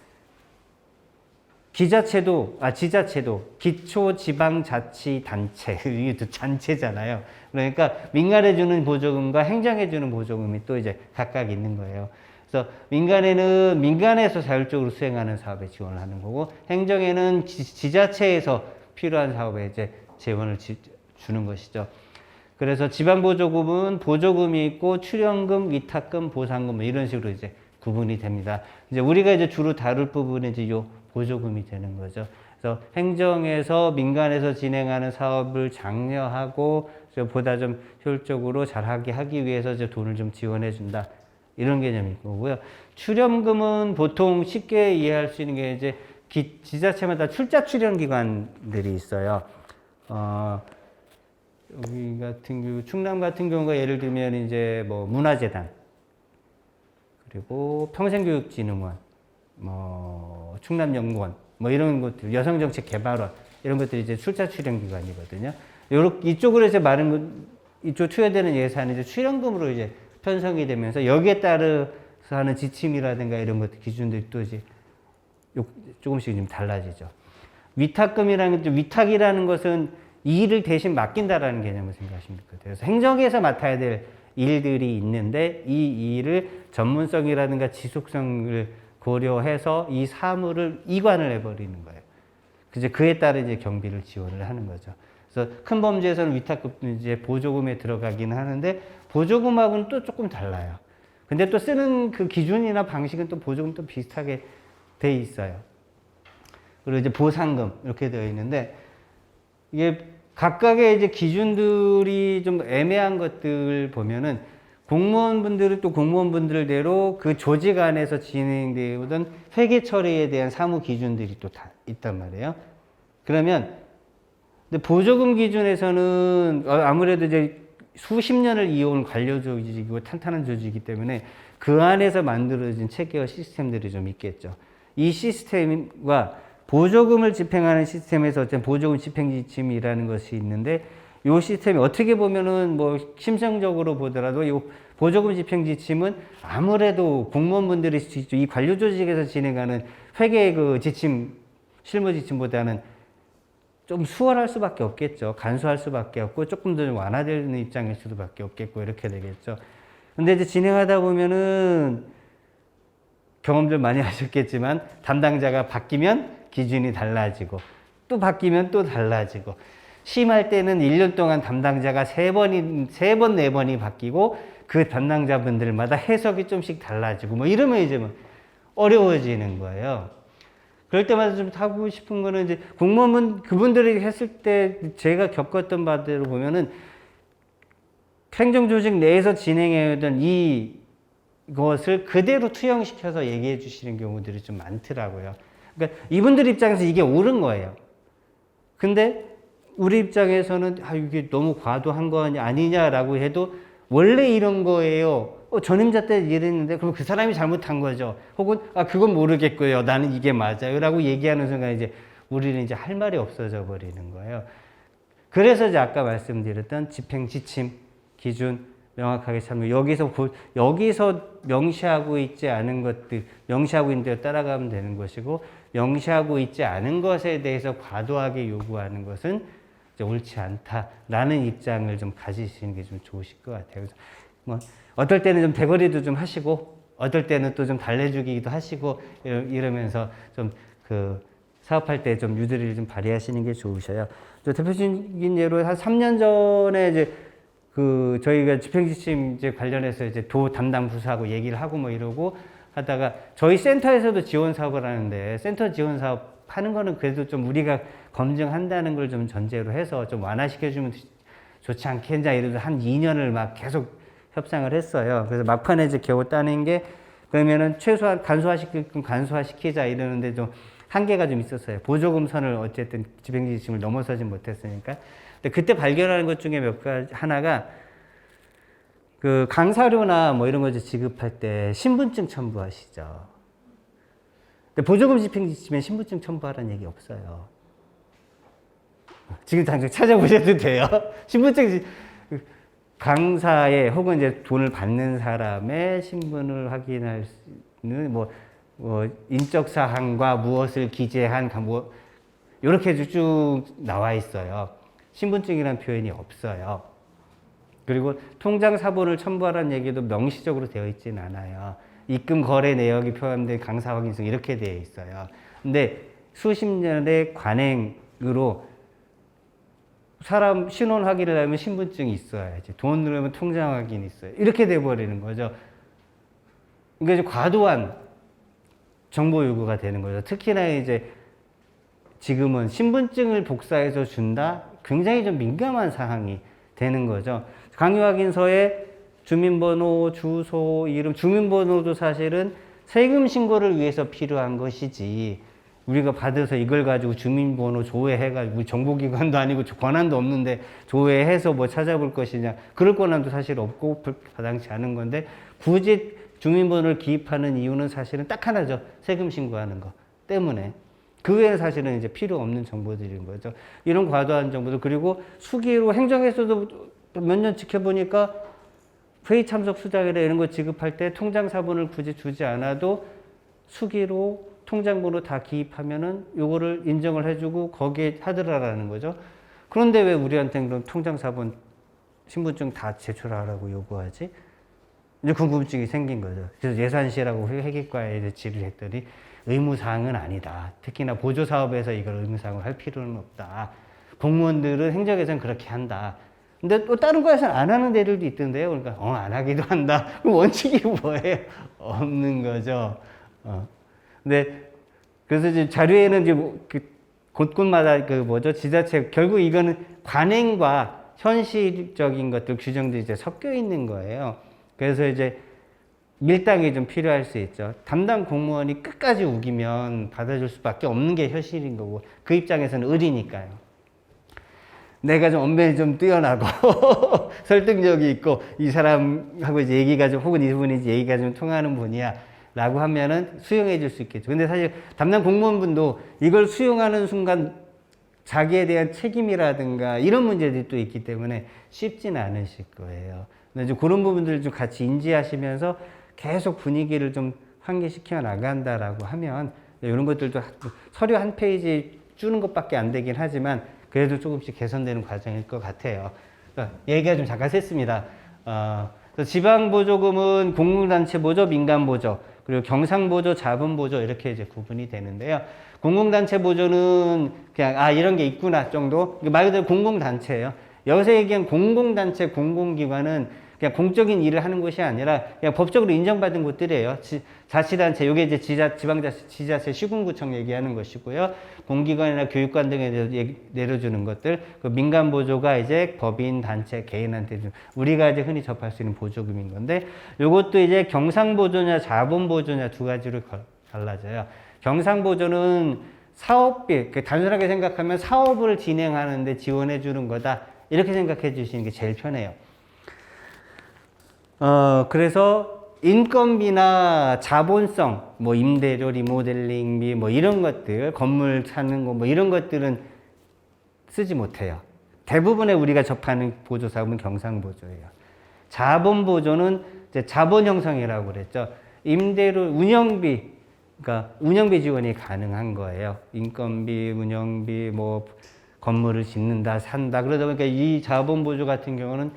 지자체도 기초지방자치단체 이게 또 단체잖아요. 그러니까 민간에 주는 보조금과 행정에 주는 보조금이 또 이제 각각 있는 거예요. 그래서 민간에는 민간에서 자율적으로 수행하는 사업에 지원을 하는 거고, 행정에는 지자체에서 필요한 사업에 이제 지원을 주는 것이죠. 그래서 지방보조금은 보조금이 있고 출연금, 위탁금, 보상금 뭐 이런 식으로 이제 구분이 됩니다. 이제 우리가 이제 주로 다룰 부분은 이제 요 보조금이 되는 거죠. 그래서 행정에서 민간에서 진행하는 사업을 장려하고 보다 좀 효율적으로 잘하게 하기 위해서 이제 돈을 좀 지원해 준다. 이런 개념일 거고요. 출연금은 보통 쉽게 이해할 수 있는 게 이제 지자체마다 출자 출연 기관들이 있어요. 여기 같은 경우, 충남 같은 경우가 예를 들면 이제 뭐 문화재단, 그리고 평생교육진흥원, 뭐 충남연구원, 뭐 이런 것들, 여성정책개발원 이런 것들이 이제 출자 출연 기관이거든요. 이쪽으로 이제 이쪽 투여되는 예산이 이제 출연금으로 이제 편성이 되면서 여기에 따라서 하는 지침이라든가 이런 것들 기준들이 또 이제 조금씩 좀 달라지죠. 위탁이라는 것은 이 일을 대신 맡긴다라는 개념을 생각하시면 돼요. 그래서 행정에서 맡아야 될 일들이 있는데 이 일을 전문성이라든가 지속성을 고려해서 이 사무를 이관을 해버리는 거예요. 이제 그에 따라 이제 경비를 지원을 하는 거죠. 그래서 큰 범죄에서는 위탁금 이제 보조금에 들어가긴 하는데 보조금하고는 또 조금 달라요. 근데 또 쓰는 그 기준이나 방식은 또 보조금 또 비슷하게 돼 있어요. 그리고 이제 보상금 이렇게 되어 있는데 이게 각각의 이제 기준들이 좀 애매한 것들 보면은 공무원분들은 또 공무원분들대로 그 조직 안에서 진행되던 회계 처리에 대한 사무 기준들이 또 다 있단 말이에요. 그러면 근데 보조금 기준에서는 아무래도 이제 수십 년을 이어온 관료 조직이고 탄탄한 조직이기 때문에 그 안에서 만들어진 체계와 시스템들이 좀 있겠죠. 이 시스템과 보조금을 집행하는 시스템에서 어쨌든 보조금 집행 지침이라는 것이 있는데 이 시스템이 어떻게 보면은 뭐 심성적으로 보더라도 이 보조금 집행 지침은 아무래도 공무원분들이 이 관료 조직에서 진행하는 회계 그 지침, 실무 지침보다는 좀 수월할 수밖에 없겠죠. 간소할 수밖에 없고 조금 더 완화되는 입장일 수밖에 없겠고 이렇게 되겠죠. 근데 이제 진행하다 보면은 경험들 많이 하셨겠지만 담당자가 바뀌면 기준이 달라지고 또 바뀌면 또 달라지고 심할 때는 1년 동안 담당자가 3번, 4번이 바뀌고 그 담당자분들마다 해석이 좀씩 달라지고 뭐 이러면 이제 뭐 어려워지는 거예요. 그럴 때마다 좀 하고 싶은 거는 이제 공무원 그분들이 했을 때 제가 겪었던 바대로 보면은 행정조직 내에서 진행해오던 이것을 그대로 투영시켜서 얘기해 주시는 경우들이 좀 많더라고요. 그러니까 이분들 입장에서 이게 옳은 거예요. 근데 우리 입장에서는 이게 너무 과도한 거 아니냐라고 해도 원래 이런 거예요. 전임자 때 이랬는데 그럼 그 사람이 잘못한 거죠. 혹은 그건 모르겠고요. 나는 이게 맞아요. 라고 얘기하는 순간 이제 우리는 이제 할 말이 없어져 버리는 거예요. 그래서 이제 아까 말씀드렸던 집행 지침, 기준 명확하게 참고 여기서 명시하고 있지 않은 것들, 명시하고 있는 대로 따라가면 되는 것이고 명시하고 있지 않은 것에 대해서 과도하게 요구하는 것은 이제 옳지 않다라는 입장을 좀 가지시는 게 좀 좋으실 것 같아요. 그래서 뭐 어떨 때는 좀 대거리도 좀 하시고 어떨 때는 또 좀 달래주기도 하시고 이러면서 좀 그 사업할 때 좀 유도리를 좀 발휘하시는 게 좋으셔요. 대표적인 예로 한 3년 전에 이제 그 저희가 집행지침 이제 관련해서 이제 도 담당 부서하고 얘기를 하고 뭐 이러고 하다가 저희 센터에서도 지원 사업을 하는데 센터 지원 사업 하는 거는 그래도 좀 우리가 검증한다는 걸 좀 전제로 해서 좀 완화시켜주면 좋지 않겠냐 이러면서 한 2년을 막 계속 협상을 했어요. 그래서 막판에 이제 겨우 따낸 게 그러면은 최소한 간소화시키자 이러는데 좀 한계가 좀 있었어요. 보조금 선을 어쨌든 집행지침을 넘어서지 못했으니까. 근데 그때 발견하는 것 중에 하나가 그 강사료나 뭐 이런 거 지급할 때 신분증 첨부하시죠. 근데 보조금 집행지침에 신분증 첨부하라는 얘기 없어요. 지금 당장 찾아보셔도 돼요. 신분증 강사의 혹은 이제 돈을 받는 사람의 신분을 확인할 수는 뭐 인적 사항과 무엇을 기재한 뭐 이렇게 쭉 나와 있어요. 신분증이라는 표현이 없어요. 그리고 통장 사본을 첨부하라는 얘기도 명시적으로 되어 있지는 않아요. 입금 거래 내역이 포함된 강사 확인서 이렇게 되어 있어요. 근데 수십 년의 관행으로 사람 신원 확인을 하면 신분증이 있어야지. 돈 넣으면 통장 확인이 있어요. 이렇게 돼버리는 거죠. 그러니까 이제 과도한 정보 요구가 되는 거죠. 특히나 이제 지금은 신분증을 복사해서 준다? 굉장히 좀 민감한 사항이 되는 거죠. 강요 확인서에 주민번호, 주소, 이름, 주민번호도 사실은 세금 신고를 위해서 필요한 것이지 우리가 받아서 이걸 가지고 주민번호 조회해가지고 정보기관도 아니고 권한도 없는데 조회해서 뭐 찾아볼 것이냐 그럴 권한도 사실 없고 마땅치 않은 건데 굳이 주민번호를 기입하는 이유는 사실은 딱 하나죠. 세금 신고하는 거 때문에. 그 외에는 사실은 이제 필요 없는 정보들인 거죠. 이런 과도한 정보들. 그리고 수기로 행정에서도 몇 년 지켜보니까 회의 참석 수당이나 이런 거 지급할 때 통장 사본을 굳이 주지 않아도 수기로 통장번호 다 기입하면은 요거를 인정을 해주고 거기에 하더라라는 거죠. 그런데 왜 우리한테는 그럼 통장 사본 신분증 다 제출하라고 요구하지? 이제 궁금증이 생긴 거죠. 그래서 예산시라고 회계과에 질의를 했더니 의무사항은 아니다. 특히나 보조사업에서 이걸 의무사항을 할 필요는 없다. 공무원들은 행정에서는 그렇게 한다. 근데 또 다른 거에서는 안 하는 데들도 있던데요. 그러니까 안 하기도 한다. 그럼 원칙이 뭐예요? 없는 거죠. 근데 그래서 이제 자료에는 이제 곳곳마다 지자체 결국 이거는 관행과 현실적인 것들 규정들이 이제 섞여 있는 거예요. 그래서 이제 밀당이 좀 필요할 수 있죠. 담당 공무원이 끝까지 우기면 받아줄 수밖에 없는 게 현실인 거고 그 입장에서는 의리니까요. 내가 좀 언변이 좀 뛰어나고 설득력이 있고 이 사람하고 이제 얘기가 좀 혹은 이분이 얘기가 좀 통하는 분이야 라고 하면은 수용해 줄 수 있겠죠. 근데 사실 담당 공무원분도 이걸 수용하는 순간 자기에 대한 책임이라든가 이런 문제들이 또 있기 때문에 쉽지는 않으실 거예요. 근데 좀 그런 부분들을 좀 같이 인지하시면서 계속 분위기를 좀 환기시켜 나간다라고 하면 이런 것들도 서류 한 페이지 주는 것밖에 안 되긴 하지만 그래도 조금씩 개선되는 과정일 것 같아요. 얘기가 좀 잠깐 샜습니다. 지방보조금은 공공단체 보조, 민간보조, 그리고 경상보조, 자본보조 이렇게 이제 구분이 되는데요. 공공단체 보조는 그냥 이런 게 있구나 정도. 말 그대로 공공단체예요. 여기서 얘기한 공공단체, 공공기관은 그냥 공적인 일을 하는 곳이 아니라 그냥 법적으로 인정받은 곳들이에요. 자치단체, 요게 이제 지방자치, 지자체, 시군구청 얘기하는 것이고요. 공기관이나 교육관 등에 대해서 내려주는 것들, 그 민간보조가 이제 법인, 단체, 개인한테 좀 우리가 이제 흔히 접할 수 있는 보조금인 건데, 요것도 이제 경상보조냐, 자본보조냐 두 가지로 갈라져요. 경상보조는 사업비, 단순하게 생각하면 사업을 진행하는데 지원해 주는 거다. 이렇게 생각해 주시는 게 제일 편해요. 그래서 인건비나 자본성, 뭐 임대료, 리모델링비, 뭐 이런 것들, 건물 찾는 거, 뭐 이런 것들은 쓰지 못해요. 대부분의 우리가 접하는 보조사업은 경상보조예요. 자본보조는 이제 자본 형성이라고 그랬죠. 임대료, 운영비, 그러니까 운영비 지원이 가능한 거예요. 인건비, 운영비, 뭐 건물을 짓는다, 산다. 그러다 보니까 이 자본보조 같은 경우는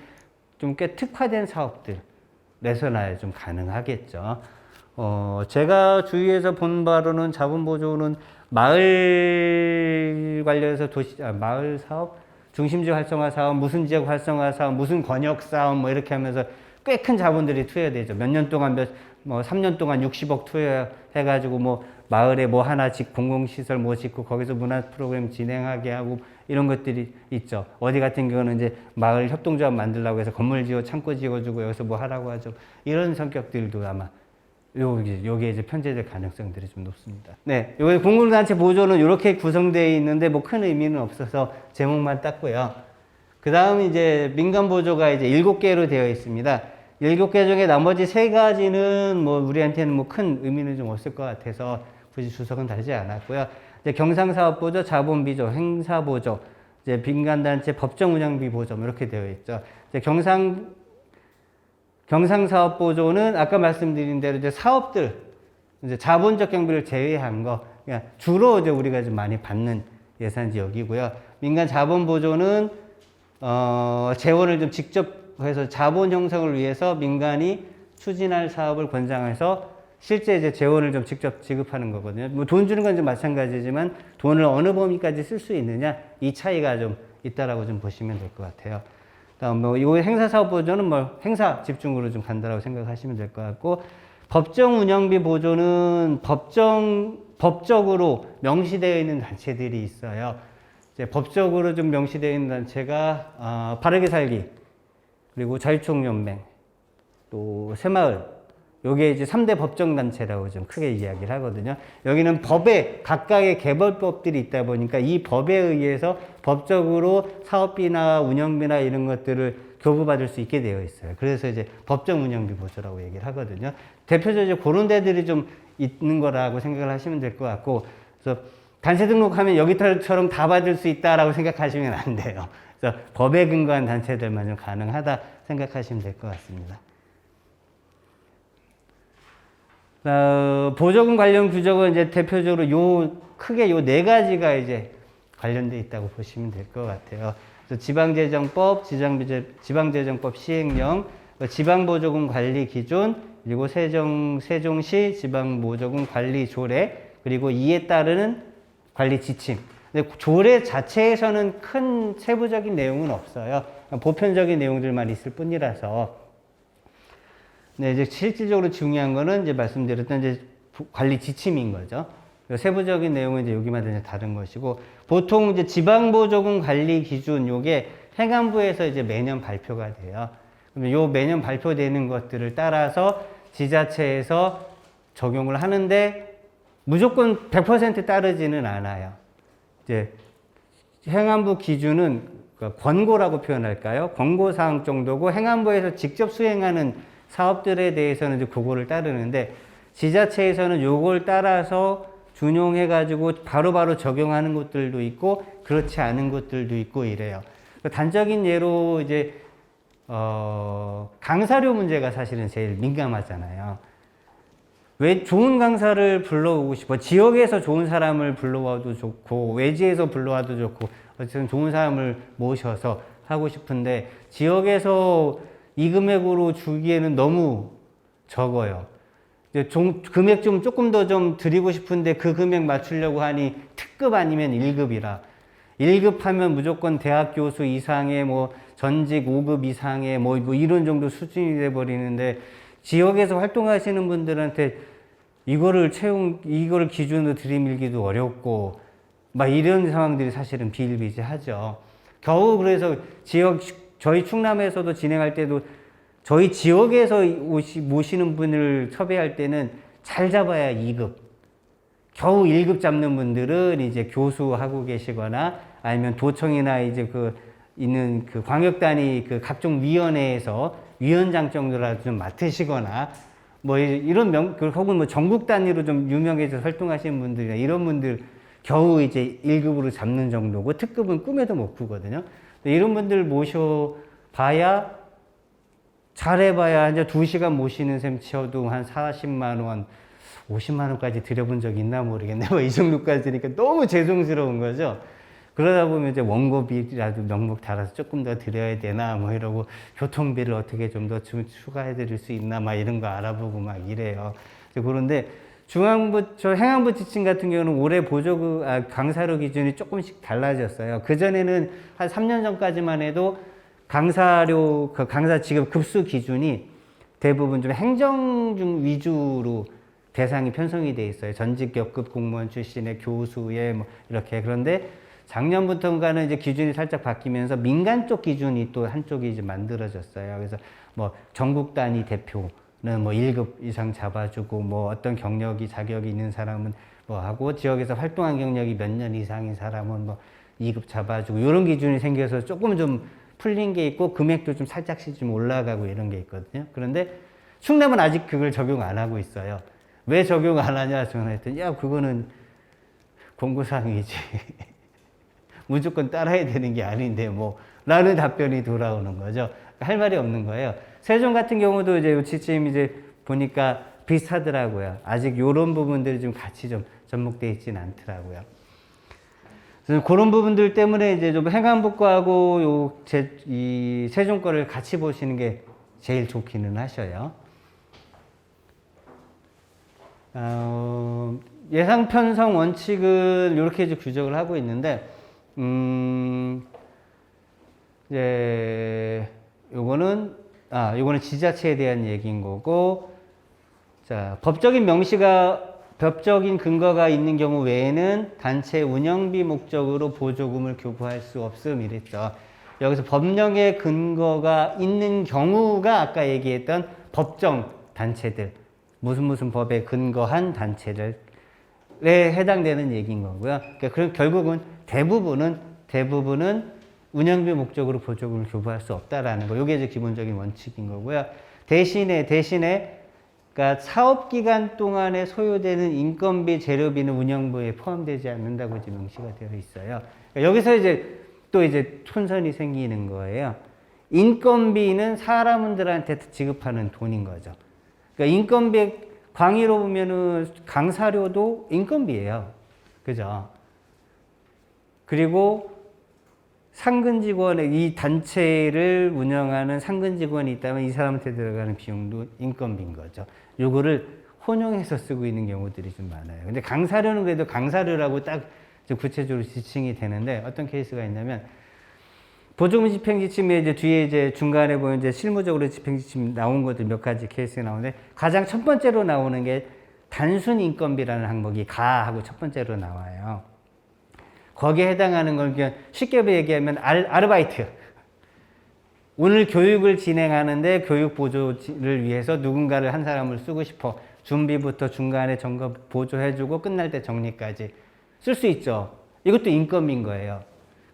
좀 꽤 특화된 사업들. 내서나야 좀 가능하겠죠. 제가 주위에서 본 바로는 자본보조는 마을 관련해서 마을 사업, 중심지역 활성화 사업, 무슨 지역 활성화 사업, 무슨 권역 사업 뭐 이렇게 하면서 꽤 큰 자본들이 투여되죠. 몇 년 동안 3년 동안 60억 투여해가지고 뭐 마을에 뭐 하나 공공시설 뭐 짓고 거기서 문화 프로그램 진행하게 하고 이런 것들이 있죠. 어디 같은 경우는 이제 마을 협동조합 만들려고 해서 건물 창고 지어주고 여기서 뭐 하라고 하죠. 이런 성격들도 아마 여기에 이제 편제될 가능성들이 좀 높습니다. 네. 여기 공공단체 보조는 이렇게 구성되어 있는데 뭐 큰 의미는 없어서 제목만 땄고요. 그 다음 이제 민간보조가 이제 7개로 되어 있습니다. 7개 중에 나머지 3가지는 뭐 우리한테는 뭐 큰 의미는 좀 없을 것 같아서 굳이 주석은 달지 않았고요. 이제 경상사업보조, 자본비조, 행사보조, 이제 민간단체 법정 운영비 보조 이렇게 되어 있죠. 이제 경상사업보조는 아까 말씀드린 대로 이제 사업들, 이제 자본적 경비를 제외한 거, 그냥 주로 이제 우리가 좀 많이 받는 예산 지역이고요. 민간 자본보조는 재원을 좀 직접 해서 자본 형성을 위해서 민간이 추진할 사업을 권장해서 실제 이제 재원을 좀 직접 지급하는 거거든요. 뭐 돈 주는 건 좀 마찬가지지만 돈을 어느 범위까지 쓸 수 있느냐 이 차이가 좀 있다라고 좀 보시면 될 것 같아요. 다음 뭐 이거 행사사업 보조는 뭐 행사 집중으로 좀 간다라고 생각하시면 될 것 같고 법정 운영비 보조는 법적으로 명시되어 있는 단체들이 있어요. 이제 법적으로 좀 명시되어 있는 단체가 바르게 살기 그리고 자유총연맹 또 새마을 요게 이제 3대 법정단체라고 좀 크게 이야기를 하거든요. 여기는 법에 각각의 개별법들이 있다 보니까 이 법에 의해서 법적으로 사업비나 운영비나 이런 것들을 교부받을 수 있게 되어 있어요. 그래서 이제 법정 운영비 보조라고 얘기를 하거든요. 대표적으로 그런 데들이 좀 있는 거라고 생각을 하시면 될 것 같고, 그래서 단체 등록하면 여기처럼 다 받을 수 있다라고 생각하시면 안 돼요. 그래서 법에 근거한 단체들만 좀 가능하다 생각하시면 될 것 같습니다. 보조금 관련 규정은 이제 대표적으로 크게 요 네 가지가 이제 관련돼 있다고 보시면 될 것 같아요. 그래서 지방재정법, 지방재정법 시행령, 지방보조금 관리 기준, 그리고 세종시 지방보조금 관리 조례, 그리고 이에 따르는 관리 지침. 근데 조례 자체에서는 큰 세부적인 내용은 없어요. 보편적인 내용들만 있을 뿐이라서. 네, 이제 실질적으로 중요한 거는 이제 말씀드렸던 이제 관리 지침인 거죠. 세부적인 내용은 이제 여기마다 이제 다른 것이고, 보통 이제 지방보조금 관리 기준 요게 행안부에서 이제 매년 발표가 돼요. 그러면 요 매년 발표되는 것들을 따라서 지자체에서 적용을 하는데 무조건 100% 따르지는 않아요. 이제 행안부 기준은 권고라고 표현할까요? 권고사항 정도고 행안부에서 직접 수행하는 사업들에 대해서는 이제 그거를 따르는데 지자체에서는 요걸 따라서 준용해가지고 바로바로 적용하는 곳들도 있고 그렇지 않은 곳들도 있고 이래요. 단적인 예로 이제 강사료 문제가 사실은 제일 민감하잖아요. 왜 좋은 강사를 불러오고 싶어? 지역에서 좋은 사람을 불러와도 좋고 외지에서 불러와도 좋고 어쨌든 좋은 사람을 모셔서 하고 싶은데 지역에서 이 금액으로 주기에는 너무 적어요. 이제 금액 좀 조금 더 좀 드리고 싶은데 그 금액 맞추려고 하니 특급 아니면 1급이라 1급 하면 무조건 대학 교수 이상의 뭐 전직 5급 이상의 뭐 이런 정도 수준이 돼 버리는데 지역에서 활동하시는 분들한테 이거를 기준으로 들이밀기도 어렵고 막 이런 상황들이 사실은 비일비재하죠. 겨우 그래서 저희 충남에서도 진행할 때도 저희 지역에서 모시는 분을 섭외할 때는 잘 잡아야 2급. 겨우 1급 잡는 분들은 이제 교수하고 계시거나 아니면 도청이나 이제 있는 광역단위 각종 위원회에서 위원장 정도라도 좀 맡으시거나 뭐 이런 혹은 뭐 전국 단위로 좀 유명해져서 활동하시는 분들이나 이런 분들 겨우 이제 1급으로 잡는 정도고 특급은 꿈에도 못 꾸거든요. 이런 분들 모셔봐야 잘해봐야 이제 2시간 모시는 셈 치어도 한 40만 원, 50만 원까지 드려본 적 있나 모르겠네. 뭐 이 정도까지 드니까 너무 죄송스러운 거죠. 그러다 보면 이제 원고비라도 명목 달아서 조금 더 드려야 되나 뭐 이러고 교통비를 어떻게 좀 더 추가해 드릴 수 있나 막 이런 거 알아보고 막 이래요. 그런데 행안부 지침 같은 경우는 올해 강사료 기준이 조금씩 달라졌어요. 그전에는 한 3년 전까지만 해도 강사 지급 급수 기준이 대부분 좀 행정 위주로 대상이 편성이 돼 있어요. 전직 역급 공무원 출신의 교수의 뭐 이렇게. 그런데 작년부터인가는 이제 기준이 살짝 바뀌면서 민간 쪽 기준이 또 한쪽이 이제 만들어졌어요. 그래서 뭐 전국 단위 대표는 뭐 1급 이상 잡아주고 뭐 어떤 자격이 있는 사람은 뭐 하고 지역에서 활동한 경력이 몇 년 이상인 사람은 뭐 2급 잡아주고 이런 기준이 생겨서 조금 좀 풀린 게 있고 금액도 좀 살짝씩 좀 올라가고 이런 게 있거든요. 그런데 충남은 아직 그걸 적용 안 하고 있어요. 왜 적용 안 하냐 전화했더니 야 그거는 공고사항이지. 무조건 따라야 되는 게 아닌데 뭐 라는 답변이 돌아오는 거죠. 할 말이 없는 거예요. 세종 같은 경우도 이제 요치쯤 이제 보니까 비슷하더라고요. 아직 요런 부분들이 좀 같이 좀 접목되어 있지는 않더라고요. 그래서 그런 부분들 때문에 이제 좀 행안부과하고 이 세종 거를 같이 보시는 게 제일 좋기는 하셔요. 예상 편성 원칙은 이렇게 이제 규정을 하고 있는데, 이제 요거는 지자체에 대한 얘기인 거고, 자, 법적인 근거가 있는 경우 외에는 단체 운영비 목적으로 보조금을 교부할 수 없음 이랬죠. 여기서 법령의 근거가 있는 경우가 아까 얘기했던 법정 단체들, 무슨 법에 근거한 단체들에 해당되는 얘기인 거고요. 그러니까 그럼 결국은 대부분은 운영비 목적으로 보조금을 교부할 수 없다라는 거. 이게 이제 기본적인 원칙인 거고요. 대신에 그러니까 사업 기간 동안에 소요되는 인건비, 재료비는 운영비에 포함되지 않는다고 이제 명시가 되어 있어요. 그러니까 여기서 이제 또 이제 촌선이 생기는 거예요. 인건비는 사람들한테 지급하는 돈인 거죠. 그러니까 인건비 광의로 보면은 강사료도 인건비예요. 그죠? 그리고 상근 직원의 이 단체를 운영하는 상근 직원이 있다면 이 사람한테 들어가는 비용도 인건비인 거죠. 요거를 혼용해서 쓰고 있는 경우들이 좀 많아요. 근데 강사료는 그래도 강사료라고 딱 구체적으로 지칭이 되는데 어떤 케이스가 있냐면 보조금 집행 지침에 이제 뒤에 이제 중간에 보면 이제 실무적으로 집행 지침 나온 것들 몇 가지 케이스가 나오는데 가장 첫 번째로 나오는 게 단순 인건비라는 항목이 가하고 첫 번째로 나와요. 거기에 해당하는 걸 그냥 쉽게 얘기하면 아르바이트. 오늘 교육을 진행하는데 교육 보조를 위해서 누군가를 한 사람을 쓰고 싶어. 준비부터 중간에 점검 보조해주고 끝날 때 정리까지 쓸 수 있죠. 이것도 인건비인 거예요.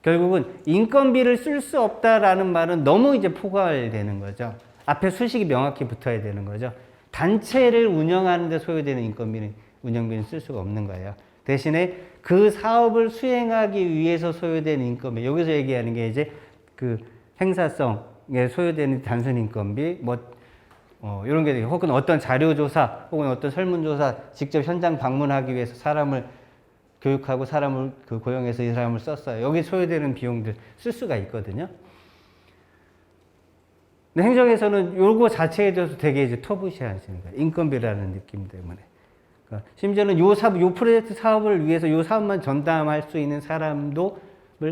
결국은 인건비를 쓸 수 없다라는 말은 너무 이제 포괄되는 거죠. 앞에 수식이 명확히 붙어야 되는 거죠. 단체를 운영하는 데 소요되는 인건비는 운영비는 쓸 수가 없는 거예요. 대신에 그 사업을 수행하기 위해서 소요되는 인건비, 여기서 얘기하는 게 이제 그 행사성에 소요되는 단순 인건비, 이런 게 되고, 혹은 어떤 자료조사, 혹은 어떤 설문조사, 직접 현장 방문하기 위해서 사람을 교육하고 사람을 고용해서 이 사람을 썼어요. 여기 소요되는 비용들 쓸 수가 있거든요. 근데 행정에서는 요거 자체에 대해서 되게 이제 터부시하시는 거예요. 인건비라는 느낌 때문에. 그러니까 심지어는 요 프로젝트 사업을 위해서 요 사업만 전담할 수 있는 사람을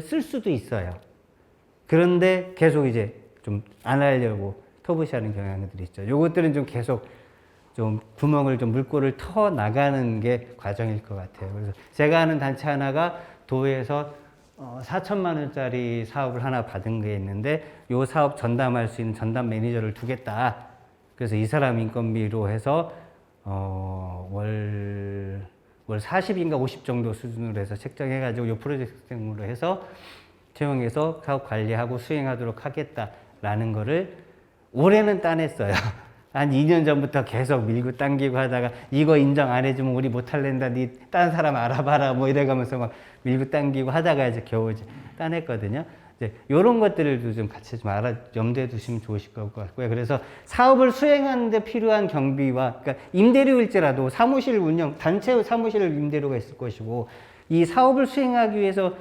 쓸 수도 있어요. 그런데 계속 이제 좀 안 하려고 터부시하는 경향들이 있죠. 요것들은 좀 계속 좀 구멍을 좀 물꼬를 터 나가는 게 과정일 것 같아요. 그래서 제가 아는 단체 하나가 도에서 4천만 원짜리 사업을 하나 받은 게 있는데 요 사업 전담할 수 있는 전담 매니저를 두겠다. 그래서 이 사람 인건비로 해서 월 40인가 50 정도 수준으로 해서 책정해가지고 요 프로젝트로 해서 채용해서 사업 관리하고 수행하도록 하겠다라는 거를 올해는 따냈어요. 한 2년 전부터 계속 밀고 당기고 하다가 이거 인정 안 해주면 우리 못할랜다. 니 딴 사람 알아봐라. 뭐 이래가면서 막 밀고 당기고 하다가 이제 겨우 이제 따냈거든요. 이제 요런 것들을 좀 같이 좀 염두에 두시면 좋으실 것 같고요. 그래서 사업을 수행하는데 필요한 경비와, 그러니까 임대료일지라도 사무실 운영, 단체 사무실 임대료가 있을 것이고, 이 사업을 수행하기 위해서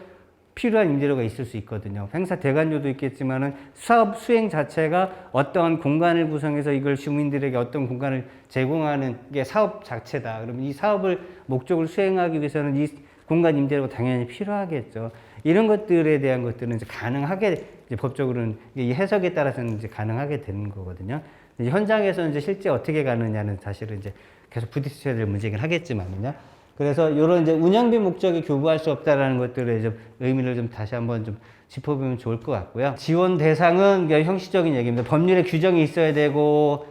필요한 임대료가 있을 수 있거든요. 행사 대관료도 있겠지만은 사업 수행 자체가 어떠한 공간을 구성해서 이걸 시민들에게 어떤 공간을 제공하는 게 사업 자체다. 그러면 이 사업을 목적을 수행하기 위해서는 이 공간 임대료가 당연히 필요하겠죠. 이런 것들에 대한 것들은 이제 가능하게, 이제 법적으로는 이 해석에 따라서는 이제 가능하게 되는 거거든요. 이제 현장에서 이제 실제 어떻게 가느냐는 사실은 이제 계속 부딪혀야 될 문제긴 하겠지만요. 그래서 이런 이제 운영비 목적에 교부할 수 없다라는 것들의 좀 의미를 좀 다시 한번 좀 짚어보면 좋을 것 같고요. 지원 대상은 형식적인 얘기입니다. 법률에 규정이 있어야 되고,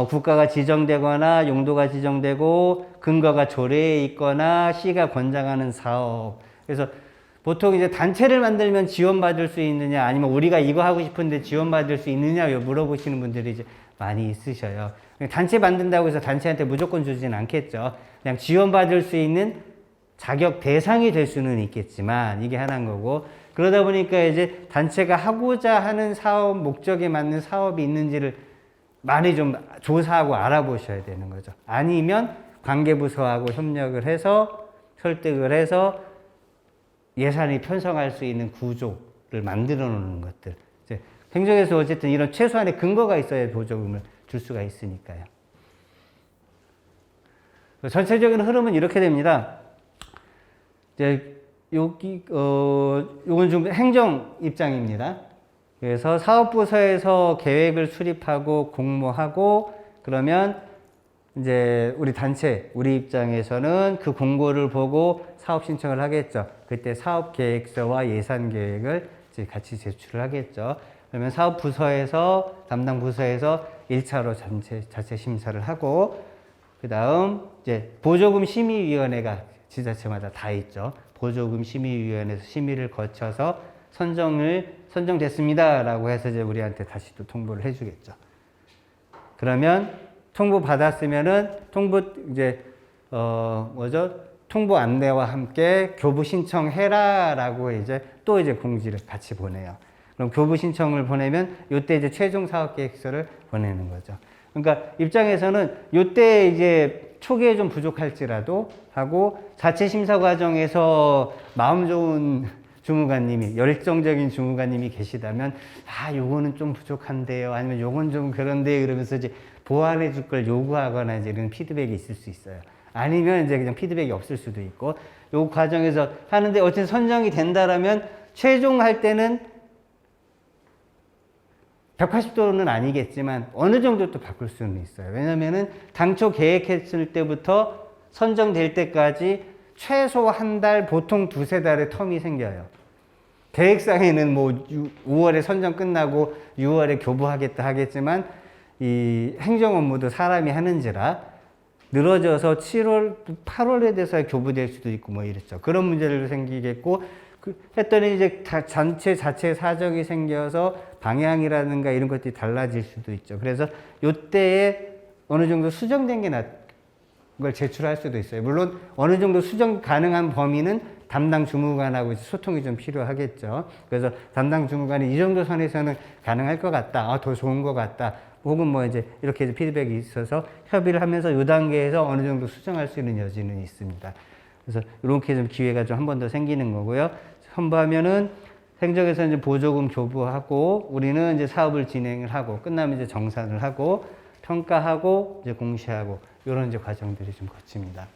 국가가 지정되거나 용도가 지정되고 근거가 조례에 있거나 시가 권장하는 사업. 그래서 보통 이제 단체를 만들면 지원받을 수 있느냐, 아니면 우리가 이거 하고 싶은데 지원받을 수 있느냐 물어보시는 분들이 이제 많이 있으셔요. 단체 만든다고 해서 단체한테 무조건 주지는 않겠죠. 그냥 지원받을 수 있는 자격 대상이 될 수는 있겠지만, 이게 하나인 거고, 그러다 보니까 이제 단체가 하고자 하는 사업 목적에 맞는 사업이 있는지를 많이 좀 조사하고 알아보셔야 되는 거죠. 아니면 관계부서하고 협력을 해서 설득을 해서 예산이 편성할 수 있는 구조를 만들어 놓는 것들. 이제 행정에서 어쨌든 이런 최소한의 근거가 있어야 보조금을 줄 수가 있으니까요. 전체적인 흐름은 이렇게 됩니다. 이제 요건 좀 행정 입장입니다. 그래서 사업부서에서 계획을 수립하고 공모하고 그러면 이제 우리 단체, 우리 입장에서는 그 공고를 보고 사업 신청을 하겠죠. 그때 사업 계획서와 예산 계획을 이제 같이 제출을 하겠죠. 그러면 사업 부서에서 담당 부서에서 1차로 자체 심사를 하고 그 다음 이제 보조금 심의위원회가 지자체마다 다 있죠. 보조금 심의위원회에서 심의를 거쳐서 선정됐습니다라고 해서 이제 우리한테 다시 또 통보를 해주겠죠. 그러면 통보 받았으면은 통보 안내와 함께 교부 신청해라라고 이제 또 이제 공지를 같이 보내요. 그럼 교부 신청을 보내면 요때 이제 최종 사업 계획서를 보내는 거죠. 그러니까 입장에서는 요때 이제 초기에 좀 부족할지라도 하고 자체 심사 과정에서 마음 좋은 주무관님이 열정적인 주무관님이 계시다면 요거는 좀 부족한데요. 아니면 요건 좀 그런데 이러면서 이제 보완해 줄 걸 요구하거나 이제 이런 피드백이 있을 수 있어요. 아니면 이제 그냥 피드백이 없을 수도 있고 요 과정에서 하는데 어쨌든 선정이 된다라면 최종 할 때는 180도는 아니겠지만 어느 정도 또 바꿀 수는 있어요. 왜냐면은 당초 계획했을 때부터 선정될 때까지 최소 한 달, 보통 두세 달의 텀이 생겨요. 계획상에는 뭐 5월에 선정 끝나고 6월에 교부하겠다 하겠지만 이 행정 업무도 사람이 하는지라 늘어져서 7월, 8월에 돼서 교부될 수도 있고 뭐 이랬죠. 그런 문제를 생기겠고 했더니 이제 전체 자체 사정이 생겨서 방향이라든가 이런 것들이 달라질 수도 있죠. 그래서 요때에 어느 정도 수정된 게 걸 제출할 수도 있어요. 물론 어느 정도 수정 가능한 범위는 담당 주무관하고 소통이 좀 필요하겠죠. 그래서 담당 주무관이 이 정도 선에서는 가능할 것 같다. 더 좋은 것 같다. 혹은 뭐 이제 이렇게 피드백이 있어서 협의를 하면서 이 단계에서 어느 정도 수정할 수 있는 여지는 있습니다. 그래서 이렇게 좀 기회가 좀 한 번 더 생기는 거고요. 선보하면은 행정에서 이제 보조금 교부하고 우리는 이제 사업을 진행을 하고 끝나면 이제 정산을 하고 평가하고 이제 공시하고 이런 이제 과정들이 좀 거칩니다.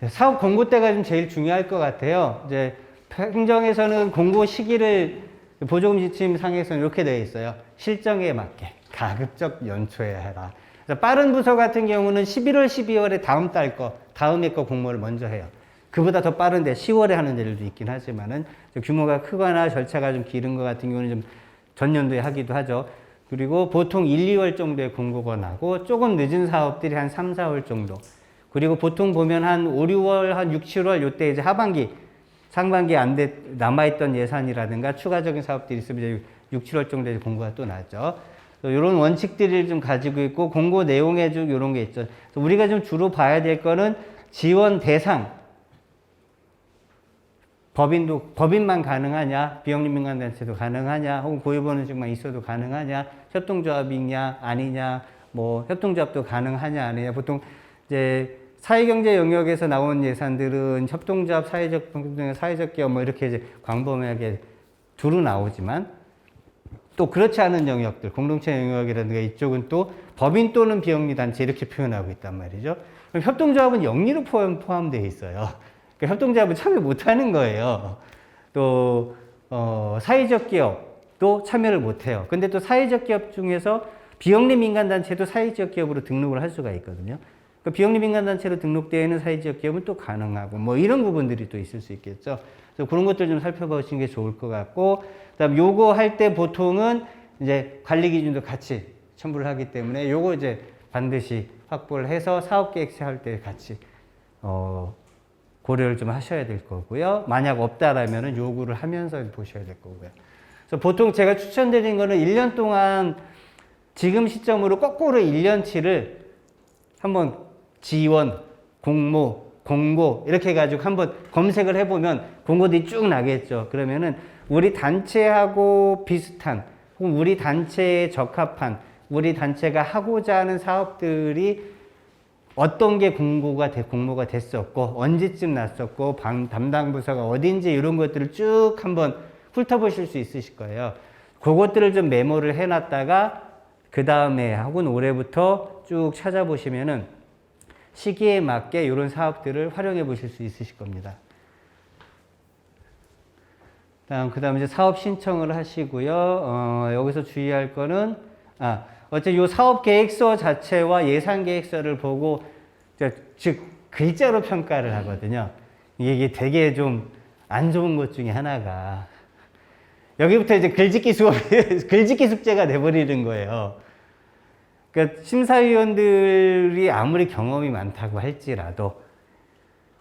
사업 공고 때가 좀 제일 중요할 것 같아요. 이제 행정에서는 공고 시기를 보조금 지침 상에서는 이렇게 되어 있어요. 실정에 맞게 가급적 연초에 해라. 빠른 부서 같은 경우는 11월, 12월에 다음에 거 공모를 먼저 해요. 그보다 더 빠른데 10월에 하는 데들도 있긴 하지만은 규모가 크거나 절차가 좀 길은 것 같은 경우는 좀 전년도에 하기도 하죠. 그리고 보통 1, 2월 정도에 공고가 나고 조금 늦은 사업들이 한 3, 4월 정도. 그리고 보통 보면 한 5, 6월, 한 6, 7월 요때 이제 하반기, 상반기 남아있던 예산이라든가 추가적인 사업들이 있으면 이제 6, 7월 정도에 공고가 또 나죠. 이런 원칙들을 좀 가지고 있고 공고 내용에 좀 이런 게 있죠. 우리가 좀 주로 봐야 될 거는 지원 대상. 법인만 가능하냐, 비영리 민간단체도 가능하냐, 혹은 고유보험증만 있어도 가능하냐, 협동조합이냐, 아니냐, 뭐 협동조합도 가능하냐, 아니냐. 보통 이제 사회경제 영역에서 나온 예산들은 협동조합, 사회적 기업 뭐 이렇게 이제 광범위하게 두루 나오지만 또 그렇지 않은 영역들, 공동체 영역이라든가 이쪽은 또 법인 또는 비영리 단체 이렇게 표현하고 있단 말이죠. 그럼 협동조합은 영리로 포함되어 있어요. 그러니까 협동조합은 참여 못하는 거예요. 또 사회적 기업도 참여를 못해요. 근데 또 사회적 기업 중에서 비영리 민간단체도 사회적 기업으로 등록을 할 수가 있거든요. 그러니까 비영리 민간단체로 등록되어 있는 사회적 기업은 또 가능하고 뭐 이런 부분들이 또 있을 수 있겠죠. 그래서 그런 것들 좀 살펴보시는 게 좋을 것 같고, 그다음 요거 할 때 보통은 이제 관리 기준도 같이 첨부를 하기 때문에 요거 이제 반드시 확보를 해서 사업 계획서 할 때 같이 고려를 좀 하셔야 될 거고요. 만약 없다라면은 요구를 하면서 보셔야 될 거고요. 그래서 보통 제가 추천드리는 거는 1년 동안 지금 시점으로 거꾸로 1년치를 한번 지원, 공모, 공고 이렇게 해가지고 한번 검색을 해보면 공고들이 쭉 나겠죠. 그러면은 우리 단체하고 비슷한 혹은 우리 단체에 적합한 우리 단체가 하고자 하는 사업들이 어떤 게 공모가 됐었고 언제쯤 났었고 담당 부서가 어딘지 이런 것들을 쭉 한번 훑어보실 수 있으실 거예요. 그것들을 좀 메모를 해놨다가 그 다음에 혹은 올해부터 쭉 찾아보시면은 시기에 맞게 이런 사업들을 활용해 보실 수 있으실 겁니다. 그 다음 이제 사업 신청을 하시고요. 여기서 주의할 거는, 어쨌든 이 사업 계획서 자체와 예산 계획서를 보고, 즉, 글자로 평가를 하거든요. 이게 되게 좀 안 좋은 것 중에 하나가, 여기부터 이제 글짓기 숙제가 돼버리는 거예요. 그러니까 심사위원들이 아무리 경험이 많다고 할지라도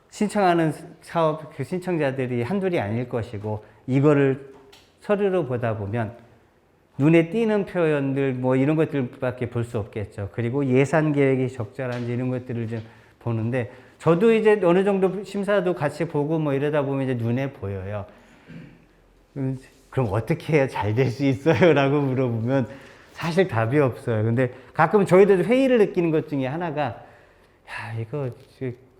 신청하는 사업 그 신청자들이 한둘이 아닐 것이고 이거를 서류로 보다 보면 눈에 띄는 표현들 뭐 이런 것들밖에 볼 수 없겠죠. 그리고 예산 계획이 적절한지 이런 것들을 좀 보는데 저도 이제 어느 정도 심사도 같이 보고 뭐 이러다 보면 이제 눈에 보여요. 그럼 어떻게 해야 잘 될 수 있어요? 라고 물어보면 사실 답이 없어요. 근데 가끔 저희도 회의를 느끼는 것 중에 하나가 이거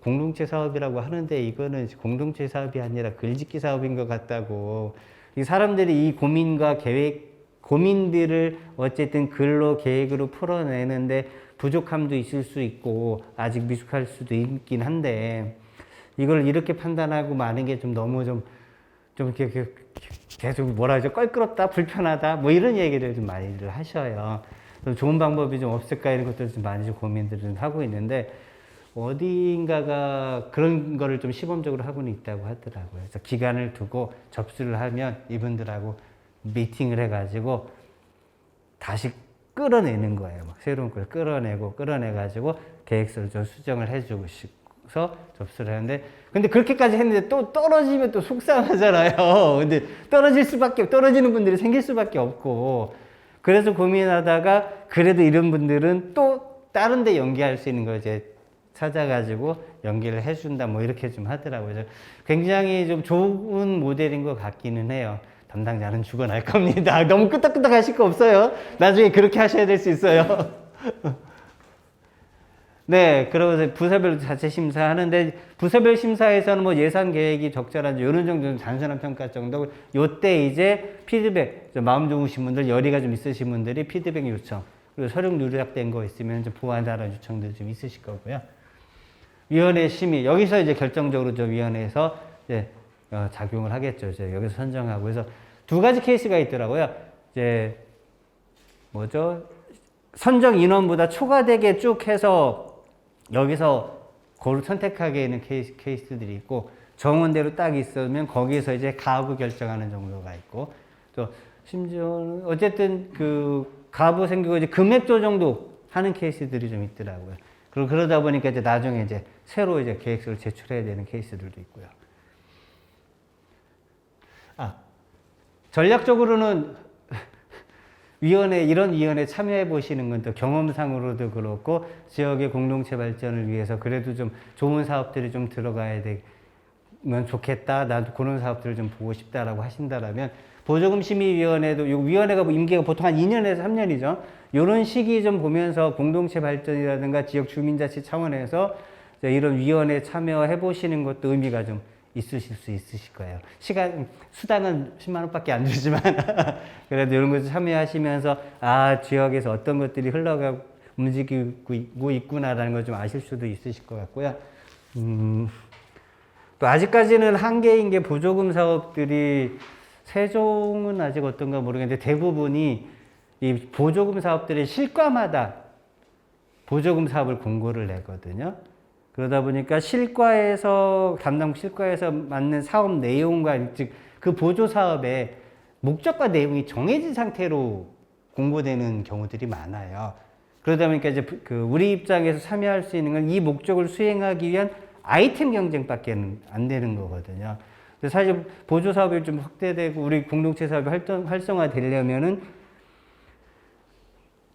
공동체 사업이라고 하는데 이거는 공동체 사업이 아니라 글짓기 사업인 것 같다고. 이 사람들이 이 고민과 고민들을 어쨌든 글로 계획으로 풀어내는데 부족함도 있을 수 있고 아직 미숙할 수도 있긴 한데 이걸 이렇게 판단하고 마는 게 좀 너무 좀 이렇게 계속 뭐라 하죠? 껄끄럽다, 불편하다, 뭐 이런 얘기를 좀 많이들 하셔요. 좋은 방법이 좀 없을까 이런 것들을 좀 많이 좀 고민들을 하고 있는데 어디인가가 그런 거를 좀 시범적으로 하고는 있다고 하더라고요. 그래서 기간을 두고 접수를 하면 이분들하고 미팅을 해가지고 다시 끌어내는 거예요. 막 새로운 걸 끌어내가지고 계획서를 좀 수정을 해주고 싶어서 접수를 하는데 근데 그렇게까지 했는데 또 떨어지면 또 속상하잖아요. 근데 떨어지는 분들이 생길 수밖에 없고 그래서 고민하다가 그래도 이런 분들은 또 다른 데 연계할 수 있는 걸 이제 찾아가지고 연계를 해준다 뭐 이렇게 좀 하더라고요. 굉장히 좀 좋은 모델인 것 같기는 해요. 담당자는 죽어날 겁니다. 너무 끄떡끄떡 하실 거 없어요. 나중에 그렇게 하셔야 될 수 있어요. 네, 그러고 부서별로 자체 심사하는데 부서별 심사에서는 뭐 예산 계획이 적절한지 이런 정도는 단순한 평가 정도. 요때 이제 피드백, 마음 좋으신 분들, 열의가 좀 있으신 분들이 피드백 요청, 그리고 서류 누락된 거 있으면 좀 보완하라는 요청들 좀 있으실 거고요. 위원회 심의, 여기서 이제 결정적으로 저 위원회에서 이제 작용을 하겠죠. 이제 여기서 선정하고. 그래서 두 가지 케이스가 있더라고요. 이제 뭐죠? 선정 인원보다 초과되게 쭉 해서 여기서 그걸 선택하게 있는 케이스들이 있고 정원대로 딱 있으면 거기서 이제 가부 결정하는 정도가 있고 또 심지어는 어쨌든 그 가부 생기고 이제 금액 조정도 하는 케이스들이 좀 있더라고요. 그러다 보니까 이제 나중에 이제 새로 이제 계획서를 제출해야 되는 케이스들도 있고요. 전략적으로는 이런 위원회 참여해 보시는 건 또 경험상으로도 그렇고 지역의 공동체 발전을 위해서 그래도 좀 좋은 사업들이 좀 들어가야 되면 좋겠다. 나도 그런 사업들을 좀 보고 싶다라고 하신다라면 보조금 심의위원회도 요 위원회가 임기가 보통 한 2년에서 3년이죠. 이런 시기 좀 보면서 공동체 발전이라든가 지역 주민자치 차원에서 이런 위원회 참여해 보시는 것도 의미가 좀 있으실 수 있으실 거예요. 수당은 10만 원밖에 안 주지만 그래도 이런 것을 참여하시면서 지역에서 어떤 것들이 흘러가고 움직이고 있구나라는 걸 좀 아실 수도 있으실 것 같고요. 또 아직까지는 한계인 게 보조금 사업들이 세종은 아직 어떤가 모르겠는데 대부분이 이 보조금 사업들의 실과마다 보조금 사업을 공고를 내거든요. 그러다 보니까 담당 실과에서 맞는 사업 내용과 즉 그 보조 사업의 목적과 내용이 정해진 상태로 공고되는 경우들이 많아요. 그러다 보니까 이제 우리 입장에서 참여할 수 있는 건 이 목적을 수행하기 위한 아이템 경쟁밖에 안 되는 거거든요. 사실 보조 사업이 좀 확대되고 우리 공동체 사업이 활성화되려면은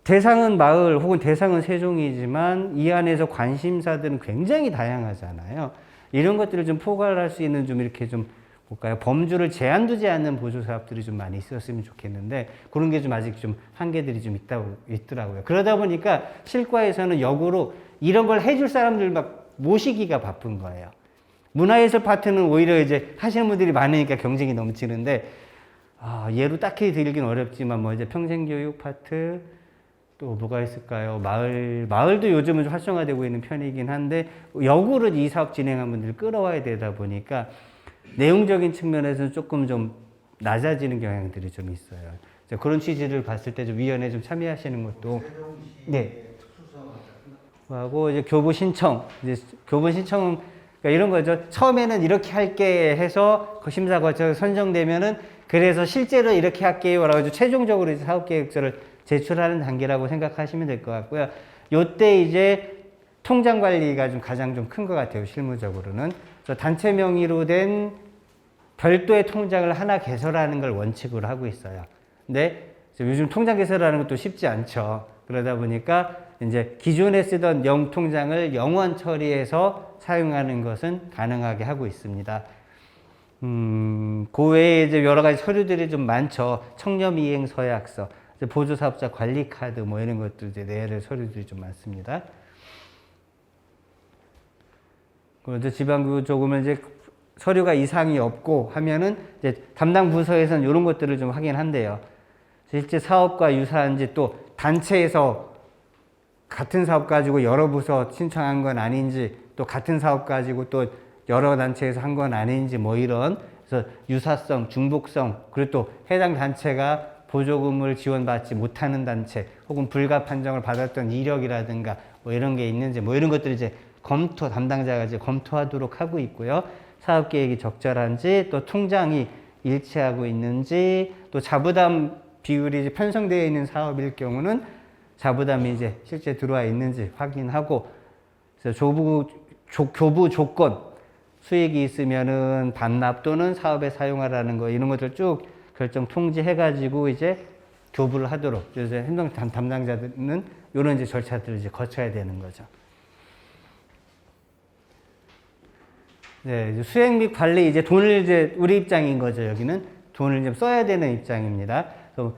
대상은 마을 혹은 대상은 세종이지만 이 안에서 관심사들은 굉장히 다양하잖아요. 이런 것들을 좀 포괄할 수 있는 좀 이렇게 좀 볼까요? 범주를 제한 두지 않는 보조 사업들이 좀 많이 있었으면 좋겠는데 그런 게 좀 아직 좀 한계들이 좀 있더라고요. 그러다 보니까 실과에서는 역으로 이런 걸 해줄 사람들 막 모시기가 바쁜 거예요. 문화예술 파트는 오히려 이제 하시는 분들이 많으니까 경쟁이 넘치는데 예로 딱히 드리긴 어렵지만 뭐 이제 평생교육 파트 또 뭐가 있을까요? 마을도 요즘은 좀 활성화되고 있는 편이긴 한데 역으로 이 사업 진행한 분들을 끌어와야 되다 보니까 내용적인 측면에서는 조금 좀 낮아지는 경향들이 좀 있어요. 그런 취지를 봤을 때 좀 위원회 좀 참여하시는 것도 네. 하고 이제 교부 신청 그러니까 이런 거죠. 처음에는 이렇게 할게 해서 그 심사 거쳐 선정되면은 그래서 실제로 이렇게 할게요라고 해서 최종적으로 이제 사업 계획서를 제출하는 단계라고 생각하시면 될 것 같고요. 요때 이제 통장 관리가 좀 가장 좀 큰 것 같아요. 실무적으로는. 그래서 단체 명의로 된 별도의 통장을 하나 개설하는 걸 원칙으로 하고 있어요. 근데 요즘 통장 개설하는 것도 쉽지 않죠. 그러다 보니까 이제 기존에 쓰던 통장을 영원 처리해서 사용하는 것은 가능하게 하고 있습니다. 그 외에 이제 여러 가지 서류들이 좀 많죠. 청렴이행 서약서, 보조사업자 관리 카드 뭐 이런 것들 이제 내야 될 서류들이 좀 많습니다. 그리고 지방구 조금은 이제 서류가 이상이 없고 하면은 이제 담당 부서에서는 이런 것들을 좀 하긴 한대요. 실제 사업과 유사한지 또 단체에서 같은 사업 가지고 여러 부서 신청한 건 아닌지 또 같은 사업 가지고 또 여러 단체에서 한 건 아닌지 뭐 이런 그래서 유사성, 중복성 그리고 또 해당 단체가 보조금을 지원받지 못하는 단체 혹은 불가 판정을 받았던 이력이라든가 뭐 이런 게 있는지 뭐 이런 것들을 이제 담당자가 이제 검토하도록 하고 있고요. 사업 계획이 적절한지 또 통장이 일치하고 있는지 또 자부담 비율이 편성되어 있는 사업일 경우는 자부담이 이제 실제 들어와 있는지 확인하고 그래서 교부 조건 수익이 있으면은 반납 또는 사업에 사용하라는 거 이런 것들 쭉 결정 통지해 가지고 이제 교부를 하도록 그래서 행정 담당자들은 이런 이제 절차들을 이제 거쳐야 되는 거죠. 네, 수행 및 관리 이제 돈을 이제 우리 입장인 거죠. 여기는 돈을 좀 써야 되는 입장입니다. 그래서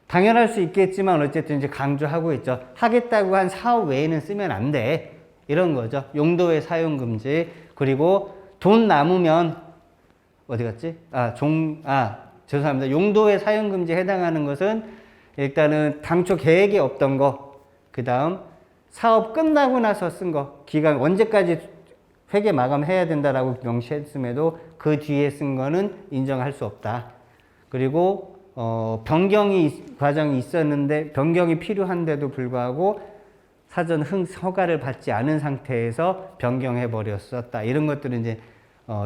당연할 수 있겠지만 어쨌든 이제 강조하고 있죠. 하겠다고 한 사업 외에는 쓰면 안 돼. 이런 거죠. 용도의 사용 금지. 그리고 돈 남으면 어디 갔지? 죄송합니다. 용도의 사용 금지에 해당하는 것은 일단은 당초 계획이 없던 거, 그 다음 사업 끝나고 나서 쓴 거, 기간 언제까지 회계 마감해야 된다라고 명시했음에도 그 뒤에 쓴 거는 인정할 수 없다. 그리고 과정이 있었는데 변경이 필요한데도 불구하고 사전 허가를 받지 않은 상태에서 변경해 버렸었다. 이런 것들은 이제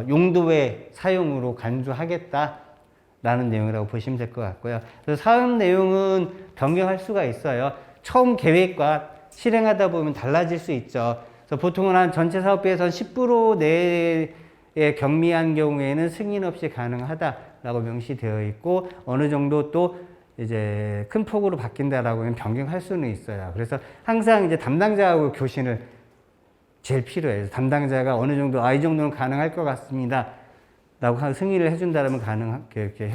용도의 사용으로 간주하겠다라는 내용이라고 보시면 될 것 같고요. 그래서 사업 내용은 변경할 수가 있어요. 처음 계획과 실행하다 보면 달라질 수 있죠. 그래서 보통은 한 전체 사업비에서 10% 내에 경미한 경우에는 승인 없이 가능하다라고 명시되어 있고 어느 정도 또 이제 큰 폭으로 바뀐다라고 하면 변경할 수는 있어요. 그래서 항상 이제 담당자하고 교신을 제일 필요해요. 담당자가 어느 정도 이 정도는 가능할 것 같습니다. 라고 승인을 해준다면 이렇게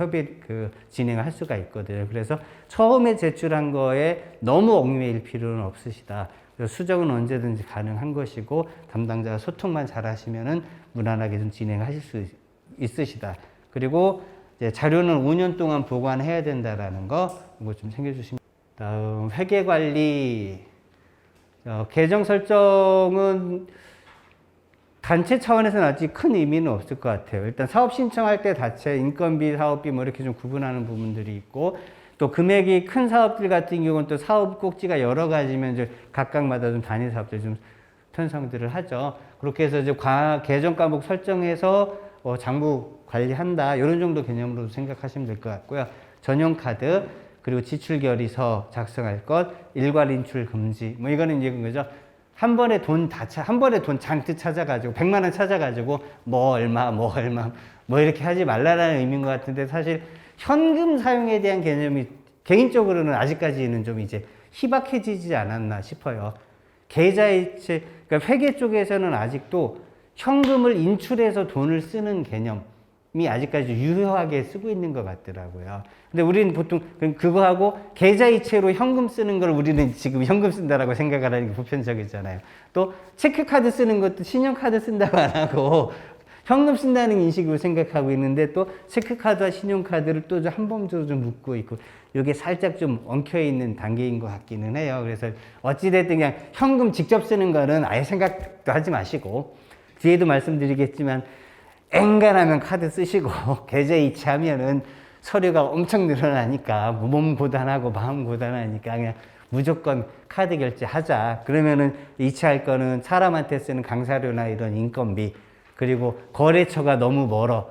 진행을 할 수가 있거든요. 그래서 처음에 제출한 거에 너무 얽매일 필요는 없으시다. 수정은 언제든지 가능한 것이고 담당자가 소통만 잘 하시면은 무난하게 좀 진행하실 수 있으시다. 그리고 이제 자료는 5년 동안 보관해야 된다라는 거 이거 좀 챙겨주시면. 다음 회계 관리 계정 설정은 단체 차원에서는 아직 큰 의미는 없을 것 같아요. 일단 사업 신청할 때 자체 인건비, 사업비 뭐 이렇게 좀 구분하는 부분들이 있고 또 금액이 큰 사업들 같은 경우는 또 사업 꼭지가 여러 가지면 이제 각각마다 좀 단위 사업들 좀 편성들을 하죠. 그렇게 해서 이제 계정 과목 설정해서 장부 관리한다 이런 정도 개념으로 생각하시면 될 것 같고요. 전용 카드 그리고 지출 결의서 작성할 것, 일괄 인출 금지 뭐 이거는 이제 그거죠. 한 번에 돈 잔뜩 찾아가지고 100만 원 찾아가지고 뭐 얼마 뭐 이렇게 하지 말라라는 의미인 것 같은데 사실 현금 사용에 대한 개념이 개인적으로는 아직까지는 좀 이제 희박해지지 않았나 싶어요. 계좌이체, 그러니까 회계 쪽에서는 아직도 현금을 인출해서 돈을 쓰는 개념이 아직까지 유효하게 쓰고 있는 것 같더라고요. 근데 우리는 보통 그거하고 계좌이체로 현금 쓰는 걸 우리는 지금 현금 쓴다라고 생각을 하는 게 보편적이잖아요. 또 체크카드 쓰는 것도 신용카드 쓴다고 안 하고 현금 쓴다는 인식으로 생각하고 있는데 또 체크카드와 신용카드를 또 한 번 좀 묶고 있고 이게 살짝 좀 엉켜있는 단계인 것 같기는 해요. 그래서 어찌됐든 그냥 현금 직접 쓰는 거는 아예 생각도 하지 마시고 뒤에도 말씀드리겠지만 엔간하면 카드 쓰시고 계좌 이체하면은 서류가 엄청 늘어나니까 몸 고단하고 마음 고단하니까 그냥 무조건 카드 결제하자. 그러면은 이체할 거는 사람한테 쓰는 강사료나 이런 인건비 그리고 거래처가 너무 멀어.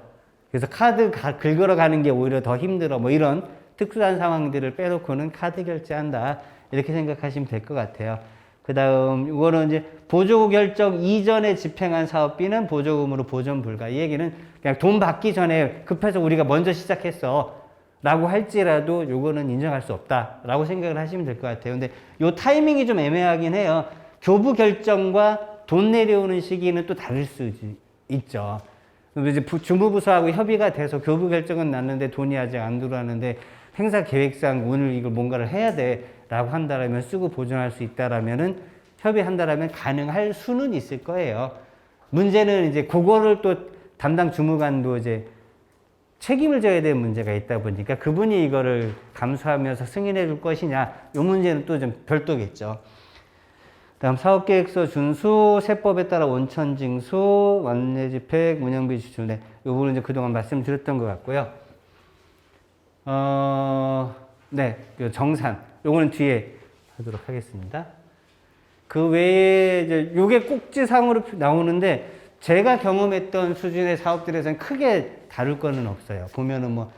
그래서 카드 긁으러 가는 게 오히려 더 힘들어. 뭐 이런 특수한 상황들을 빼놓고는 카드 결제한다. 이렇게 생각하시면 될 것 같아요. 그 다음, 이거는 이제 보조 결정 이전에 집행한 사업비는 보조금으로 보전 불가. 이 얘기는 그냥 돈 받기 전에 급해서 우리가 먼저 시작했어. 라고 할지라도 요거는 인정할 수 없다. 라고 생각을 하시면 될 것 같아요. 근데 요 타이밍이 좀 애매하긴 해요. 교부 결정과 돈 내려오는 시기는 또 다를 수 있죠. 이제 주무부서하고 협의가 돼서 교부 결정은 났는데 돈이 아직 안 들어왔는데 행사 계획상 오늘 이걸 뭔가를 해야 돼 라고 한다라면 쓰고 보존할 수 있다라면은 협의한다라면 가능할 수는 있을 거예요. 문제는 이제 그거를 또 담당 주무관도 이제 책임을 져야 되는 문제가 있다 보니까 그분이 이거를 감수하면서 승인해 줄 것이냐 이 문제는 또 좀 별도겠죠. 다음 사업계획서 준수, 세법에 따라 원천 징수, 완례 집행, 운영비 지출. 네, 이 부분은 이제 그동안 말씀드렸던 것 같고요. 네, 정산. 요거는 뒤에 하도록 하겠습니다. 그 외에 이제 요게 꼭지상으로 나오는데 제가 경험했던 수준의 사업들에서는 크게 다룰 거는 없어요. 보면은 뭐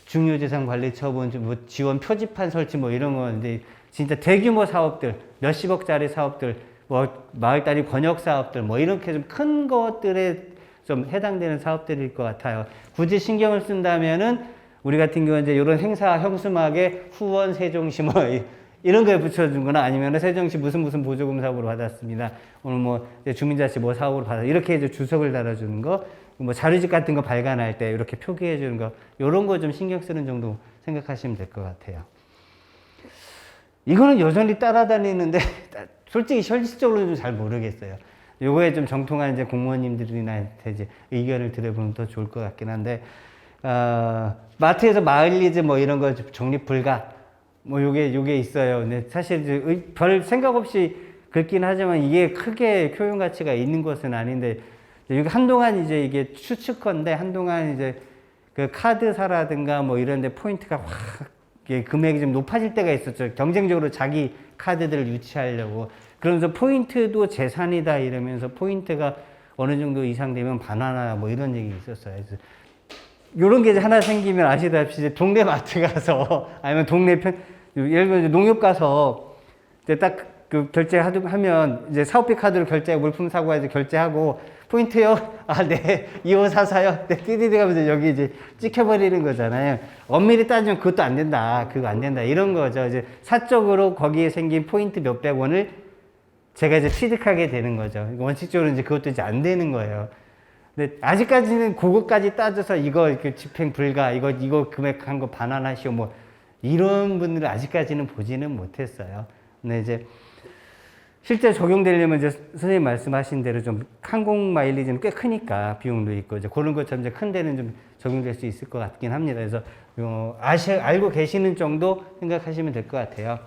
중요재산관리처분, 뭐 지원 표지판 설치 뭐 이런 건데 진짜 대규모 사업들, 몇십억짜리 사업들, 뭐 마을다리 권역 사업들, 뭐 이렇게 좀 큰 것들에 좀 해당되는 사업들일 것 같아요. 굳이 신경을 쓴다면은 우리 같은 경우는 이제 이런 행사 형수막에 후원 세종시 뭐 이런 거에 붙여준 거나 아니면 세종시 무슨 보조금 사업으로 받았습니다. 오늘 뭐 주민자치 뭐 사업으로 받았 이렇게 이제 주석을 달아주는 거, 뭐 자료집 같은 거 발간할 때 이렇게 표기해 주는 거, 이런 거 좀 신경 쓰는 정도 생각하시면 될 것 같아요. 이거는 여전히 따라다니는데 솔직히 현실적으로는 잘 모르겠어요. 요거에 좀 정통한 이제 공무원님들이나 이제 의견을 들어보면 더 좋을 것 같긴 한데, 마트에서 마일리지 뭐 이런 거 적립 불가, 뭐 요게 있어요. 근데 사실 이제 별 생각 없이 긁긴 하지만 이게 크게 효용 가치가 있는 것은 아닌데, 이게 한동안 이제 이게 추측컨대 한동안 이제 그 카드사라든가 뭐 이런 데 포인트가 확 금액이 좀 높아질 때가 있었죠. 경쟁적으로 자기 카드들을 유치하려고. 그러면서 포인트도 재산이다 이러면서 포인트가 어느 정도 이상 되면 반환하나 뭐 이런 얘기 있었어요. 그래서 요런 게 하나 생기면 아시다시피 이제 동네 마트 가서 아니면 동네 예를 들면 농협 가서 이제 딱 그 결제하면 이제 사업비 카드로 결제하고 물품 사고 해서 결제하고 포인트요? 아, 네. 2544요? 네. 띠디디 가면서 여기 이제 찍혀버리는 거잖아요. 엄밀히 따지면 그것도 안 된다. 그거 안 된다. 이런 거죠. 이제 사적으로 거기에 생긴 포인트 몇백 원을 제가 이제 취득하게 되는 거죠. 원칙적으로 이제 그것도 이제 안 되는 거예요. 근데 아직까지는 그것까지 따져서 이거 이렇게 집행 불가, 이거 금액한 거 반환하시오. 뭐 이런 분들은 아직까지는 보지는 못했어요. 근데 이제 실제 적용되려면 이제 선생님 말씀하신 대로 좀 항공 마일리지는 꽤 크니까 비용도 있고 이제 그런 것처럼 이제 큰 데는 좀 적용될 수 있을 것 같긴 합니다. 그래서 알고 계시는 정도 생각하시면 될 것 같아요.